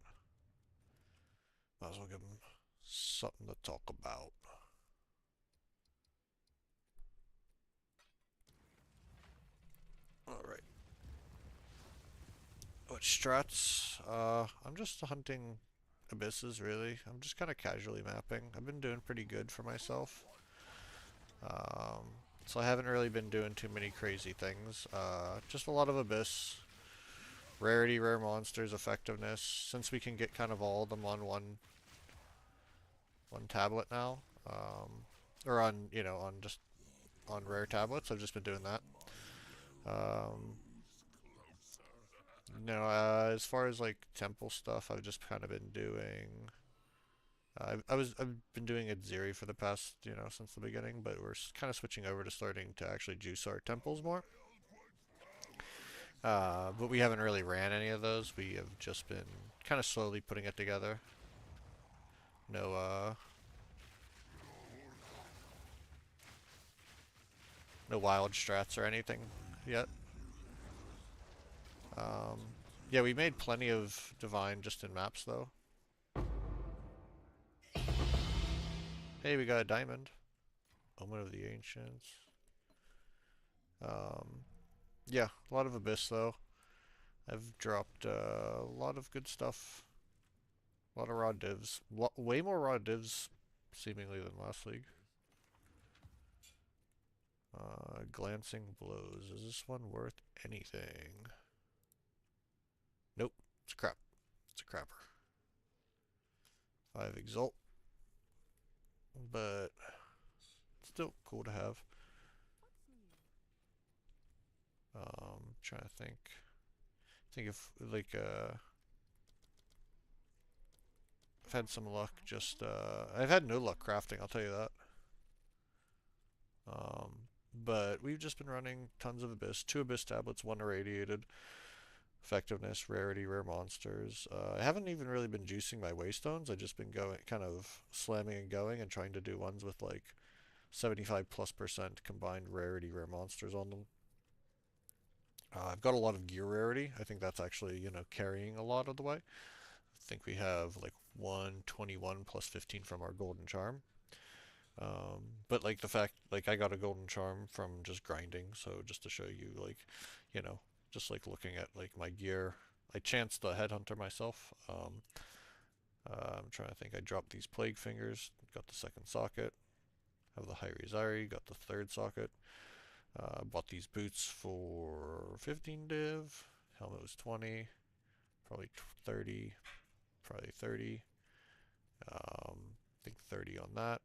might as well give them something to talk about. Alright. What strats? I'm just hunting abysses, really. I'm just kind of casually mapping. I've been doing pretty good for myself. So I haven't really been doing too many crazy things. Just a lot of abyss. Rarity, rare monsters, effectiveness. Since we can get kind of all of them on one tablet now. Or on, you know, on just on rare tablets. I've just been doing that. No, as far as like temple stuff, I've just kind of been doing. I've been doing Adziri for the past, you know, since the beginning, but we're kind of switching over to starting to actually juice our temples more. But we haven't really ran any of those. We have just been kind of slowly putting it together. No, no wild strats or anything yet. Yeah, we made plenty of divine just in maps though. Hey, we got a diamond. Omen of the Ancients. Yeah, a lot of abyss though. I've dropped a lot of good stuff. A lot of raw divs. Way more raw divs, seemingly, than last league. Glancing blows. Is this one worth anything? Nope. It's crap. It's a crapper. 5 exalt. But still cool to have. Trying to think. Think if like I've had some luck. Just I've had no luck crafting. I'll tell you that. But we've just been running tons of abyss. 2 abyss tablets, 1 irradiated. Effectiveness, rarity, rare monsters. I haven't even really been juicing my waystones. I've just been going, kind of slamming and going and trying to do ones with like 75+% combined rarity, rare monsters on them. I've got a lot of gear rarity. I think that's actually, you know, carrying a lot of the way. I think we have like 121 plus 15 from our golden charm. But like the fact, like I got a golden charm from just grinding, so just to show you, like, you know, just like looking at like my gear. I chanced the headhunter myself. I'm trying to think. I dropped these plague fingers, got the 2nd socket. Have the Hyrizari, got the 3rd socket. Bought these boots for 15 div. Helmet was 20, probably 30, probably 30. I think 30 on that.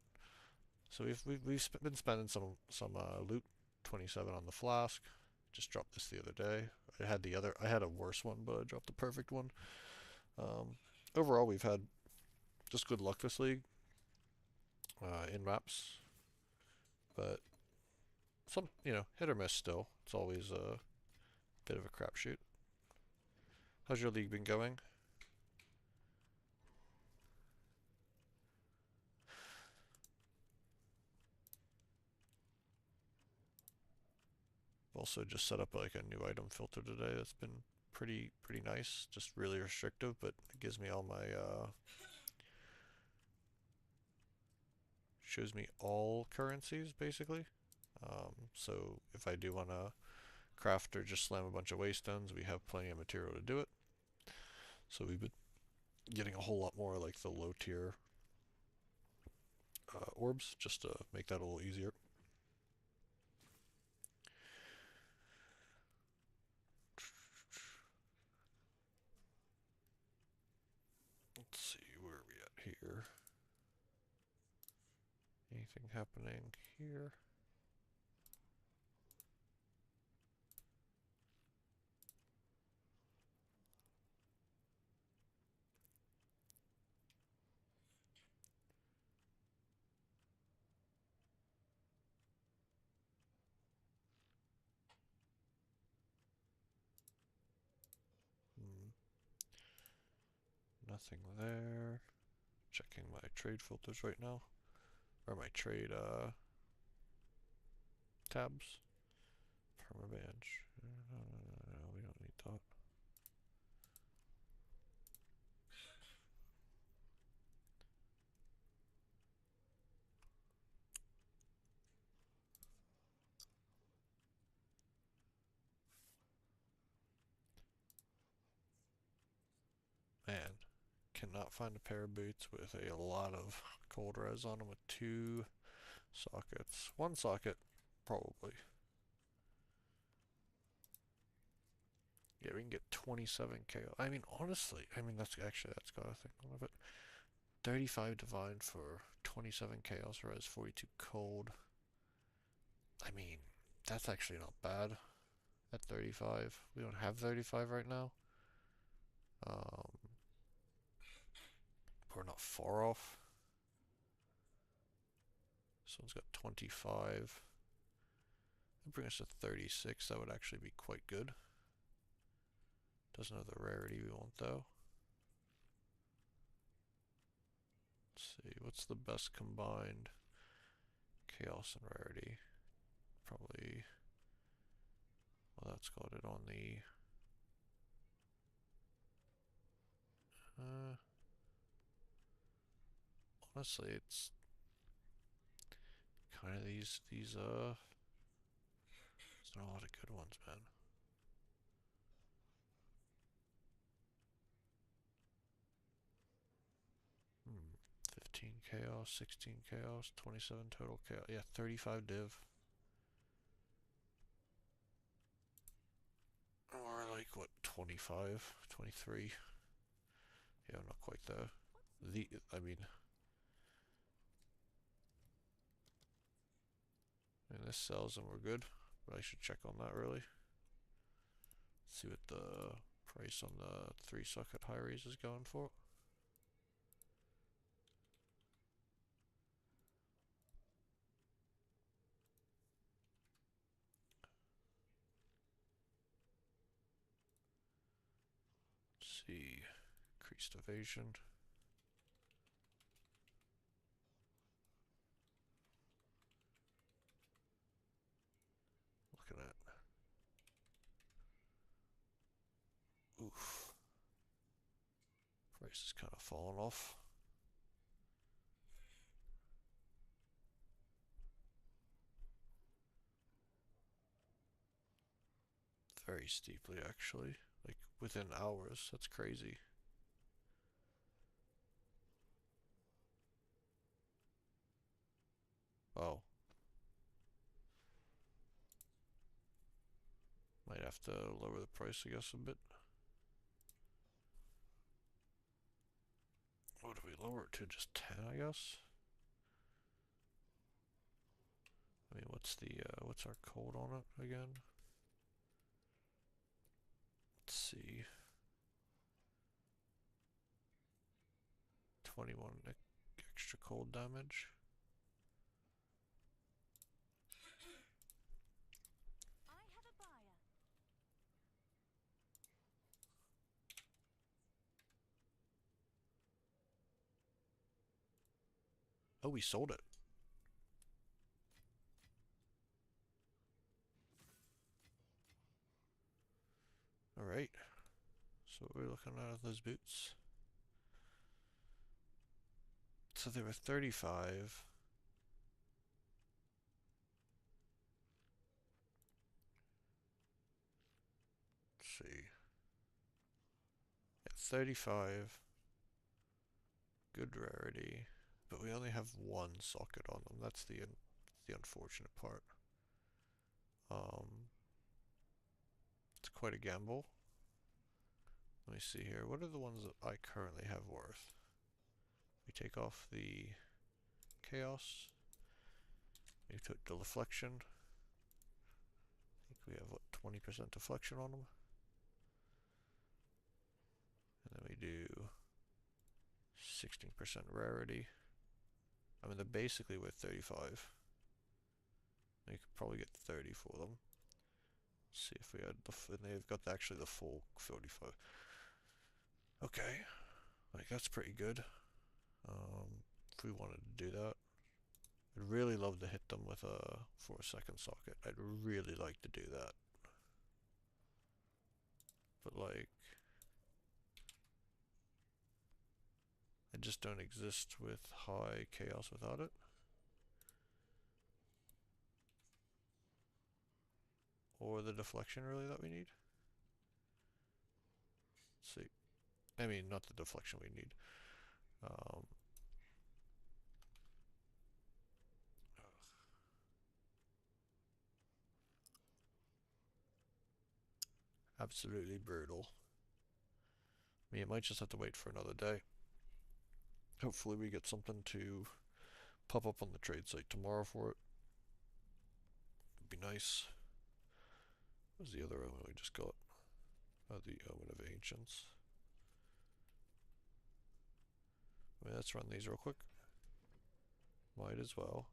So we've been spending some loot. 27 on the flask. Just dropped this the other day. I had a worse one, but I dropped the perfect one. Overall, we've had just good luck this league in maps, but some, you know, hit or miss still. It's always a bit of a crapshoot. How's your league been going? Also just set up like a new item filter today that's been pretty nice. Just really restrictive, but it gives me all my shows me all currencies basically. So if I do want to craft or just slam a bunch of waystones, we have plenty of material to do it. So we've been getting a whole lot more like the low tier orbs just to make that a little easier. Let's see, where are we at here? Anything happening here? Nothing there. Checking my trade filters right now. Or my trade tabs. Permabench. No, we don't need that. Man, cannot find a pair of boots with a lot of cold res on them with 2 sockets. 1 socket, probably. Yeah, we can get 27 KO. I mean, honestly, that's got a thing on it. 35 divine for 27 chaos res, 42 cold. I mean, that's actually not bad at 35. We don't have 35 right now. Um, we're not far off. This one's got 25. That'd bring us to 36. That would actually be quite good. Doesn't have the rarity we want though. Let's see, what's the best combined chaos and rarity? Probably, well, that's got it on the honestly, it's kind of there's not a lot of good ones, man. 15 chaos, 16 chaos, 27 total chaos. Yeah, 35 div. Or like what, 25, 23. Yeah, not quite there. I mean, and this sells and we're good. But I should check on that really. See what the price on the 3 socket high raise is going for. Let's see, increased evasion. Looking at, oof, price is kind of falling off. Very steeply, actually. Like within hours. That's crazy. Oh. Might have to lower the price, I guess, a bit. What do we lower it to? Just 10, I guess? I mean, what's our code on it again? Let's see. 21 extra cold damage. I have a buyer. Oh, we sold it. Alright. So what are we looking at those boots? So they were 35. Let's see. Yeah, 35. Good rarity. But we only have 1 socket on them. That's the unfortunate part. It's quite a gamble. Let me see here. What are the ones that I currently have worth? We take off the chaos. We took the deflection. I think we have what, 20% deflection on them. And then we do 16% rarity. I mean, they're basically worth 35. You could probably get 30 for them. Let's see if we had and they've got actually the full 45. Okay. Like, that's pretty good. If we wanted to do that, I'd really love to hit them with a 4-second socket. I'd really like to do that. But, like, I just don't exist with high chaos without it. Or the deflection, really, that we need. Let's see. I mean, not the deflection we need. Um, Absolutely brutal. I mean, it might just have to wait for another day. Hopefully we get something to pop up on the trade site tomorrow for it. Would be nice. What was the other one we just got? The Omen of Ancients. I mean, let's run these real quick. Might as well.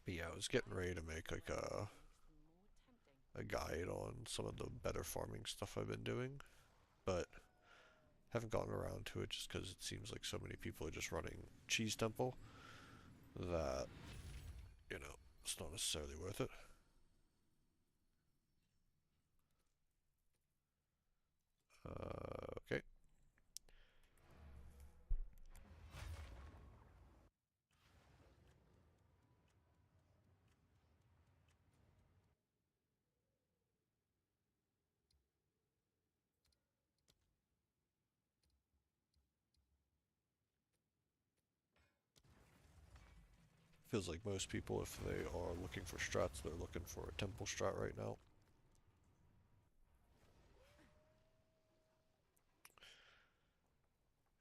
But yeah, I was getting ready to make like a guide on some of the better farming stuff I've been doing, but haven't gotten around to it just because it seems like so many people are just running Cheese Temple that, you know, it's not necessarily worth it. Okay. Feels like most people, if they are looking for strats, they're looking for a temple strat right now.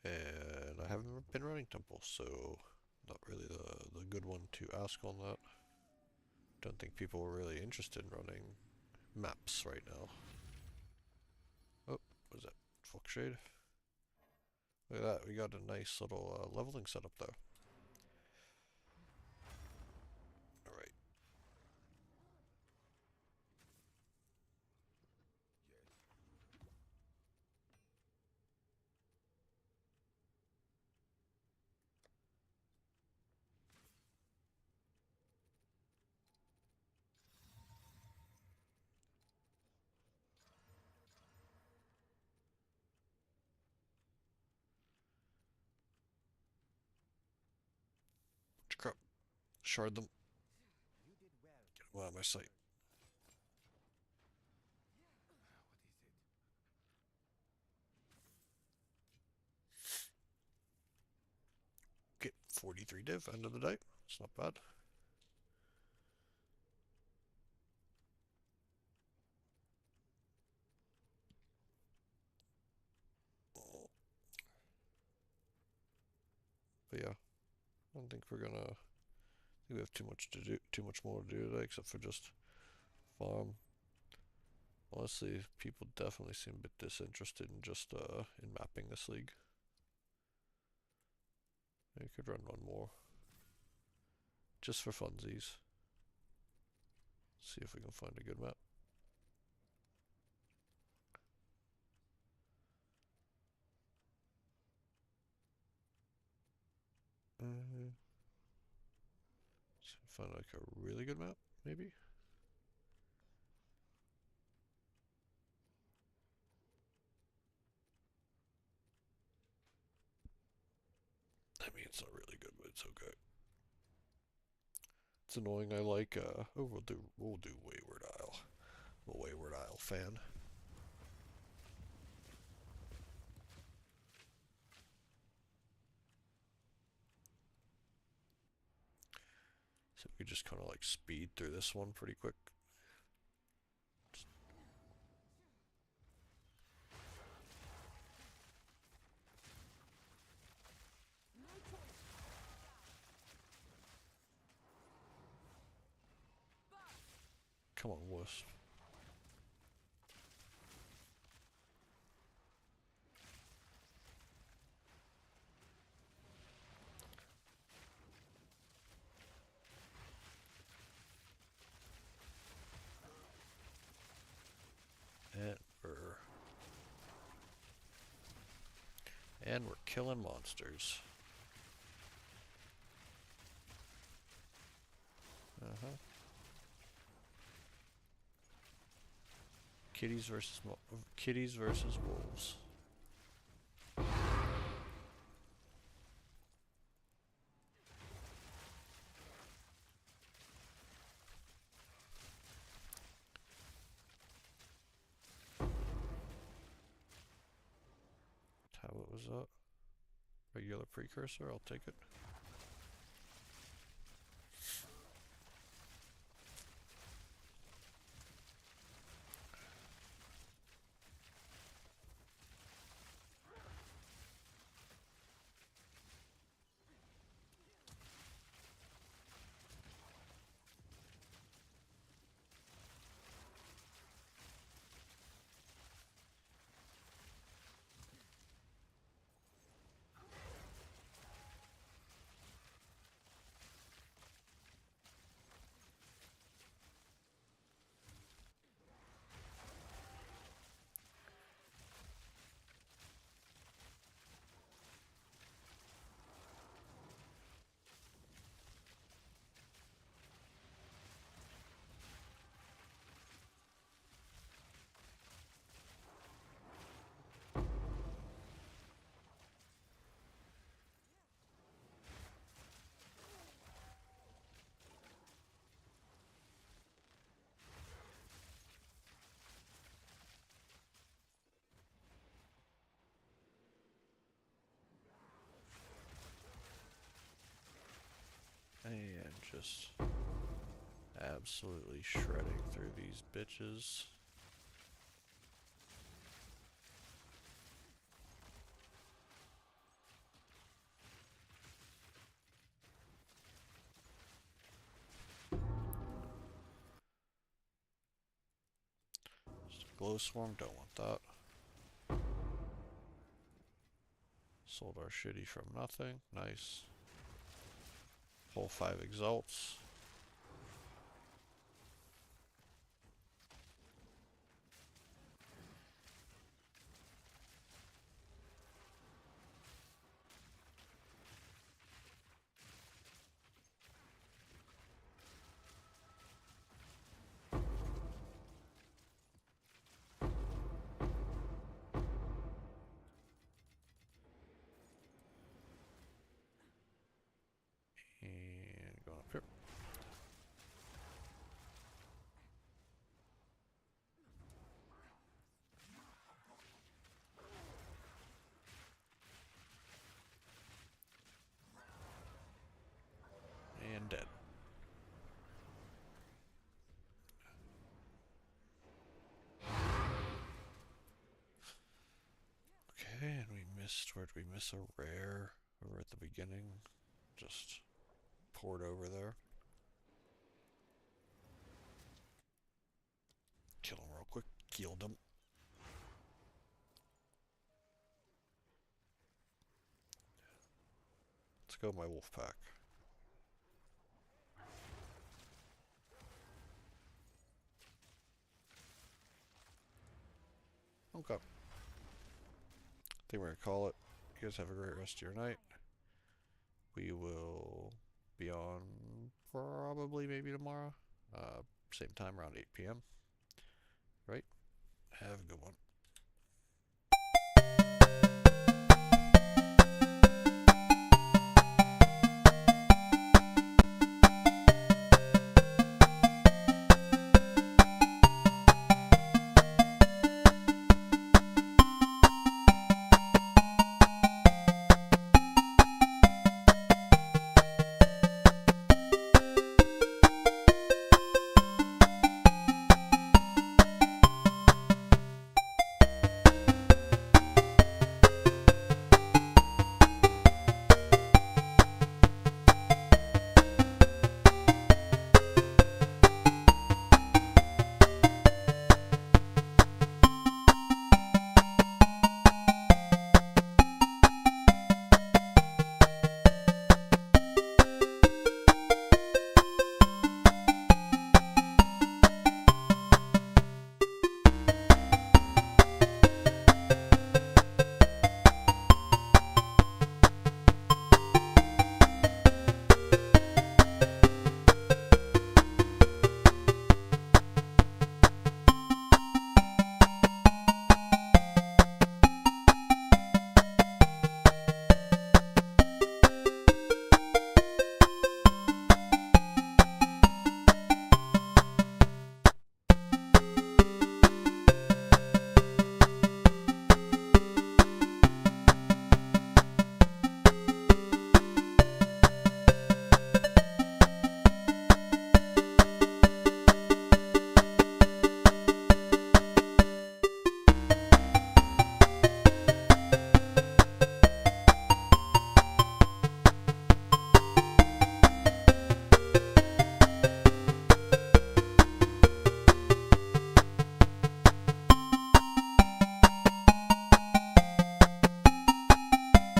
And I haven't been running temple, so not really the good one to ask on that. Don't think people are really interested in running maps right now. Oh, what is that? Fuck shade. Look at that, we got a nice little leveling setup there. Alright. Crap. Shard them. Get them out of my sight. Okay, 43 div, end of the day. It's not bad. But yeah, I don't think we're gonna. I think we have too much to do, too much more to do today, except for just farm. Honestly, people definitely seem a bit disinterested in just in mapping this league. I could run one more, just for funsies. See if we can find a good map. Uh, Find like a really good map, maybe. I mean, it's not really good, but it's okay. It's annoying. I like. Oh, we'll do Wayward Isle. I'm a Wayward Isle fan. So we just kind of like speed through this one pretty quick. Come on, wuss. And we're killing monsters. Uh-huh. Kitties versus wolves. Tablet was up. Regular precursor, I'll take it. And just absolutely shredding through these bitches. Just a glow swarm, don't want that. Sold our shitty from nothing, nice. Whole 5 exalts. And going up here. And dead. Okay, and we missed, where did we miss a rare? Over at the beginning. Just poured over there. Kill him real quick. Killed him. Let's go my wolf pack. Okay. I think we're gonna call it. You guys have a great rest of your night. We will be on probably maybe tomorrow. Same time around 8 p.m. Right? Have a good one.